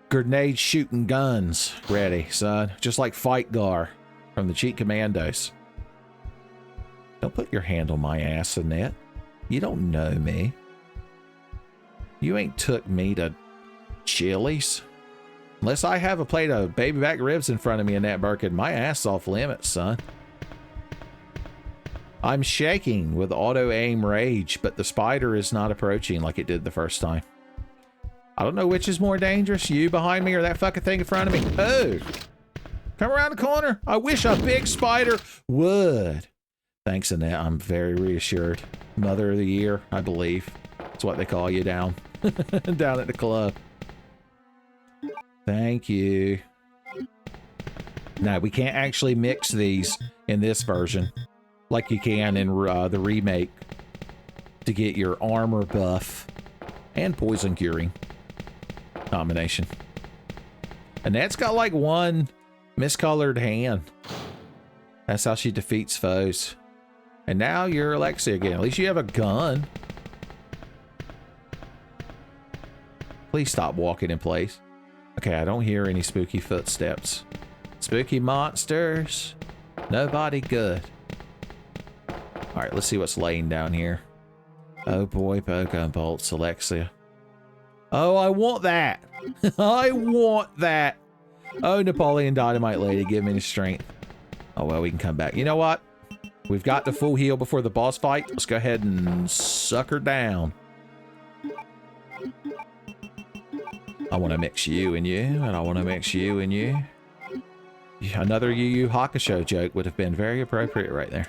Speaker 3: grenade shooting guns ready, son. Just like Fight Gar from the Cheat Commandos. Don't put your hand on my ass, Annette. You don't know me. You ain't took me to Chili's. Unless I have a plate of baby back ribs in front of me, Annette Birkin, my ass off limits, son. I'm shaking with auto-aim rage, but the spider is not approaching like it did the first time. I don't know which is more dangerous, you behind me or that fucking thing in front of me. Oh! Come around the corner. I wish a big spider would. Thanks, Annette. I'm very reassured. Mother of the Year, I believe. That's what they call you down down at the club. Thank you. Now, we can't actually mix these in this version like you can in the remake to get your armor buff and poison curing combination. Annette's got like one miscolored hand. That's how she defeats foes. And now you're Alexia again. At least you have a gun. Please stop walking in place. Okay, I don't hear any spooky footsteps. Spooky monsters. Nobody good. Alright, let's see what's laying down here. Oh boy, bowgun bolts, Alexia. Oh, I want that. I want that. Oh, Napoleon Dynamite Lady, give me the strength. Oh, well, we can come back. You know what? We've got the full heal before the boss fight. Let's go ahead and suck her down. I want to mix you and you, and I want to mix you and you. Another Yu Yu Hakusho joke would have been very appropriate right there.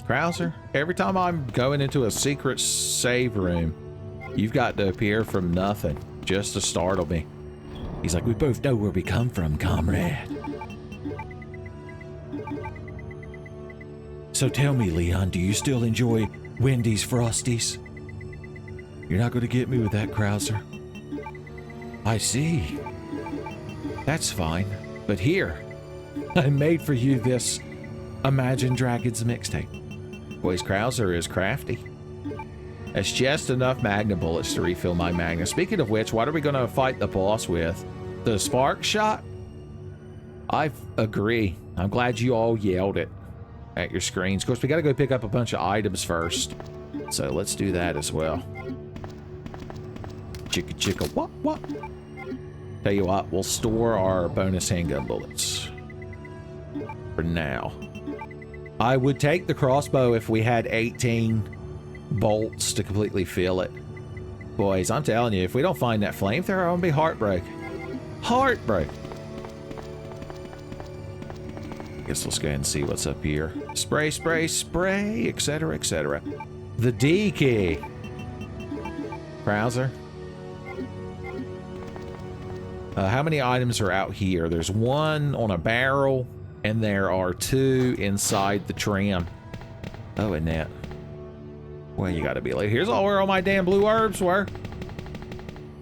Speaker 3: Krauser, every time I'm going into a secret save room, you've got to appear from nothing just to startle me. He's like, we both know where we come from, comrade. So tell me, Leon, do you still enjoy Wendy's Frosties? You're not going to get me with that, Krauser. I see. That's fine. But here, I made for you this Imagine Dragons mixtape. Boys, Krauser is crafty. That's just enough Magnum bullets to refill my Magnum. Speaking of which, what are we going to fight the boss with? The spark shot? I agree. I'm glad you all yelled it at your screens. Of course, we got to go pick up a bunch of items first. So let's do that as well. Chicka chicka wop wop. Tell you what, we'll store our bonus handgun bullets for now. I would take the crossbow if we had 18 bolts to completely fill it. Boys, I'm telling you, if we don't find that flamethrower, I'm gonna be heartbroken. Heartbroken. Guess let's go ahead and see what's up here. Spray, spray, spray, etc., etc. The D key. Krauser. How many items are out here? There's one on a barrel, and there are 2 inside the tram. Oh, and that. Well, you gotta be late. Here's all where all my damn blue herbs were.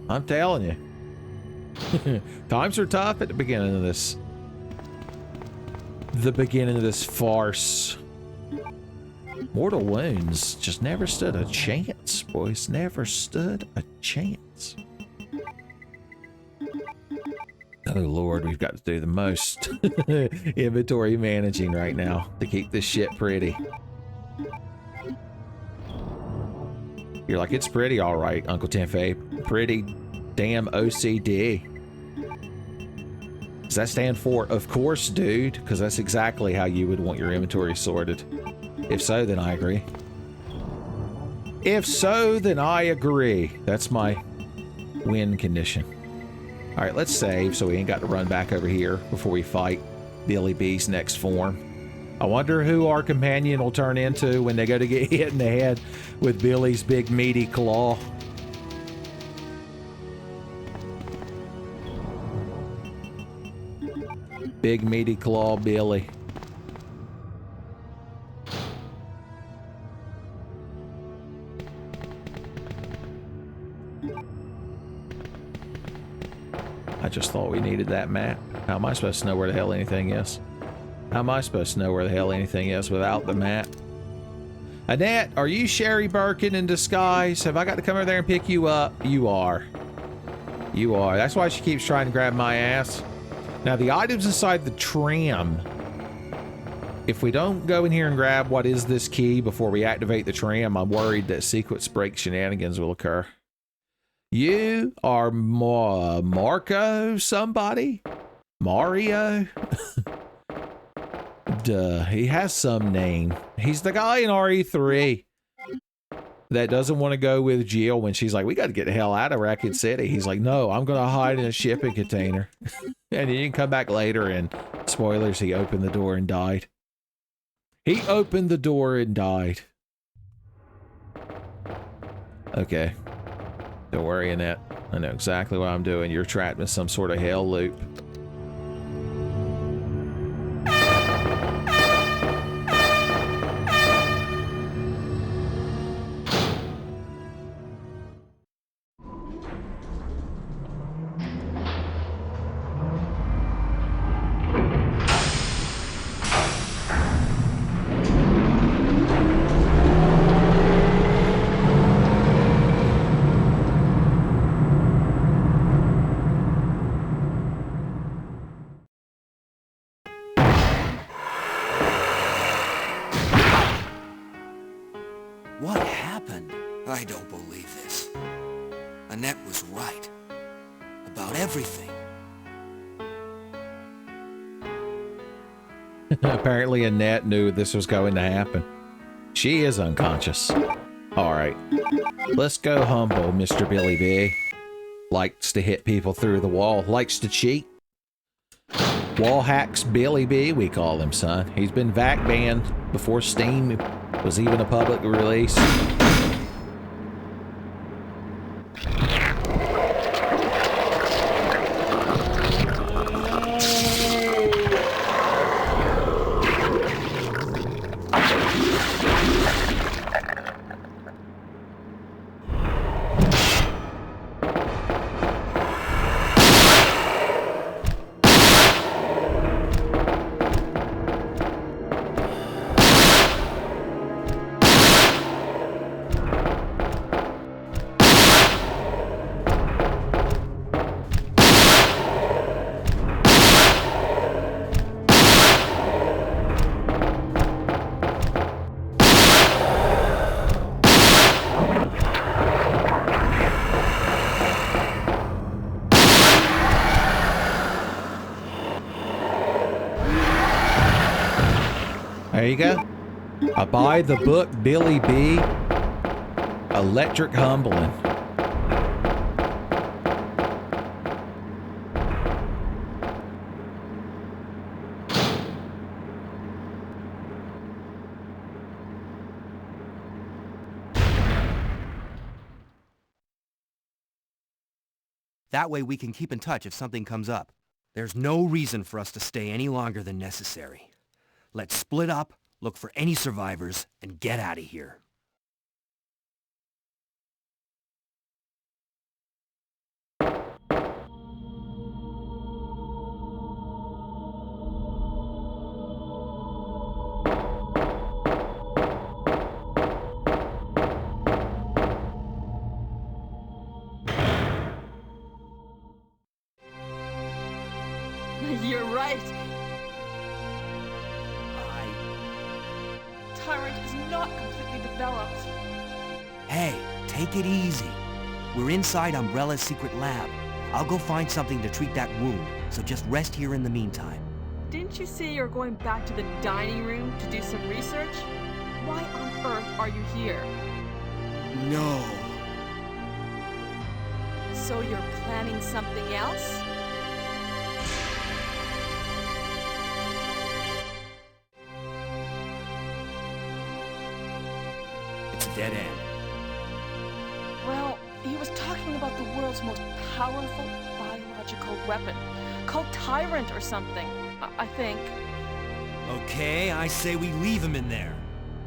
Speaker 3: I'm telling you. Times are tough at the beginning of this. The beginning of this farce. Mortal wounds just never stood a chance, boys. Never stood a chance. Oh Lord, we've got to do the most inventory managing right now to keep this shit pretty. You're like, it's pretty all right, Uncle Tenfei. Pretty damn OCD. Does that stand for, of course, dude? Because that's exactly how you would want your inventory sorted. If so, then I agree. If so, then I agree. That's my win condition. All right, let's save so we ain't got to run back over here before we fight Billy B's next form. I wonder who our companion will turn into when they go to get hit in the head with Billy's big meaty claw. Big meaty claw Billy. I just thought we needed that map. How am I supposed to know where the hell anything is? How am I supposed to know where the hell anything is without the map? Annette, are you Sherry Birkin in disguise? Have I got to come over there and pick you up? You are. You are. That's why she keeps trying to grab my ass. Now, the items inside the tram. If we don't go in here and grab what is this key before we activate the tram, I'm worried that sequence break shenanigans will occur. You are Marco somebody? Mario? Duh, he has some name. He's the guy in RE3 that doesn't want to go with Jill when she's like, we got to get the hell out of Racket City. He's like, no, I'm going to hide in a shipping container. And he can come back later and, spoilers, he opened the door and died. He opened the door and died. Okay. Don't worry, Annette. I know exactly what I'm doing. You're trapped in some sort of hell loop.
Speaker 1: What happened? I don't believe this. Annette was right. About everything.
Speaker 3: Apparently Annette knew this was going to happen. She is unconscious. Alright. Let's go humble, Mr. Billy B. Likes to hit people through the wall. Likes to cheat. Wall hacks Billy B, we call him, son. He's been vac banned before Steam Was even a public release. There you go. I buy the book Billy B. Electric Humbling.
Speaker 1: That way we can keep in touch if something comes up. There's no reason for us to stay any longer than necessary. Let's split up, look for any survivors, and get out of here.
Speaker 13: You're right. Tyrant is not completely developed.
Speaker 1: Hey, take it easy. We're inside Umbrella's secret lab. I'll go find something to treat that wound, so just rest here in the meantime.
Speaker 13: Didn't you say you're going back to the dining room to do some research? Why on earth are you here?
Speaker 1: No.
Speaker 13: So you're planning something else?
Speaker 1: It's a dead end.
Speaker 13: Well, he was talking about the world's most powerful biological weapon, called Tyrant or something, I think.
Speaker 1: Okay, I say we leave him in there.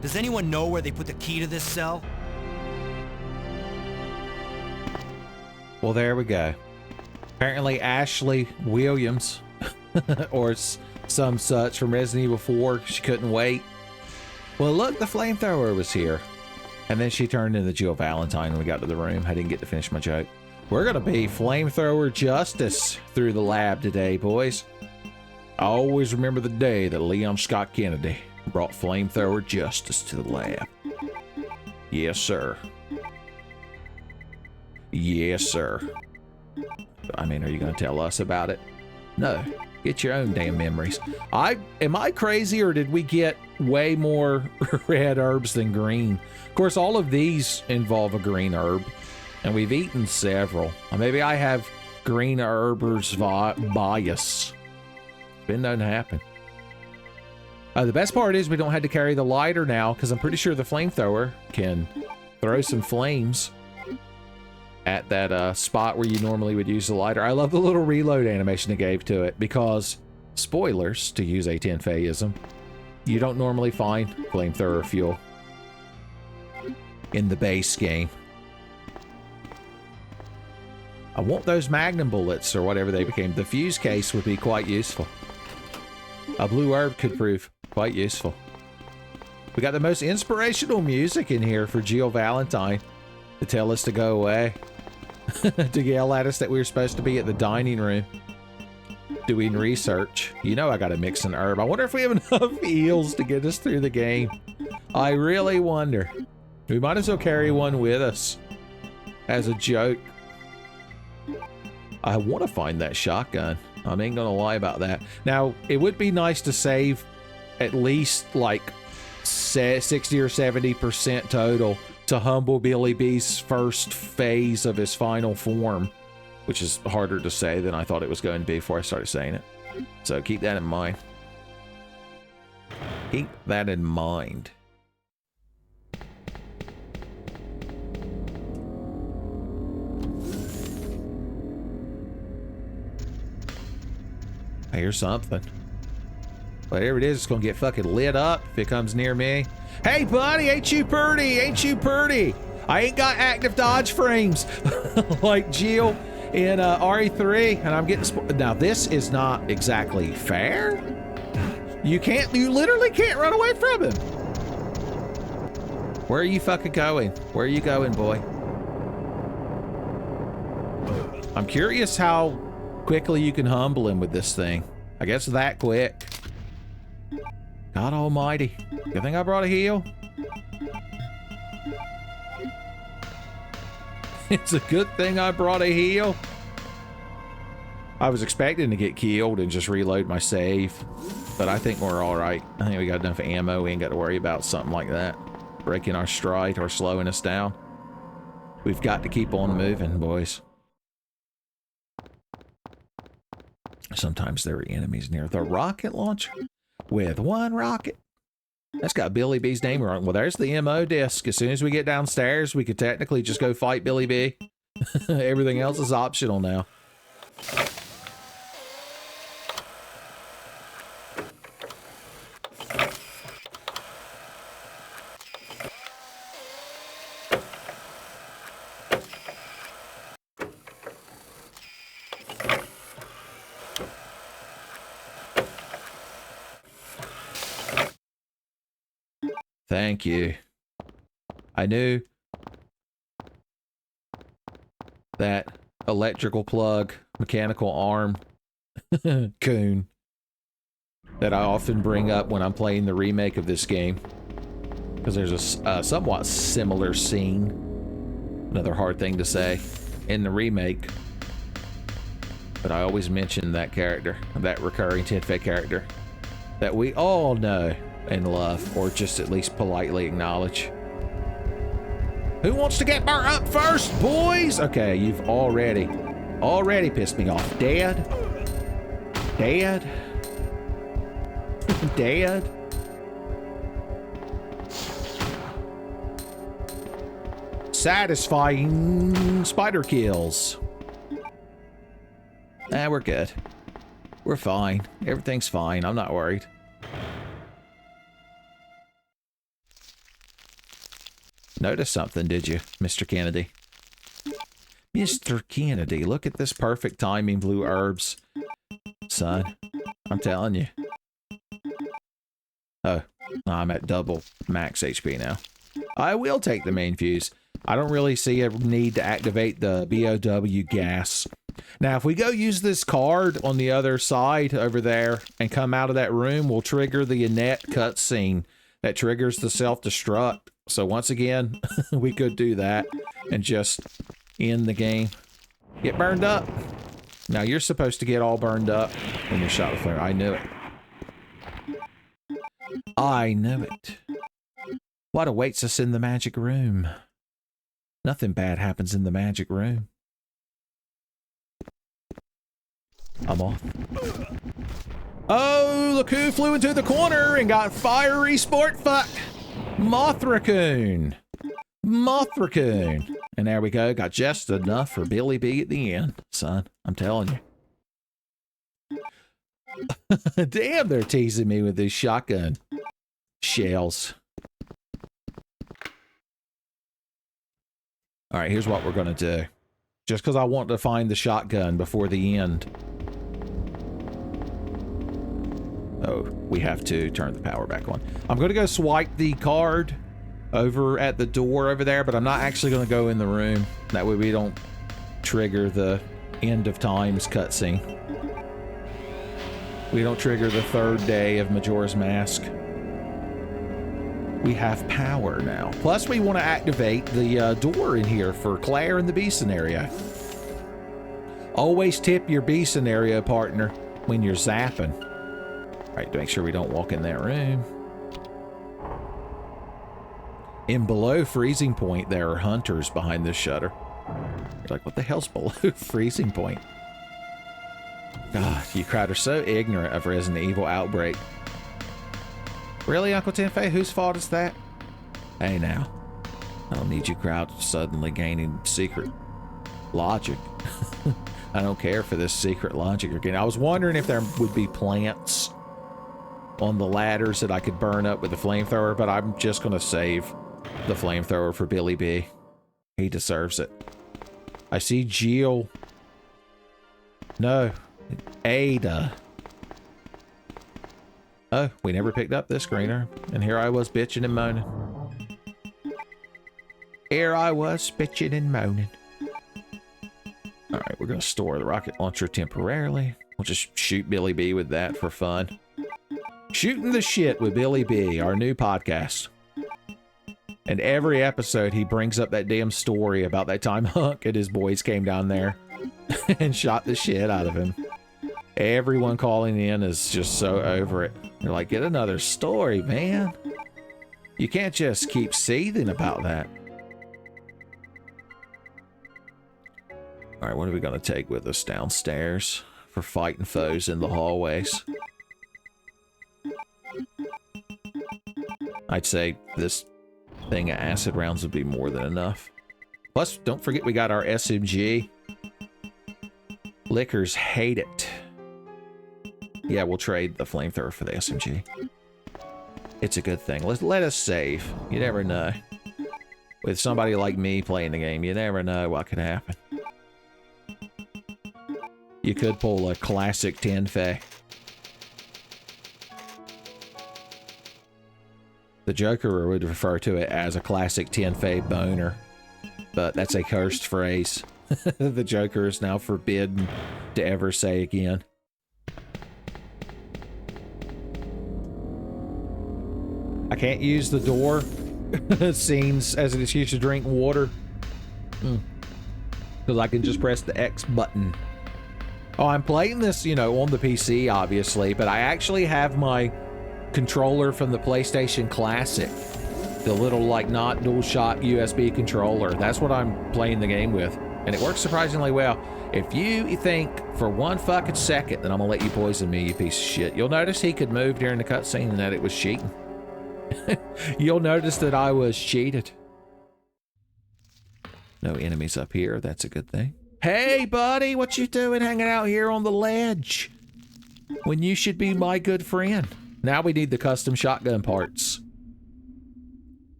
Speaker 1: Does anyone know where they put the key to this cell?
Speaker 3: Well, there we go. Apparently Ashley Williams, or some such from Resident Evil 4, she couldn't wait. Well, look, the flamethrower was here. And then she turned into Jill Valentine when we got to the room. I didn't get to finish my joke. We're going to be flamethrower justice through the lab today, boys. I always remember the day that Leon Scott Kennedy brought flamethrower justice to the lab. Yes, sir. Yes, sir. I mean, are you going to tell us about it? No. Get your own damn memories. Am I crazy, or did we get way more red herbs than green? Of course, all of these involve a green herb, and we've eaten several. Maybe I have green herber's bias. It's been known to happen. The best part is we don't have to carry the lighter now, because I'm pretty sure the flamethrower can throw some flames at that spot where you normally would use the lighter. I love the little reload animation it gave to it, because, spoilers, to use a 10-phaism, you don't normally find flamethrower fuel in the base game. I want those magnum bullets, or whatever they became. The fuse case would be quite useful. A blue herb could prove quite useful. We got the most inspirational music in here for Jill Valentine to tell us to go away. To yell at us that we were supposed to be at the dining room doing research. You know I gotta mix an herb. I wonder if we have enough eels to get us through the game. I really wonder. We might as well carry one with us as a joke. I want to find that shotgun. I ain't gonna lie about that. Now, it would be nice to save at least like 60 or 70% total to humble Billy B's first phase of his final form, which is harder to say than I thought it was going to be before I started saying it. So keep that in mind. Keep that in mind. I hear something. Whatever it is, it's gonna get fucking lit up if it comes near me. Hey, buddy, ain't you pretty? Ain't you pretty? I ain't got active dodge frames like Jill in RE3, and I'm getting now. This is not exactly fair. You literally can't run away from him. Where are you fucking going? Where are you going, boy? I'm curious how quickly you can humble him with this thing. I guess that quick. God almighty. Good thing I brought a heal. It's a good thing I brought a heal. I was expecting to get killed and just reload my save, but I think we're all right. I think we got enough ammo. We ain't got to worry about something like that breaking our stride or slowing us down. We've got to keep on moving, boys. Sometimes there are enemies near the rocket launcher with one rocket. That's got Billy B's name wrong. Well, there's the MO disc. As soon as we get downstairs, we could technically just go fight Billy B. Everything else is optional now. Thank you. I knew that electrical plug, mechanical arm coon that I often bring up when I'm playing the remake of this game, because there's a somewhat similar scene, another hard thing to say, in the remake, but I always mention that character, that recurring Tenfei character that we all know and love, or just at least politely acknowledge. Who wants to get burnt up first, boys? Okay, you've already pissed me off. Dead. Dead. Dead. Satisfying spider kills. Nah, we're good. We're fine. Everything's fine. I'm not worried. Notice something, did you, Mr. Kennedy? Mr. Kennedy, look at this perfect timing, blue herbs. Son, I'm telling you. Oh, I'm at double max HP now. I will take the main fuse. I don't really see a need to activate the BOW gas. Now, if we go use this card on the other side over there and come out of that room, we'll trigger the Annette cutscene that triggers the self-destruct. So once again, we could do that and just end the game. Get burned up. Now, you're supposed to get all burned up when you're shot with flare. I knew it. I knew it. What awaits us in the magic room? Nothing bad happens in the magic room. I'm off. Oh, look who flew into the corner and got fiery sport fucked. Moth Raccoon. Moth Raccoon. And there we go. Got just enough for Billy B at the end, son. I'm telling you. Damn, they're teasing me with these shotgun shells. All right, here's what we're going to do. Just because I want to find the shotgun before the end. Oh, we have to turn the power back on. I'm going to go swipe the card over at the door over there, but I'm not actually going to go in the room. That way we don't trigger the end of times cutscene. We don't trigger the third day of Majora's Mask. We have power now. Plus, we want to activate the door in here for Claire and the B scenario. Always tip your B scenario partner when you're zapping. All right, to make sure we don't walk in that room. In below freezing point, there are hunters behind this shutter. You're like, what the hell's below freezing point? God, you crowd are so ignorant of Resident Evil Outbreak. Really, Uncle Tenfei? Whose fault is that? Hey now. I don't need you crowd suddenly gaining secret logic. I don't care for this secret logic you're getting. I was wondering if there would be plants on the ladders that I could burn up with the flamethrower, but I'm just going to save the flamethrower for Billy B. He deserves it. I see Jill. No. Ada. Oh, we never picked up this greener. And here I was bitching and moaning. Here I was bitching and moaning. Alright, we're going to store the rocket launcher temporarily. We'll just shoot Billy B with that for fun. Shooting the Shit with Billy B, our new podcast. And every episode he brings up that damn story about that time Hunk and his boys came down there and shot the shit out of him. Everyone calling in is just so over it. They're like, get another story, man. You can't just keep seething about that. Alright, what are we going to take with us downstairs for fighting foes in the hallways? I'd say this thing of acid rounds would be more than enough. Plus, don't forget we got our SMG. Lickers hate it. Yeah, we'll trade the flamethrower for the SMG. It's a good thing. Let us save. You never know. With somebody like me playing the game, you never know what could happen. You could pull a classic Tenfei. The Joker would refer to it as a classic Tenfei boner, but that's a cursed phrase. The Joker is now forbidden to ever say again. I can't use the door scenes as an excuse to drink water. Because I can just press the X button. Oh, I'm playing this, you know, on the PC, obviously, but I actually have my controller from the PlayStation Classic. The little, like, not DualShock USB controller. That's what I'm playing the game with. And it works surprisingly well. If you think for one fucking second that I'm gonna let you poison me, you piece of shit, you'll notice he could move during the cutscene and that it was cheating. You'll notice that I was cheated. No enemies up here. That's a good thing. Hey, buddy, what you doing hanging out here on the ledge when you should be my good friend? Now we need the custom shotgun parts.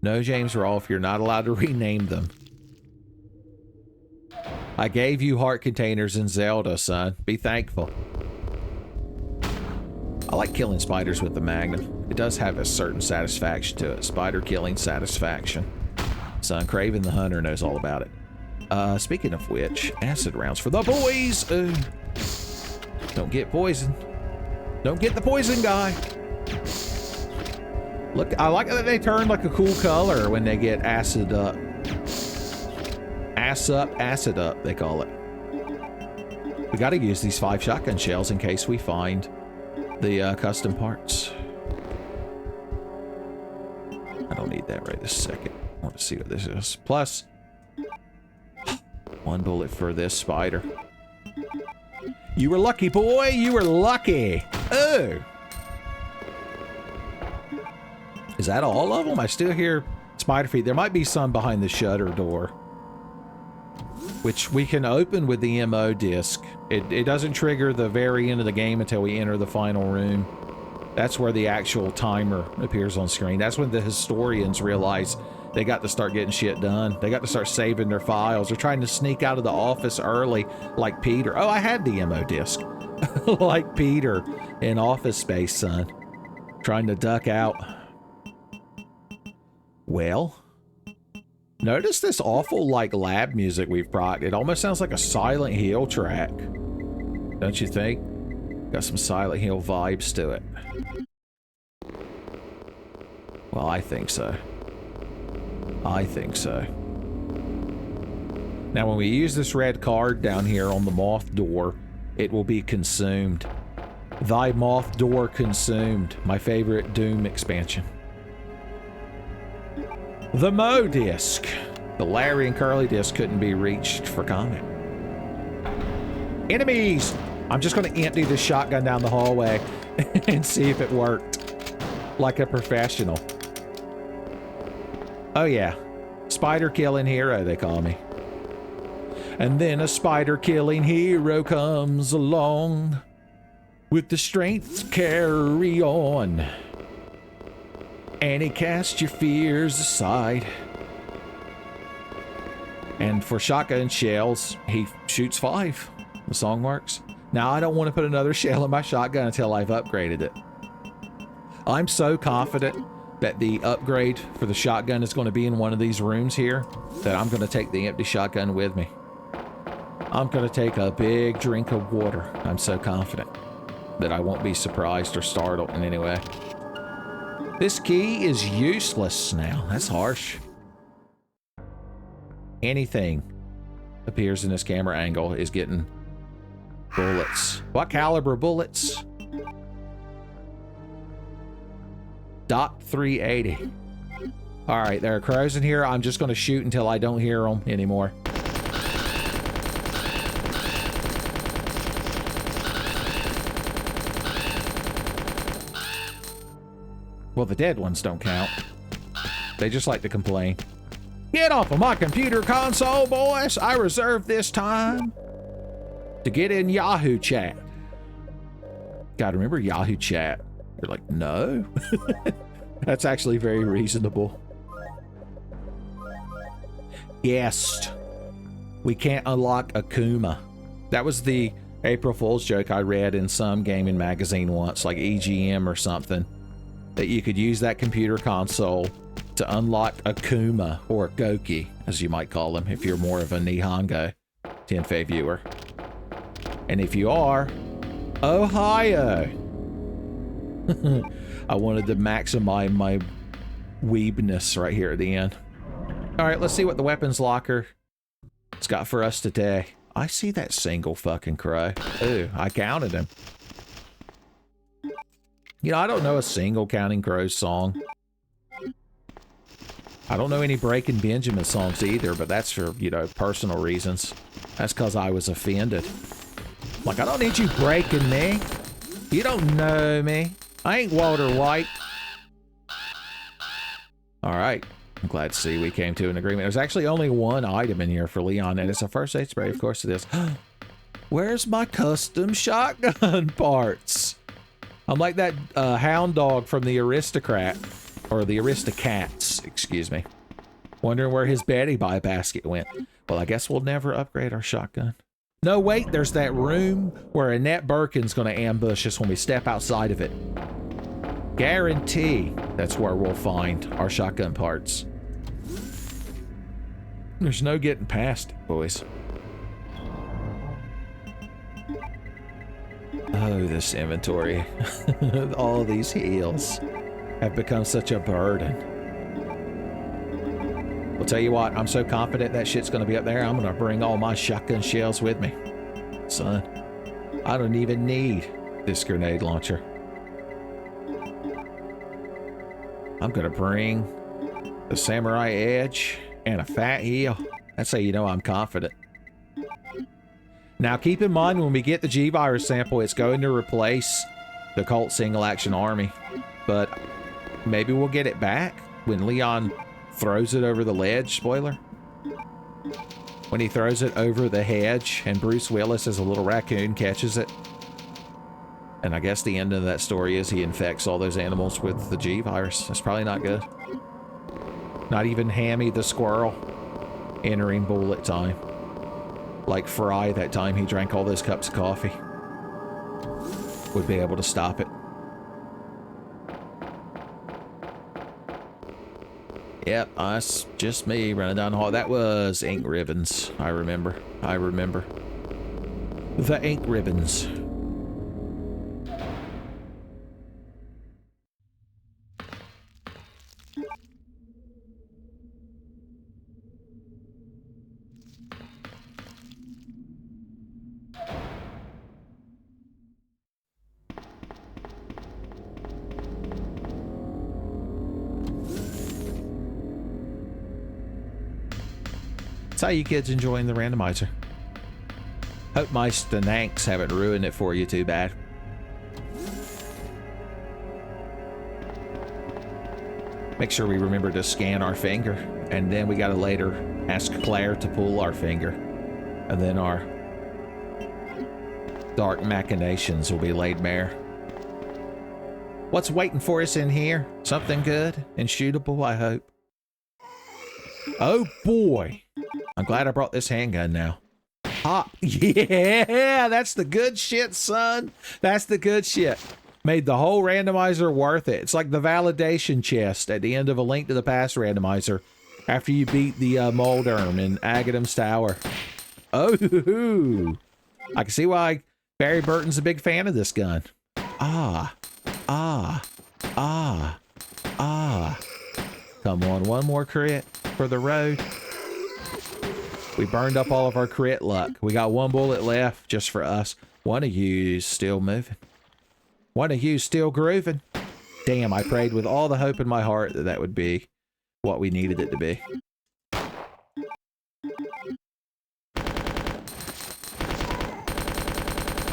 Speaker 3: No, James Rolfe, you're not allowed to rename them. I gave you heart containers in Zelda, son. Be thankful. I like killing spiders with the Magnum. It does have a certain satisfaction to it. Spider killing satisfaction. Son, Craven the Hunter knows all about it. Speaking of which, acid rounds for the boys! Don't get poisoned. Don't get the poison guy! Look, I like that they turn like a cool color when they get acid up. Ass up, acid up, they call it. We gotta use these 5 shotgun shells in case we find the custom parts. I don't need that right this second. I want to see what this is. Plus, 1 bullet for this spider. You were lucky, boy. You were lucky. Oh. Is that all of them? I still hear spider feet. There might be some behind the shutter door, which we can open with the MO disc. It doesn't trigger the very end of the game until we enter the final room. That's where the actual timer appears on screen. That's when the historians realize they got to start getting shit done. They got to start saving their files. They're trying to sneak out of the office early, like Peter. Oh, I had the MO disc. Like Peter in Office Space, son. Trying to duck out. Well, notice this awful, like, lab music we've brought. It almost sounds like a Silent Hill track. Don't you think? Got some Silent Hill vibes to it. Well, I think so. I think so. Now, when we use this red card down here on the moth door, it will be consumed. Thy moth door consumed. My favorite Doom expansion. The Mo disc. The Larry and Curly disc couldn't be reached for comment. Enemies! I'm just going to empty this shotgun down the hallway and see if it worked. Like a professional. Oh yeah. Spider killing hero, they call me. And then a spider-killing hero comes along with the strength to carry on. And he casts your fears aside. And for shotgun shells, he shoots 5. The song works. Now, I don't want to put another shell in my shotgun until I've upgraded it. I'm so confident that the upgrade for the shotgun is going to be in one of these rooms here that I'm going to take the empty shotgun with me. I'm going to take a big drink of water. I'm so confident that I won't be surprised or startled in any way. This key is useless now. That's harsh. Anything appears in this camera angle is getting bullets. What caliber bullets? .380. All right, there are crows in here. I'm just going to shoot until I don't hear them anymore. Well, the dead ones don't count. They just like to complain. Get off of my computer console, boys. I reserved this time to get in Yahoo chat. God, remember Yahoo chat? They're like, no. That's actually very reasonable. Guest. We can't unlock Akuma. That was the April Fool's joke I read in some gaming magazine once, like EGM or something, that you could use that computer console to unlock Akuma, or Goki, as you might call him, if you're more of a Nihongo Tenfei viewer. And if you are, Ohio! I wanted to maximize my weebness right here at the end. Alright, let's see what the weapons locker has got for us today. I see that single fucking crow. Ooh, I counted him. You know, I don't know a single Counting Crows song. I don't know any Breaking Benjamin songs either, but that's for, you know, personal reasons. That's because I was offended. Like, I don't need you breaking me. You don't know me. I ain't Walter White. Alright. I'm glad to see we came to an agreement. There's actually only one item in here for Leon, and it's a first aid spray. Of course it is. Where's my custom shotgun parts? I'm like that hound dog from the Aristocrat. Or the Aristocats, excuse me. Wondering where his Betty Buy basket went. Well, I guess we'll never upgrade our shotgun. No, wait, there's that room where Annette Birkin's gonna ambush us when we step outside of it. Guarantee that's where we'll find our shotgun parts. There's no getting past it, boys. Oh, this inventory. All these heals have become such a burden. I'll tell you what, I'm so confident that shit's gonna be up there, I'm gonna bring all my shotgun shells with me. Son, I don't even need this grenade launcher. I'm gonna bring the Samurai Edge and a fat heal. That's how you know I'm confident. Now keep in mind, when we get the G-Virus sample, it's going to replace the Colt Single Action Army. But maybe we'll get it back when Leon throws it over the ledge, spoiler. When he throws it over the hedge and Bruce Willis as a little raccoon catches it. And I guess the end of that story is he infects all those animals with the G-Virus. That's probably not good. Not even Hammy the squirrel entering bullet time. Like Fry that time he drank all those cups of coffee. Would be able to stop it. Yep, that's just me running down the hall. That was ink ribbons. I remember. I remember. The ink ribbons. How you kids enjoying the randomizer? Hope my stananks haven't ruined it for you too bad. Make sure we remember to scan our finger, and then we gotta later ask Claire to pull our finger. And then our dark machinations will be laid bare. What's waiting for us in here? Something good and shootable, I hope. Oh boy. I'm glad I brought this handgun now. Pop. Yeah, that's the good shit, son. That's the good shit. Made the whole randomizer worth it. It's like the validation chest at the end of A Link to the Past randomizer after you beat the Mulderm in Agadom's Tower. Oh, I can see why Barry Burton's a big fan of this gun. Ah, ah, ah, ah. Come on, one more crit for the road. We burned up all of our crit luck. We got one bullet left just for us. One of you's still moving. One of you's still grooving. Damn, I prayed with all the hope in my heart that that would be what we needed it to be.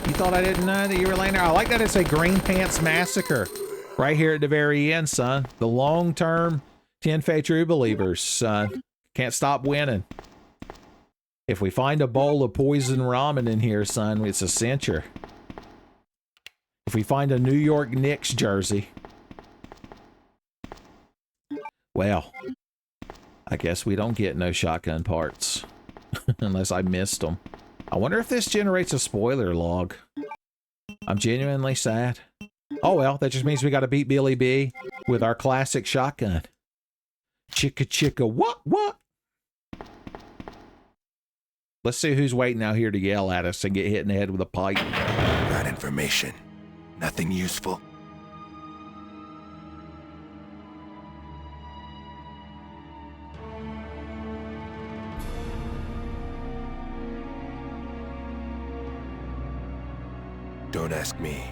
Speaker 3: You thought I didn't know that you were laying there? I like that it's a Green Pants Massacre right here at the very end, son. The long-term Tenfei True Believers, son. Can't stop winning. If we find a bowl of poison ramen in here, son, it's a cincher. If we find a New York Knicks jersey, well, I guess we don't get no shotgun parts. Unless I missed them. I wonder if this generates a spoiler log. I'm genuinely sad. Oh well, that just means we gotta beat Billy B with our classic shotgun. Chicka chicka what? Let's see who's waiting out here to yell at us and get hit in the head with a pipe.
Speaker 6: Got information. Nothing useful. Don't ask me.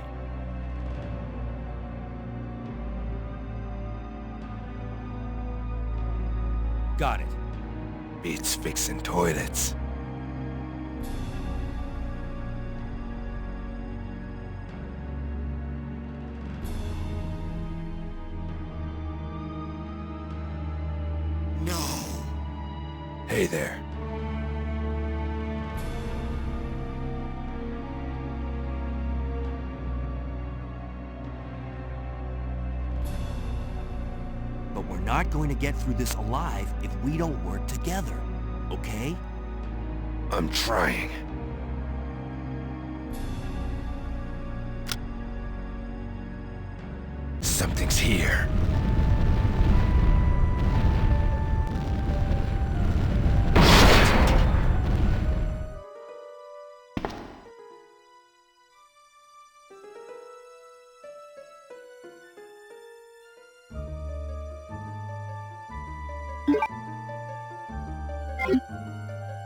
Speaker 1: Got it.
Speaker 6: Beats fixing toilets. No. Hey there.
Speaker 1: But we're not going to get through this alive if we don't work together, okay?
Speaker 6: I'm trying. Something's here.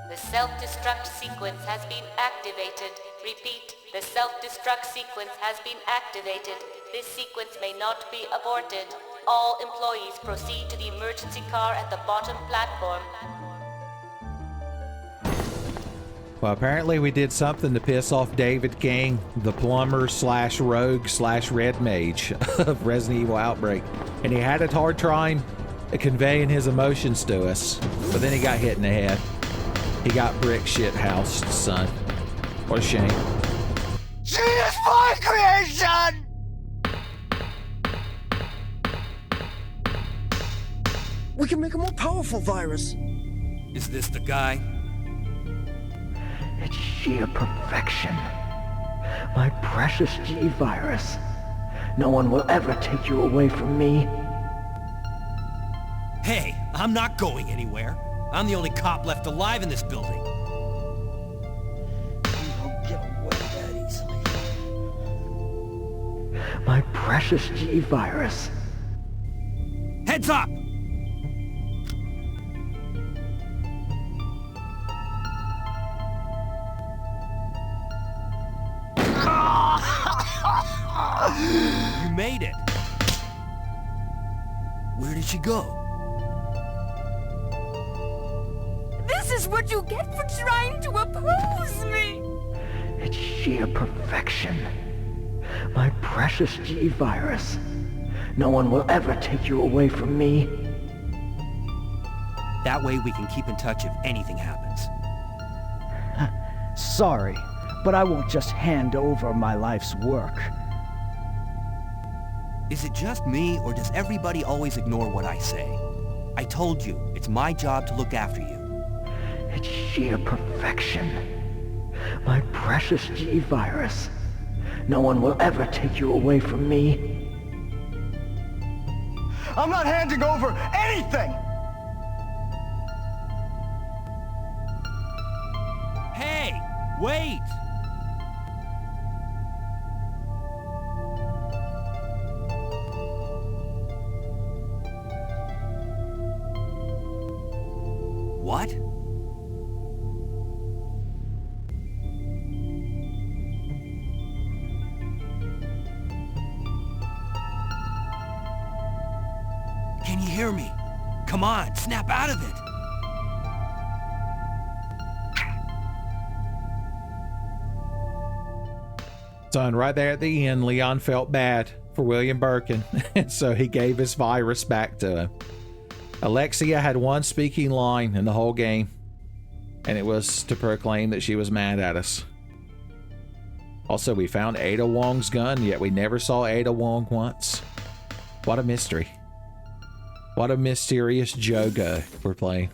Speaker 14: The self-destruct sequence has been activated. Repeat, the self-destruct sequence has been activated. This sequence may not be aborted. All employees proceed to the emergency car at the bottom platform.
Speaker 3: Well, apparently we did something to piss off David King, the plumber slash rogue slash red mage of Resident Evil Outbreak. And he had a hard time conveying his emotions to us. But then he got hit in the head. He got brick shit housed, son. What a shame.
Speaker 15: She is my creation! We can make a more powerful virus.
Speaker 1: Is this the guy?
Speaker 5: It's sheer perfection. My precious G-Virus. No one will ever take you away from me.
Speaker 1: Hey, I'm not going anywhere. I'm the only cop left alive in this building.
Speaker 15: You don't get away that easily.
Speaker 5: My precious G-Virus.
Speaker 1: Heads up! You made it. Where did she go?
Speaker 9: This is what you get for trying to oppose me!
Speaker 5: It's sheer perfection. My precious G-Virus. No one will ever take you away from me.
Speaker 1: That way we can keep in touch if anything happens.
Speaker 10: Sorry, but I won't just hand over my life's work.
Speaker 1: Is it just me, or does everybody always ignore what I say? I told you, it's my job to look after you.
Speaker 5: It's sheer perfection. My precious G-Virus. No one will ever take you away from me.
Speaker 15: I'm not handing over anything!
Speaker 1: Hey! Wait! What? Can you hear me? Come on, snap out of it!
Speaker 3: Son, right there at the end, Leon felt bad for William Birkin, and so he gave his virus back to him. Alexia had one speaking line in the whole game, and it was to proclaim that she was mad at us. Also, we found Ada Wong's gun, yet we never saw Ada Wong once. What a mystery. What a mysterious Jogo we're playing.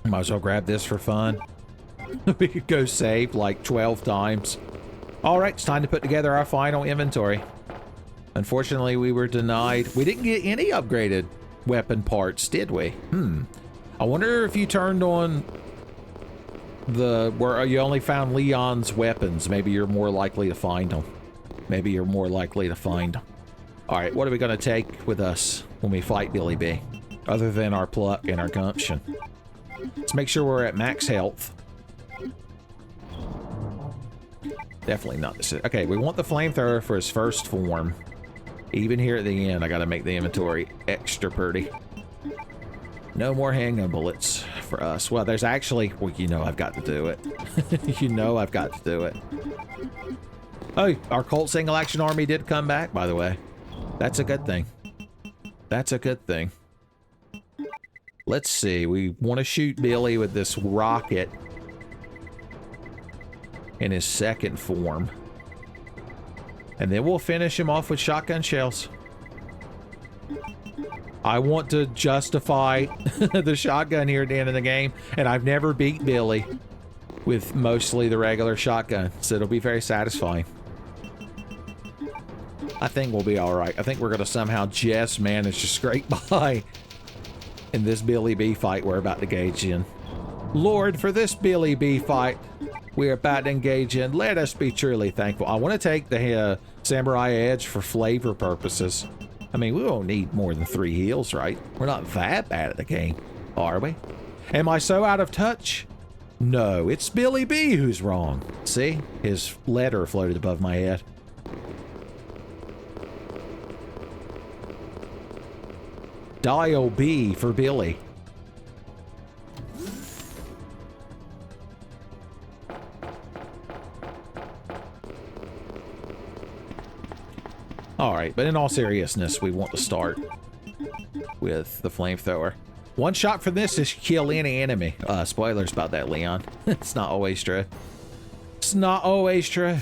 Speaker 3: Might as well grab this for fun. We could go save like 12 times. Alright, it's time to put together our final inventory. Unfortunately, we were denied. We didn't get any upgraded weapon parts, did we? I wonder if you turned on the where you only found Leon's weapons. Maybe you're more likely to find them. Maybe you're more likely to find them. Alright, what are we going to take with us when we fight Billy B? Other than our pluck and our gumption. Let's make sure we're at max health. Definitely not this. Okay, we want the flamethrower for his first form. Even here at the end, I gotta make the inventory extra pretty. No more handgun bullets for us. Well, there's actually... Well, you know I've got to do it. You know I've got to do it. Oh, our Colt Single Action Army did come back, by the way. That's a good thing. That's a good thing. Let's see. We want to shoot Billy with this rocket in his second form. And then we'll finish him off with shotgun shells. I want to justify the shotgun here at the end of the game, and I've never beat Billy with mostly the regular shotgun, so it'll be very satisfying. I think we'll be alright. I think we're going to somehow just manage to scrape by in this Billy B fight we're about to engage in. Lord, for this Billy B fight we're about to engage in, let us be truly thankful. I want to take the Samurai Edge for flavor purposes. I mean, we won't need more than 3 heals, right? We're not that bad at the game, are we? Am I so out of touch? No, it's Billy B who's wrong. See? His letter floated above my head. Dial B for Billy. Alright, but in all seriousness, we want to start with the flamethrower. One shot for this is kill any enemy. Spoilers about that, Leon. It's not always true. It's not always true.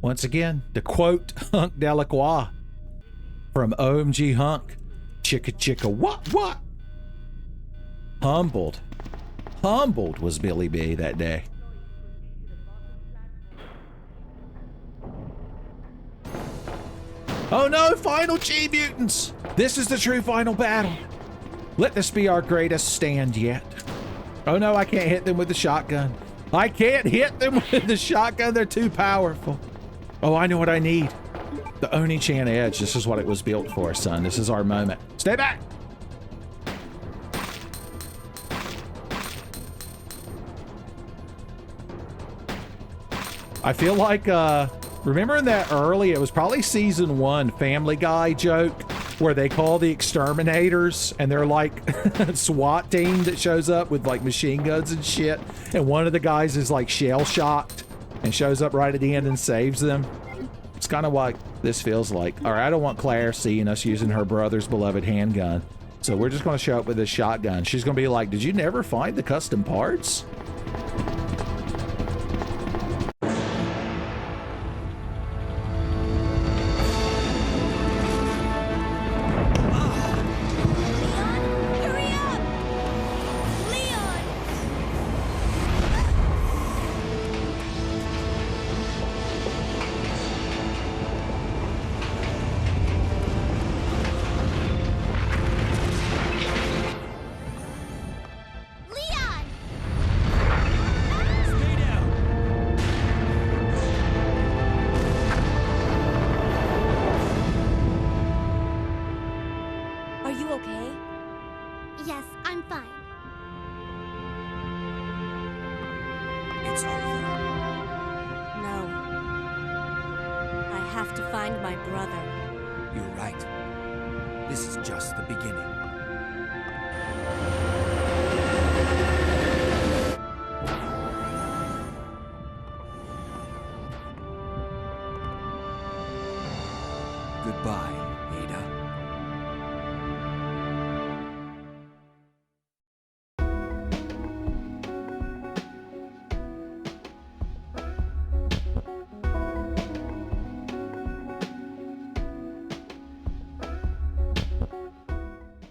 Speaker 3: Once again, to quote Hunk Delacroix from OMG Hunk, chicka chicka what? Humbled was Billy B that day. Oh no, final G mutants! This is the true final battle. Let this be our greatest stand yet. Oh no, I can't hit them with the shotgun. I can't hit them with the shotgun, they're too powerful. Oh, I know what I need. The Oni-chan edge. This is what it was built for, son. This is our moment. Stay back! I feel like, remember in that early, it was probably season 1 Family Guy joke where they call the exterminators and they're like SWAT team that shows up with like machine guns and shit. And one of the guys is like shell shocked and shows up right at the end and saves them. It's kind of what this feels like. All right, I don't want Claire seeing us using her brother's beloved handgun. So we're just going to show up with this shotgun. She's going to be like, did you never find the custom parts?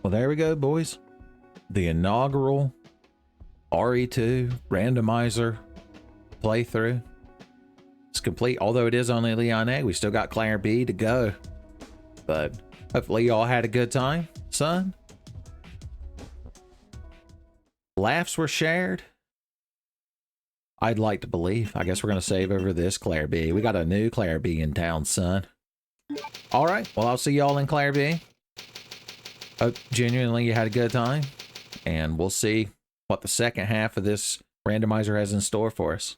Speaker 3: Well, there we go, boys. The inaugural RE2 randomizer playthrough. It's complete, although it is only Leon A. We still got Claire B to go. But hopefully y'all had a good time, son. Laughs were shared. I'd like to believe. I guess we're going to save over this Claire B. We got a new Claire B in town, son. All right. Well, I'll see y'all in Claire B. Hope genuinely you had a good time. And we'll see what the second half of this randomizer has in store for us.